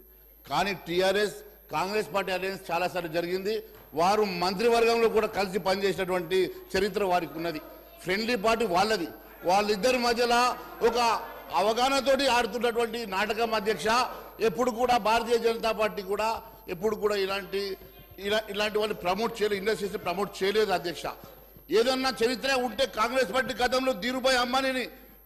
కానీ టీఆర్ఎస్ కాంగ్రెస్ పార్టీ అలయన్స్ చాలాసార్లు జరిగింది. వారు మంత్రివర్గంలో కూడా కలిసి పనిచేసినటువంటి చరిత్ర వారికి ఉన్నది. ఫ్రెండ్లీ పార్టీ వాళ్ళది. వాళ్ళిద్దరి మధ్యలో ఒక అవగాహనతోటి ఆడుతున్నటువంటి నాటకం అధ్యక్ష. ఎప్పుడు కూడా భారతీయ జనతా పార్టీ కూడా ఎప్పుడు కూడా ఇలాంటి వాళ్ళు ప్రమోట్ చేయలేదు, ఇండస్ట్రీస్ ప్రమోట్ చేయలేదు అధ్యక్ష. ఏదన్నా చరిత్ర ఉంటే కాంగ్రెస్ పార్టీ గతంలో ధీరుభాయ్ అంబానీని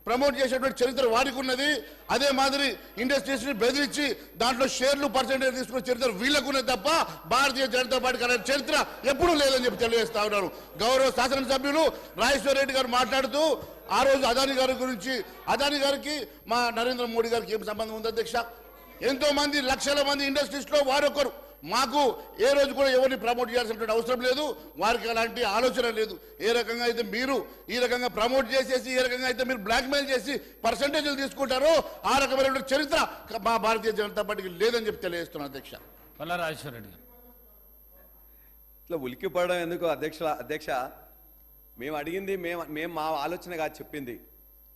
ప్రమోట్ చేసేటువంటి చరిత్ర వారికి ఉన్నది. అదే మాదిరి ఇండస్ట్రీస్ ని బెదిరించి దాంట్లో షేర్లు పర్సెంటేజ్ తీసుకునే చరిత్ర వీళ్ళకున్నది తప్ప భారతీయ జనతా పార్టీ అనే చరిత్ర ఎప్పుడూ లేదని చెప్పి తెలియజేస్తా ఉన్నారు. గౌరవ శాసనసభ్యులు రాజేశ్వర్ రెడ్డి గారు మాట్లాడుతూ ఆ రోజు అదానీ గారి గురించి, అదానీ గారికి మా నరేంద్ర మోడీ గారికి ఏం సంబంధం ఉంది అధ్యక్ష? ఎంతో మంది లక్షల మంది ఇండస్ట్రీస్ లో వారొకరు. మాకు ఏ రోజు కూడా ఎవరిని ప్రమోట్ చేయాల్సినటువంటి అవసరం లేదు, వారికి అలాంటి ఆలోచన లేదు. ఏ రకంగా అయితే మీరు ఈ రకంగా ప్రమోట్ చేసేసి, ఏ రకంగా అయితే మీరు బ్లాక్మెయిల్ చేసి పర్సంటేజ్లు తీసుకుంటారో ఆ రకమైన చరిత్ర మా భారతీయ జనతా పార్టీకి లేదని చెప్పి తెలియజేస్తున్నాను అధ్యక్ష. రాజేశ్వర రెడ్డి గారు. ఇట్లా ఉలిక్కిపడడం ఎందుకు అధ్యక్ష? మేము అడిగింది మేము మా ఆలోచనగా చెప్పింది.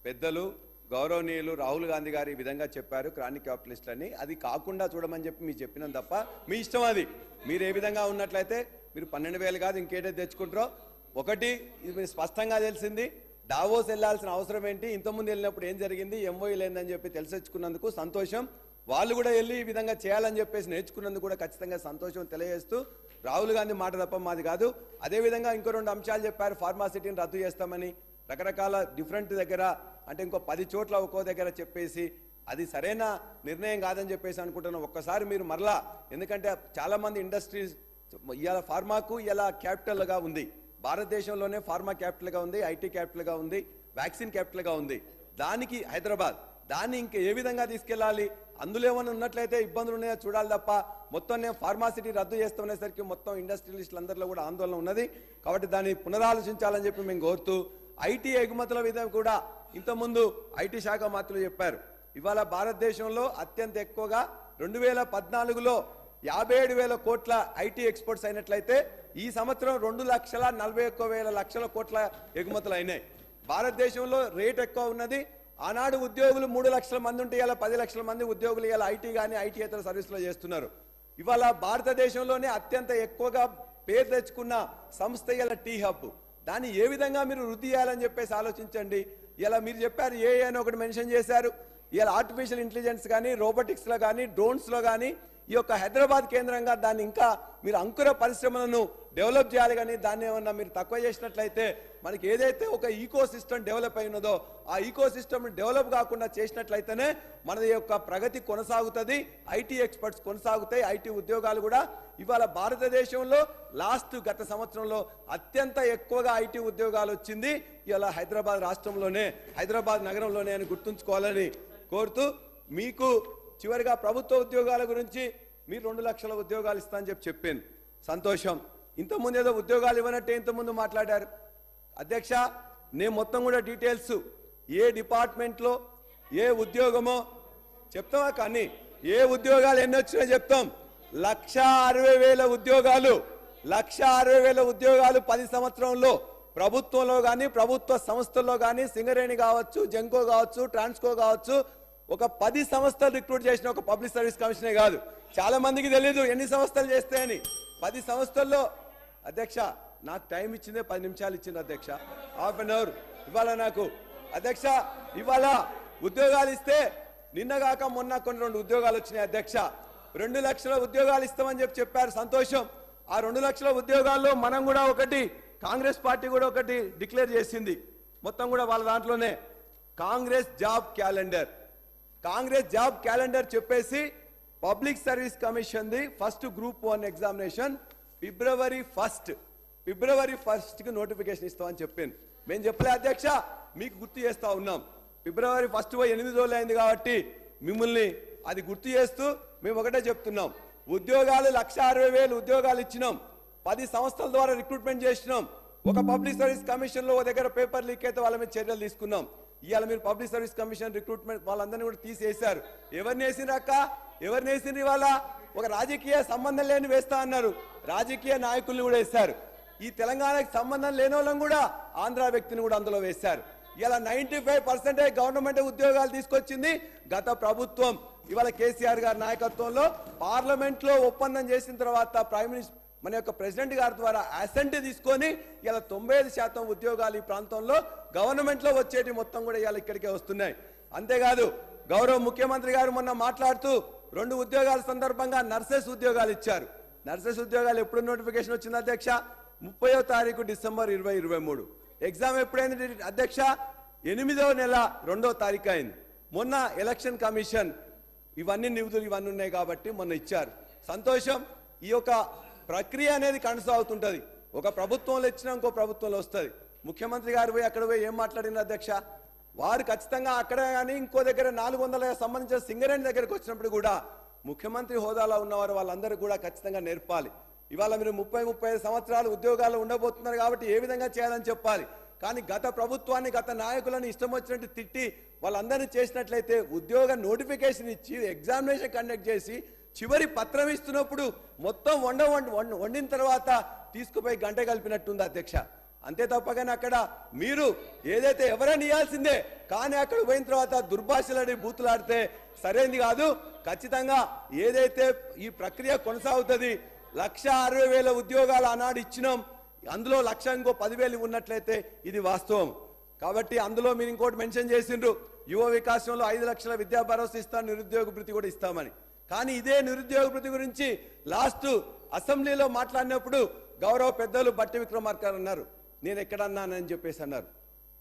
పెద్దలు గౌరవనీయులు రాహుల్ గాంధీ గారు ఈ విధంగా చెప్పారు క్రానిక్ క్యాపిటలిస్టులని. అది కాకుండా చూడమని చెప్పి మీరు చెప్పినాం తప్ప మీ ఇష్టం అది. మీరు ఏ విధంగా ఉన్నట్లయితే మీరు 12,000 కాదు ఇంకేటైతే తెచ్చుకుంటారో. ఒకటి ఇది మీరు స్పష్టంగా తెలిసింది, డావోస్ వెళ్ళాల్సిన అవసరం ఏంటి, ఇంతకుముందు వెళ్ళినప్పుడు ఏం జరిగింది, ఎంఓఈ లేదని చెప్పి తెలిసొచ్చుకున్నందుకు సంతోషం. వాళ్ళు కూడా వెళ్ళి ఈ విధంగా చేయాలని చెప్పేసి నేర్చుకున్నందుకు కూడా ఖచ్చితంగా సంతోషం తెలియజేస్తూ, రాహుల్ గాంధీ మాట తప్ప మాది కాదు. అదేవిధంగా ఇంకో 2 అంశాలు చెప్పారు. ఫార్మాసిటీని రద్దు చేస్తామని రకరకాల డిఫరెంట్ దగ్గర, అంటే ఇంకో 10 చోట్ల ఒక్కో దగ్గర చెప్పేసి అది సరైన నిర్ణయం కాదని చెప్పేసి అనుకుంటున్నాం. ఒక్కసారి మీరు మరలా, ఎందుకంటే చాలామంది ఇండస్ట్రీస్ ఇవాళ ఫార్మాకు ఇలా క్యాపిటల్గా ఉంది, భారతదేశంలోనే ఫార్మా క్యాపిటల్గా ఉంది, ఐటీ క్యాపిటల్గా ఉంది, వ్యాక్సిన్ క్యాపిటల్గా ఉంది. దానికి హైదరాబాద్, దాన్ని ఇంకా ఏ విధంగా తీసుకెళ్ళాలి, అందులో ఏమైనా ఉన్నట్లయితే ఇబ్బందులు ఉన్నాయో చూడాలి తప్ప మొత్తం నేను ఫార్మాసిటీ రద్దు చేస్తున్నసరికి మొత్తం ఇండస్ట్రియలిస్టులందరిలో కూడా ఆందోళన ఉన్నది. కాబట్టి దాన్ని పునరాలోచించాలని చెప్పి మేము కోరుతూ, ఐటీ ఎగుమతుల విధంగా కూడా ఇంతకుముందు ఐటీ శాఖ మంత్రులు చెప్పారు. ఇవాళ భారతదేశంలో అత్యంత ఎక్కువగా 2014లో 57,000 కోట్ల ఐటీ ఎక్స్పోర్ట్స్ అయినట్లయితే ఈ సంవత్సరం 2,41,000 కోట్ల ఎగుమతులు అయినాయి. భారతదేశంలో రేట్ ఎక్కువ ఉన్నది. ఆనాడు ఉద్యోగులు 3 లక్షల మంది ఉంటే ఇలా 10 లక్షల మంది ఉద్యోగులు ఇలా ఐటీ కానీ ఐటీయేతర సర్వీసులో చేస్తున్నారు. ఇవాళ భారతదేశంలోనే అత్యంత ఎక్కువగా పేరు తెచ్చుకున్న సంస్థ ఇలా టీ హబ్. దాన్ని ఏ విధంగా మీరు వృద్ధి చేయాలని చెప్పేసి ఆలోచించండి. ఇలా మీరు చెప్పారు ఏఐ అని ఒకటి మెన్షన్ చేశారు. ఇలా ఆర్టిఫిషియల్ ఇంటెలిజెన్స్ కానీ, రోబోటిక్స్లో కానీ, డ్రోన్స్లో కానీ ఈ యొక్క హైదరాబాద్ కేంద్రంగా దాన్ని ఇంకా మీరు అంకుర పరిశ్రమలను డెవలప్ చేయాలి. కానీ దాన్ని ఏమన్నా మీరు తక్కువ చేసినట్లయితే మనకి ఏదైతే ఒక ఈకో సిస్టమ్ డెవలప్ అయినదో ఆ ఈకో సిస్టమ్ డెవలప్ కాకుండా చేసినట్లయితేనే మన యొక్క ప్రగతి కొనసాగుతుంది, ఐటీ ఎక్స్పర్ట్స్ కొనసాగుతాయి, ఐటీ ఉద్యోగాలు కూడా. ఇవాళ భారతదేశంలో గత సంవత్సరంలో అత్యంత ఎక్కువగా ఐటీ ఉద్యోగాలు వచ్చింది ఇలా హైదరాబాద్ రాష్ట్రంలోనే, హైదరాబాద్ నగరంలోనే అని గుర్తుంచుకోవాలని కోరుతూ, మీకు చివరిగా ప్రభుత్వ ఉద్యోగాల గురించి మీరు 2 లక్షల ఉద్యోగాలు ఇస్తామని చెప్పాను, సంతోషం. ఇంతకుముందు ఏదో ఉద్యోగాలు ఇవ్వనట్టే ఇంతకుముందు మాట్లాడారు అధ్యక్ష. నేను మొత్తం కూడా డీటెయిల్స్ ఏ డిపార్ట్మెంట్లో ఏ ఉద్యోగమో చెప్తామా, కానీ ఏ ఉద్యోగాలు ఎన్ని వచ్చినా చెప్తాం. 1,60,000 ఉద్యోగాలు, 1,60,000 ఉద్యోగాలు 10 సంవత్సరంలో ప్రభుత్వంలో కానీ, ప్రభుత్వ సంస్థల్లో కానీ, సింగరేణి కావచ్చు, జెంకో కావచ్చు, ట్రాన్స్కో కావచ్చు, ఒక 10 సంస్థలు రిక్రూట్ చేసిన ఒక పబ్లిక్ సర్వీస్ కమిషనే కాదు. చాలా మందికి తెలియదు ఎన్ని సంస్థలు చేస్తాయని. 10 సంస్థల్లో అధ్యక్ష నాకు టైం ఇచ్చిందే 10 నిమిషాలు ఇచ్చింది అధ్యక్ష, హాఫ్ అన్ అవర్. ఇవాళ నాకు అధ్యక్ష ఇవాళ ఉద్యోగాలు ఇస్తే నిన్నగాక మొన్న కొన్ని 2 ఉద్యోగాలు వచ్చినాయి అధ్యక్ష. 2 లక్షల ఉద్యోగాలు ఇస్తామని చెప్పారు, సంతోషం. ఆ 2 లక్షల ఉద్యోగాల్లో మనం కూడా ఒకటి, కాంగ్రెస్ పార్టీ కూడా ఒకటి డిక్లేర్ చేసింది. మొత్తం కూడా వాళ్ళ దాంట్లోనే Congress job calendar, Congress job calendar చెప్పేసి public service commission the first group 1 examination February 1కి నోటిఫికేషన్ ఇస్తామని చెప్పాను. మేము చెప్పలే అధ్యక్ష, మీకు గుర్తు చేస్తా ఉన్నాం. ఫిబ్రవరి 1 8 రోజులు అయింది కాబట్టి మిమ్మల్ని అది గుర్తు చేస్తూ మేము ఒకటే చెప్తున్నాం. ఉద్యోగాలు 1,60,000 ఉద్యోగాలు ఇచ్చినాం. 10 సంస్థల ద్వారా రిక్రూట్మెంట్ చేసినాం. ఒక పబ్లిక్ సర్వీస్ కమిషన్ లో ఒక దగ్గర పేపర్ లీక్ అయితే వాళ్ళ మీద చర్యలు తీసుకున్నాం. ఇవాళ మీరు పబ్లిక్ సర్వీస్ కమిషన్ రిక్రూట్మెంట్ వాళ్ళందరినీ కూడా తీసేశారు. ఎవరిని వేసిండ్రు అక్క? ఎవరిని వేసిండ్రు? ఇవాళ ఒక రాజకీయ సంబంధం లేని వేస్తా అన్నారు. రాజకీయ నాయకుల్ని కూడా వేశారు. ఈ తెలంగాణకి సంబంధం లేని వాళ్ళని కూడా ఆంధ్ర వ్యక్తిని కూడా అందులో వేశారు. ఇలా 95% గవర్నమెంట్ ఉద్యోగాలు తీసుకొచ్చింది గత ప్రభుత్వం. ఇవాళ కేసీఆర్ గారి నాయకత్వంలో పార్లమెంట్ లో ఒప్పందం చేసిన తర్వాత ప్రైమ్ మినిస్టర్ మన యొక్క ప్రెసిడెంట్ గారి ద్వారా అసెంట్ తీసుకొని ఇలా 95% ఉద్యోగాలు ఈ ప్రాంతంలో గవర్నమెంట్ లో వచ్చేటి మొత్తం కూడా ఇవాళ ఇక్కడికే వస్తున్నాయి. అంతేకాదు గౌరవ ముఖ్యమంత్రి గారు మొన్న మాట్లాడుతూ 2 ఉద్యోగాల సందర్భంగా నర్సెస్ ఉద్యోగాలు ఇచ్చారు. నర్సెస్ ఉద్యోగాలు ఎప్పుడు నోటిఫికేషన్ వచ్చింది అధ్యక్ష? 30వ తారీఖు డిసెంబర్ 2023. ఎగ్జామ్ ఎప్పుడైంది అధ్యక్ష? 8వ నెల 2వ తారీఖు అయింది. మొన్న ఎలక్షన్ కమిషన్ ఇవన్నీ నిధులు ఇవన్నీ ఉన్నాయి కాబట్టి మొన్న ఇచ్చారు. సంతోషం. ఈ యొక్క ప్రక్రియ అనేది కొనసాగుతుంటది. ఒక ప్రభుత్వంలో ఇచ్చినా ఇంకో ప్రభుత్వంలో వస్తుంది. ముఖ్యమంత్రి గారు పోయి అక్కడ పోయి ఏం మాట్లాడిన అధ్యక్ష? వారు ఖచ్చితంగా అక్కడ కానీ ఇంకో దగ్గర 400 సంబంధించిన సింగరేణి దగ్గరకు వచ్చినప్పుడు కూడా ముఖ్యమంత్రి హోదాలో ఉన్నవారు వాళ్ళందరూ కూడా ఖచ్చితంగా నేర్పాలి. ఇవాళ మీరు 30-35 సంవత్సరాలు ఉద్యోగాలు ఉండబోతున్నారు కాబట్టి ఏ విధంగా చేయాలని చెప్పాలి. కానీ గత ప్రభుత్వాన్ని గత నాయకులను ఇష్టం వచ్చినట్టు తిట్టి వాళ్ళందరినీ చేసినట్లయితే ఉద్యోగ నోటిఫికేషన్ ఇచ్చి ఎగ్జామినేషన్ కండక్ట్ చేసి చివరి పత్రం ఇస్తున్నప్పుడు మొత్తం వండిన తర్వాత తీసుకుపోయి గంట కలిపినట్టుంది అధ్యక్ష. అంతే తప్పగానే అక్కడ మీరు ఏదైతే ఎవరైనా ఇవ్వాల్సిందే కానీ అక్కడ పోయిన తర్వాత దుర్భాషలాడి బూతులాడితే సరైనది కాదు. ఖచ్చితంగా ఏదైతే ఈ ప్రక్రియ కొనసాగుతుంది. 1,60,000 ఉద్యోగాలు ఆనాడు ఇచ్చినాం. అందులో 1,00,000 ఇంకో 10,000 ఉన్నట్లయితే ఇది వాస్తవం. కాబట్టి అందులో మీరు ఇంకోటి మెన్షన్ చేసిండ్రు, యువ వికాసంలో 5 లక్షల విద్యా భరోసా ఇస్తాం, నిరుద్యోగ భృతి కూడా ఇస్తామని. కానీ ఇదే నిరుద్యోగ భృతి గురించి లాస్ట్ అసెంబ్లీలో మాట్లాడినప్పుడు గౌరవ పెద్దలు బట్టి విక్రమార్క అన్నారు, నేను ఎక్కడన్నానని చెప్పేసి అన్నారు.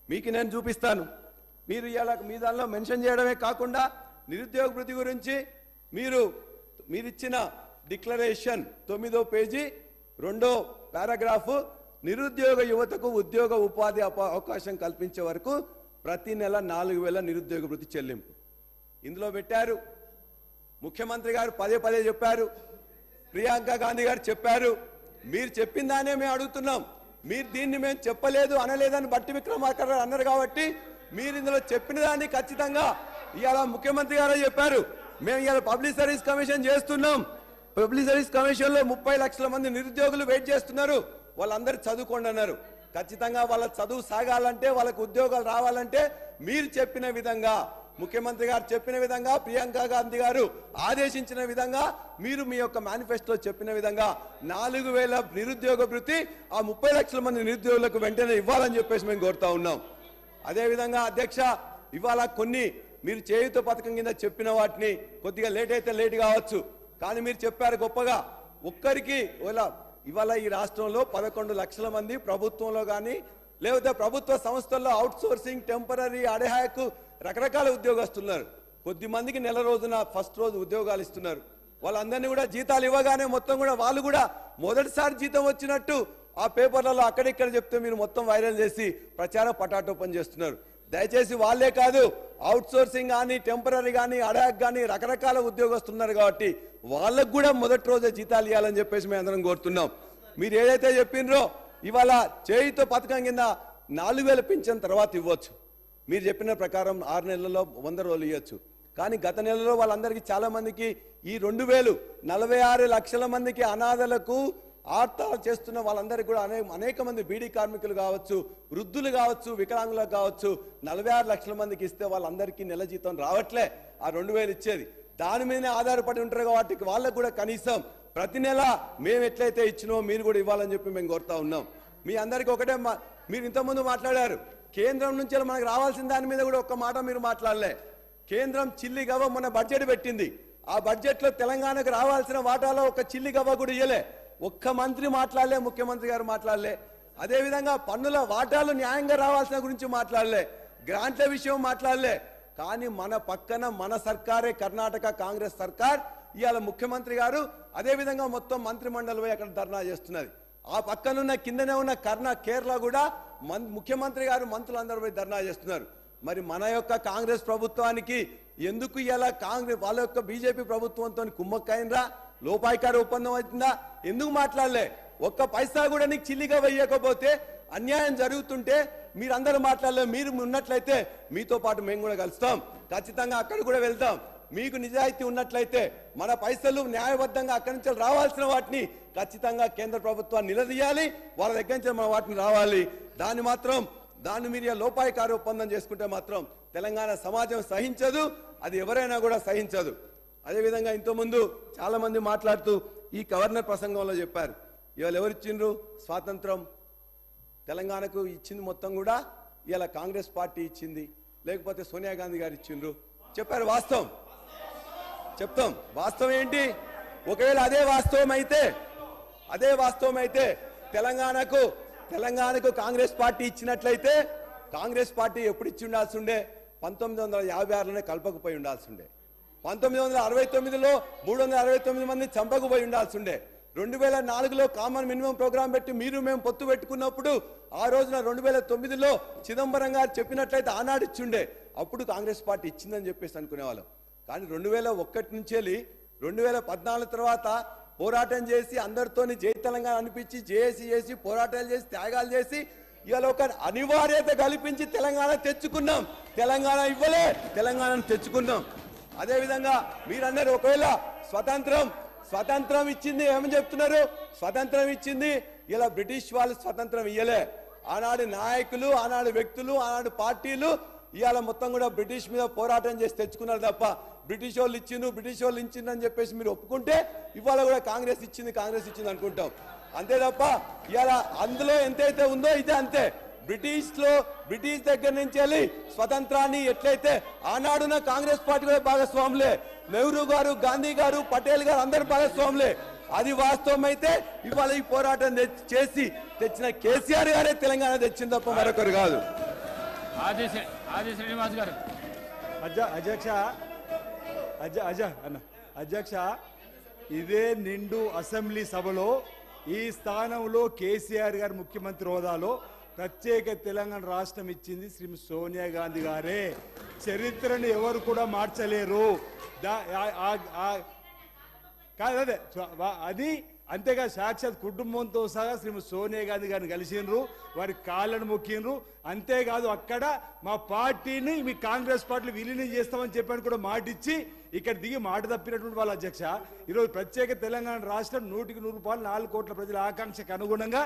మీకు నేను చూపిస్తాను. మీరు ఇలా మీ దానిలో మెన్షన్ చేయడమే కాకుండా నిరుద్యోగ భృతి గురించి మీరిచ్చిన డిక్లరేషన్ 9వ పేజీ 2వ పారాగ్రాఫ్, నిరుద్యోగ యువతకు ఉద్యోగ ఉపాధి అవకాశం కల్పించే వరకు ప్రతి నెల 4,000 నిరుద్యోగ భృతి చెల్లింపు ఇందులో పెట్టారు. ముఖ్యమంత్రి గారు పదే చెప్పారు, ప్రియాంక గాంధీ గారు చెప్పారు. మీరు చెప్పిందానే మేము అడుగుతున్నాం. మీరు దీన్ని మేము చెప్పలేదు అనలేదని బట్టి విక్రమార్క అన్నారు కాబట్టి మీరు ఇందులో చెప్పిన దాన్ని ఖచ్చితంగా ఇవాళ ముఖ్యమంత్రి గారే చెప్పారు. మేము ఇవాళ పబ్లిక్ సర్వీస్ కమిషన్ చేస్తున్నాం. పబ్లిక్ సర్వీస్ కమిషన్ లో 30 లక్షల మంది నిరుద్యోగులు వెయిట్ చేస్తున్నారు. వాళ్ళందరూ చదువుకోండి అన్నారు. ఖచ్చితంగా వాళ్ళ చదువు సాగాలంటే వాళ్ళకు ఉద్యోగాలు రావాలంటే మీరు చెప్పిన విధంగా, ముఖ్యమంత్రి గారు చెప్పిన విధంగా, ప్రియాంక గాంధీ గారు ఆదేశించిన విధంగా, మీరు మీ యొక్క మేనిఫెస్టోలో చెప్పిన విధంగా 4,000 నిరుద్యోగ భృతి ఆ 30 లక్షల మంది నిరుద్యోగులకు వెంటనే ఇవ్వాలని చెప్పేసి మేము కోరుతా ఉన్నాం. అదేవిధంగా అధ్యక్ష, ఇవాళ కొన్ని మీరు చేయుత పథకం కింద చెప్పిన వాటిని కొద్దిగా లేట్ అయితే లేట్ కావచ్చు, కానీ మీరు చెప్పారు గొప్పగా. ఒక్కరికి ఇవాళ ఈ రాష్ట్రంలో 11 లక్షల మంది ప్రభుత్వంలో కానీ లేకపోతే ప్రభుత్వ సంస్థల్లో అవుట్ సోర్సింగ్, టెంపరీ, అడహాకు రకరకాల ఉద్యోగస్తున్నారు. కొద్ది మందికి నెల రోజున ఫస్ట్ రోజు ఉద్యోగాలు ఇస్తున్నారు. వాళ్ళందరినీ కూడా జీతాలు ఇవ్వగానే మొత్తం కూడా వాళ్ళు కూడా మొదటిసారి జీతం వచ్చినట్టు ఆ పేపర్లలో అక్కడిక్కడ చెప్తే మీరు మొత్తం వైరల్ చేసి ప్రచారం పటాటోపం చేస్తున్నారు. దయచేసి వాళ్ళే కాదు, అవుట్ సోర్సింగ్ కానీ, టెంపరీ కానీ, అడాక్ కానీ రకరకాల ఉద్యోగస్తున్నారు కాబట్టి వాళ్ళకు కూడా మొదటి రోజే జీతాలు ఇవ్వాలని చెప్పేసి మేము అందరం కోరుతున్నాం. మీరు ఏదైతే చెప్పినరో ఇవాళ చేయుత పథకం కింద 4,000 పింఛన్ తర్వాత ఇవ్వచ్చు. మీరు చెప్పిన ప్రకారం 6 నెలల్లో 100 రోజులు ఇవ్వచ్చు. కానీ గత నెలలో వాళ్ళందరికీ చాలా మందికి ఈ 2,000 46 లక్షల మందికి అనాథలకు ఆర్తాలు చేస్తున్న వాళ్ళందరికీ కూడా అనేక మంది బీడీ కార్మికులు కావచ్చు, వృద్ధులు కావచ్చు, వికలాంగులకు కావచ్చు 46 లక్షల మందికి ఇస్తే వాళ్ళందరికీ నెల జీతం రావట్లే. ఆ 2,000 ఇచ్చేది దాని మీదనే ఆధారపడి ఉంటారు కాబట్టి వాళ్ళకు కూడా కనీసం ప్రతి నెల మేము ఎట్లయితే ఇచ్చినో మీరు కూడా ఇవ్వాలని చెప్పి మేము కోరుతా ఉన్నాం. మీ అందరికీ ఒకటే, మీరు ఇంతకుముందు మాట్లాడారు కేంద్రం నుంచి మనకు రావాల్సిన దాని మీద కూడా ఒక్క మాట మీరు మాట్లాడలే. కేంద్రం చిల్లి గవ్వ మొన్న బడ్జెట్ పెట్టింది. ఆ బడ్జెట్ లో తెలంగాణకు రావాల్సిన వాటాలో ఒక చిల్లి గవ్వ కూడా ఇయ్యలే. ఒక్క మంత్రి మాట్లాడలే, ముఖ్యమంత్రి గారు మాట్లాడలే. అదేవిధంగా పన్నుల వాటాలు న్యాయంగా రావాల్సిన గురించి మాట్లాడలే, గ్రాంట్ల విషయం మాట్లాడలే. కానీ మన పక్కన మన సర్కారే, కర్ణాటక కాంగ్రెస్ సర్కార్, ఇవాళ ముఖ్యమంత్రి గారు అదేవిధంగా మొత్తం మంత్రి మండలి పోయి అక్కడ ధర్నా చేస్తున్నది. ఆ పక్కనున్న కిందనే ఉన్న కేరళ కూడా ముఖ్యమంత్రి గారు మంత్రులందరూ పోయి ధర్నా చేస్తున్నారు. మరి మన యొక్క కాంగ్రెస్ ప్రభుత్వానికి ఎందుకు ఇలా కాంగ్రెస్ వాళ్ళ యొక్క బీజేపీ ప్రభుత్వంతో కుమ్మక్కైనరా, లోపాయికార ఒప్పందం అవుతుందా, ఎందుకు మాట్లాడలే? ఒక్క పైసా కూడా నీకు చిల్లిగా వేయకపోతే అన్యాయం జరుగుతుంటే మీరందరూ మాట్లాడలే. మీరు ఉన్నట్లయితే మీతో పాటు మేము కూడా కలుస్తాం, ఖచ్చితంగా అక్కడ కూడా వెళ్తాం. మీకు నిజాయితీ ఉన్నట్లయితే మన పైసలు న్యాయబద్ధంగా అక్కడి నుంచి రావాల్సిన వాటిని ఖచ్చితంగా కేంద్ర ప్రభుత్వాన్ని నిలదీయాలి, వాళ్ళ దగ్గర నుంచి మన వాటిని రావాలి. దాన్ని మీరు లోపాయికార ఒప్పందం చేసుకుంటే మాత్రం తెలంగాణ సమాజం సహించదు, అది ఎవరైనా కూడా సహించదు. అదేవిధంగా ఇంతకుముందు చాలా మంది మాట్లాడుతూ ఈ గవర్నర్ ప్రసంగంలో చెప్పారు, ఇవాళ ఎవరు ఇచ్చిండ్రు స్వాతంత్రం తెలంగాణకు ఇచ్చింది మొత్తం కూడా ఇవాళ కాంగ్రెస్ పార్టీ ఇచ్చింది, లేకపోతే సోనియా గాంధీ గారు ఇచ్చిండ్రు చెప్పారు. వాస్తవం చెప్తాం, వాస్తవం ఏంటి? ఒకవేళ అదే వాస్తవం అయితే తెలంగాణకు కాంగ్రెస్ పార్టీ ఇచ్చినట్లయితే కాంగ్రెస్ పార్టీ ఎప్పుడు ఇచ్చి ఉండాల్సి ఉండే? 1956లోనే కలపకపోయి ఉండాల్సి ఉండే. 1969లో 369 మంది చంపకపోయి ఉండాల్సి ఉండే. 2004లో కామన్ మినిమం ప్రోగ్రాం పెట్టి మీరు మేము పొత్తు పెట్టుకున్నప్పుడు ఆ రోజున 2009లో చిదంబరం గారు చెప్పినట్లయితే ఆనాడు ఇచ్చిండే, అప్పుడు కాంగ్రెస్ పార్టీ ఇచ్చిందని చెప్పేసి అనుకునేవాళ్ళం. కానీ 2001 నుంచి 2014 తర్వాత పోరాటం చేసి అందరితోని జై తెలంగాణ అనిపించి జేఏసీ చేసి పోరాటాలు చేసి త్యాగాలు చేసి ఇవాళ ఒక అనివార్యత కల్పించి తెలంగాణ తెచ్చుకున్నాం. తెలంగాణ ఇవ్వలే, తెలంగాణను తెచ్చుకున్నాం. అదేవిధంగా మీరన్నారు ఒకవేళ స్వతంత్రం ఇచ్చింది ఏమని చెప్తున్నారు? స్వతంత్రం ఇచ్చింది ఇలా బ్రిటిష్ వాళ్ళు స్వతంత్రం ఇయ్యలే. ఆనాడు నాయకులు, ఆనాడు వ్యక్తులు, ఆనాడు పార్టీలు ఇవాళ మొత్తం కూడా బ్రిటిష్ మీద పోరాటం చేసి తెచ్చుకున్నారు తప్ప బ్రిటిష్ వాళ్ళు ఇచ్చిండ్రు అని చెప్పేసి మీరు ఒప్పుకుంటే ఇవాళ కూడా కాంగ్రెస్ ఇచ్చింది అనుకుంటాం. అంతే తప్ప ఇవాళ అందులో ఎంతైతే ఉందో ఇదే అంతే. బ్రిటిష్ దగ్గర నుంచి వెళ్ళి స్వతంత్రాన్ని ఎట్లయితే ఆనాడున కాంగ్రెస్ పార్టీ కూడా భాగస్వాములే, నెహ్రూ గారు, గాంధీ గారు, పటేల్ గారు అందరు భాగస్వాములే. అది వాస్తవం అయితే ఇవాళ ఈ పోరాటం చేసి తెచ్చిన కేసీఆర్ గారే తెలంగాణ తెచ్చింది తప్ప మరొకరు కాదు. శ్రీనివాస్ గారు అధ్యక్ష ఇదే నిండు అసెంబ్లీ సభలో ఈ స్థానంలో కేసీఆర్ గారు ముఖ్యమంత్రి హోదాలో ప్రత్యేక తెలంగాణ రాష్ట్రం ఇచ్చింది శ్రీమతి సోనియా గాంధీ గారే. చరిత్రను ఎవరు కూడా మార్చలేరు. కాదే అది అంతేగా సాక్షాత్ కుటుంబంతో సహా శ్రీమతి సోనియా గాంధీ గారిని కలిసిండ్రు, వారి కాళ్ళను మొక్కిండ్రు. అంతేకాదు అక్కడ మా పార్టీని మీ కాంగ్రెస్ పార్టీని విలీనం చేస్తామని చెప్పని కూడా మాట ఇచ్చి ఇక్కడ దిగి మాట తప్పినటువంటి వాళ్ళ అధ్యక్ష ఈరోజు ప్రత్యేక తెలంగాణ రాష్ట్రం 100కి 100 రూపాయలు 4 కోట్ల ప్రజల ఆకాంక్షకు అనుగుణంగా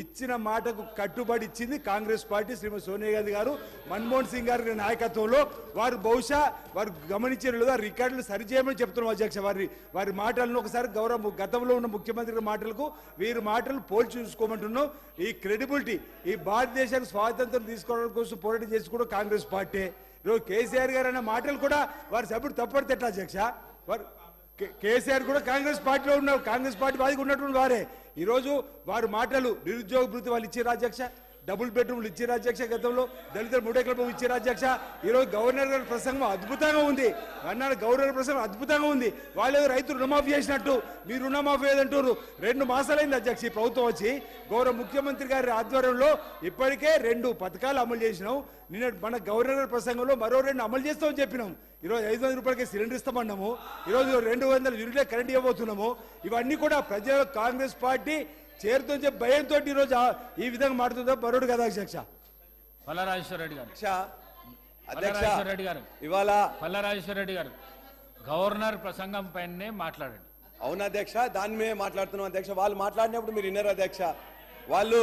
ఇచ్చిన మాటకు కట్టుబడి ఇచ్చింది కాంగ్రెస్ పార్టీ. శ్రీమతి సోనియా గాంధీ గారు, మన్మోహన్ సింగ్ గారి నాయకత్వంలో వారు బహుశా వారు గమనించిన లేదా రికార్డులు సరిచేయమని చెప్తున్నాం అధ్యక్ష. వారి మాటలను ఒకసారి గతంలో ఉన్న ముఖ్యమంత్రి మాటలకు వీరి మాటలు పోల్చి చూసుకోమంటున్నాం. ఈ క్రెడిబిలిటీ ఈ భారతదేశానికి స్వాతంత్రం తీసుకోవడం కోసం పోరాటం చేసి కూడా కాంగ్రెస్ పార్టీ. ఈరోజు కేసీఆర్ గారు అనే మాటలు కూడా వారి సభ్యుడు తప్పడితే ఎట్లా అధ్యక్ష? వారు కేసీఆర్ కూడా కాంగ్రెస్ పార్టీలో ఉన్నారు, కాంగ్రెస్ పార్టీ వాదికి ఉన్నటువంటి వారే. ఈరోజు వారి మాటలు నిరుద్యోగ భృతి వాళ్ళు ఇచ్చారు అధ్యక్ష, డబుల్ బెడ్రూమ్లు ఇచ్చారు అధ్యక్ష, గతంలో దళితుల 3 ఎకరాల భూమి ఇచ్చారు అధ్యక్ష. ఈరోజు గవర్నర్ గారి ప్రసంగం అద్భుతంగా ఉంది, అన్నాడు గవర్నర్ ప్రసంగం అద్భుతంగా ఉంది. వాళ్ళేదో రైతులు రుణమాఫీ చేసినట్టు మీరు రుణమాఫీ ఏదంటారు? 2 మాసాలైంది అధ్యక్ష ఈ ప్రభుత్వం వచ్చి. గౌరవ ముఖ్యమంత్రి గారి ఆధ్వర్యంలో ఇప్పటికే 2 పథకాలు అమలు చేసినాం. నిన్న మన గవర్నర్ ప్రసంగంలో మరో 2 అమలు చేస్తామని చెప్పినాం. ఈరోజు 500 రూపాయలకే సిలిండర్ ఇస్తామన్నాము, ఈరోజు 200 యూనిట్లే కరెంట్ ఇవ్వబోతున్నాము. ఇవన్నీ కూడా ప్రజల కాంగ్రెస్ పార్టీ చేరుతో చెప్పి భయంతో ఈరోజు ఈ విధంగా మాట్లాడుతుందో బరుడు కదా అధ్యక్ష. పల్లరాజేశ్వర రెడ్డి గారు ఇవాళ పల్లరాజేశ్వర రెడ్డి గారు గవర్నర్ ప్రసంగం పైనే మాట్లాడండి. అవునా అధ్యక్ష, దాని మీద మాట్లాడుతున్నాం అధ్యక్ష. వాళ్ళు మాట్లాడినప్పుడు మీరు విన్నారు అధ్యక్ష. వాళ్ళు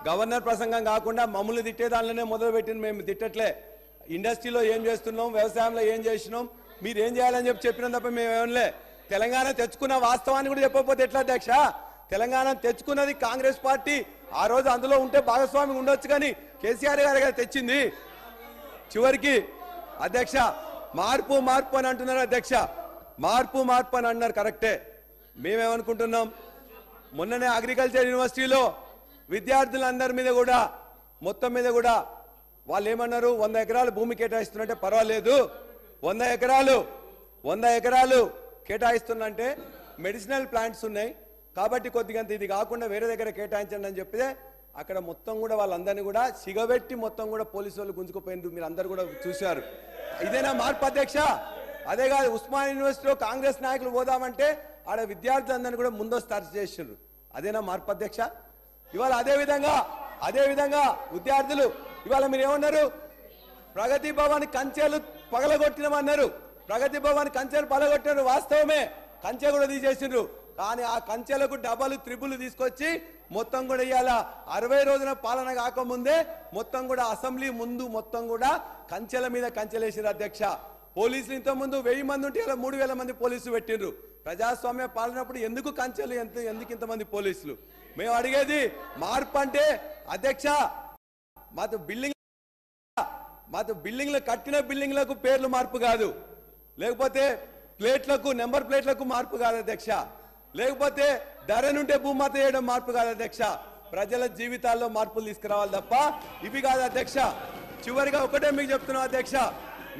గవర్నర్ ప్రసంగం కాకుండా మమ్మల్ని తిట్టే దానిలోనే మొదలు పెట్టిన, మేము తిట్టట్లే. ఇండస్ట్రీలో ఏం చేస్తున్నాం, వ్యవసాయంలో ఏం చేసినాం, మీరు ఏం చేయాలని చెప్పినాం తప్ప మేము ఏమనలే. తెలంగాణ తెచ్చుకున్న వాస్తవాన్ని కూడా చెప్పకపోతే ఎట్లా అధ్యక్ష? తెలంగాణ తెచ్చుకున్నది కాంగ్రెస్ పార్టీ. ఆ రోజు అందులో ఉంటే భాగస్వామి ఉండొచ్చు, కానీ కేసీఆర్ గారు తెచ్చింది. చివరికి అధ్యక్ష మార్పు అని అంటున్నారు అధ్యక్ష. మార్పు అని అన్నారు కరెక్టే. మేమేమనుకుంటున్నాం, మొన్ననే అగ్రికల్చర్ యూనివర్సిటీలో విద్యార్థులందరి మీద కూడా మొత్తం మీద కూడా వాళ్ళు ఏమన్నారు, 100 ఎకరాలు భూమి కేటాయిస్తున్నట్టే పర్వాలేదు, 100 ఎకరాలు కేటాయిస్తున్నంటే మెడిసినల్ ప్లాంట్స్ ఉన్నాయి కాబట్టి కొద్దిగా ఇది కాకుండా వేరే దగ్గర కేటాయించండి అని చెప్తే అక్కడ మొత్తం కూడా వాళ్ళందరినీ కూడా సిగబెట్టి మొత్తం కూడా పోలీసు వాళ్ళు గుంజుకుపోయినారు. మీరు అందరు కూడా చూశారు. ఇదేనా మార్పు అధ్యక్ష? అదే కాదు, ఉస్మాన్ యూనివర్సిటీలో కాంగ్రెస్ నాయకులు పోదామంటే ఆడ విద్యార్థులందరినీ కూడా ముందస్తు అరెస్ట్ చేసిండ్రు. అదేనా మార్పు అధ్యక్ష? ఇవాళ అదే విధంగా విద్యార్థులు ఇవాళ మీరు ఏమన్నారు? ప్రగతి భవన్ కంచెలు పగలగొట్టినమన్నారు. ప్రగతి భవన్ కంచెలు పగలగొట్టినారు, వాస్తవమే. కంచె కూడా తీసేసిండ్రు. కానీ ఆ కంచెలకు డబల్ త్రిబుల్ తీసుకొచ్చి మొత్తం కూడా ఇవాళ 60 రోజుల పాలన కాకముందే మొత్తం కూడా అసెంబ్లీ ముందు మొత్తం కూడా కంచెల మీద కంచెలేసారు అధ్యక్ష. పోలీసులు ఇంత ముందు 1000 మంది ఉంటే ఇలా 3000 మంది పోలీసులు పెట్టిండ్రు. ప్రజాస్వామ్య పాలనప్పుడు ఎందుకు కంచెలు, ఎందుకు ఇంతమంది పోలీసులు? మేము అడిగేది మార్పు అంటే అధ్యక్ష, మాతో బిల్డింగ్లు కట్టిన బిల్డింగ్లకు పేర్లు మార్పు కాదు, లేకపోతే ప్లేట్లకు నెంబర్ ప్లేట్లకు మార్పు కాదు అధ్యక్ష, లేకపోతే ధర నుండే భూమాత చేయడం మార్పు కాదు అధ్యక్ష. ప్రజల జీవితాల్లో మార్పులు తీసుకురావాలి తప్ప ఇవి కాదు అధ్యక్ష. చివరిగా ఒకటే మీకు చెప్తున్నాం అధ్యక్ష,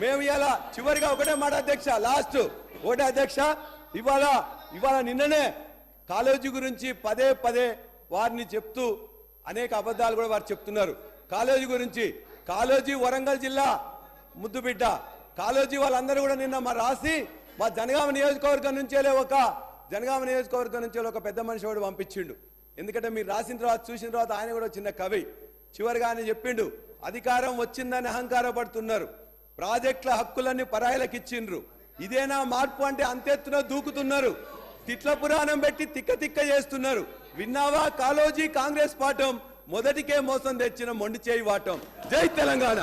మేము ఇవాళ చివరిగా ఒకటే మాట అధ్యక్ష, లాస్ట్ ఒకటే అధ్యక్ష. ఇవాళ నిన్ననే కాలేజీ గురించి పదే వారిని చెప్తూ అనేక అబద్ధాలు కూడా వారు చెప్తున్నారు. కాలేజీ గురించి, కాలేజీ వరంగల్ జిల్లా ముద్దుబిడ్డ కాలేజీ వాళ్ళందరూ కూడా నిన్న రాసి మా జనగామ నియోజకవర్గం నుంచే ఒక పెద్ద మనిషి కూడా పంపించిండు. ఎందుకంటే మీరు రాసిన తర్వాత చూసిన తర్వాత ఆయన కూడా చిన్న కవి. చివరిగా ఆయన చెప్పిండు, అధికారం వచ్చిందని అహంకారపడుతున్నారు, ప్రాజెక్టుల హక్కులన్నీ పరాయిలకు ఇచ్చిండ్రు, ఇదేనా మార్పు అంటే అంతెత్తున దూకుతున్నారు, తిట్ల పురాణం పెట్టి తిక్క చేస్తున్నారు. విన్నావా కాలోజీ కాంగ్రెస్ పాఠం, మొదటికే మోసం తెచ్చిన మొండి చేయి వాటం. జై తెలంగాణ.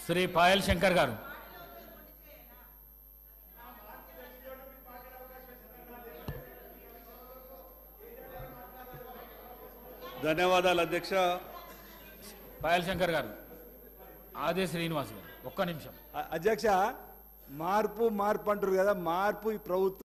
శ్రీ పాయల్ శంకర్ గారు. ధన్యవాదాలు అధ్యక్ష. పాయల్ శంకర్ గారు, ఆదే శ్రీనివాస్ గారు, ఒక్క నిమిషం. అధ్యక్ష, మార్పు అంటారు కదా, మార్పు ఈ ప్రభుత్వం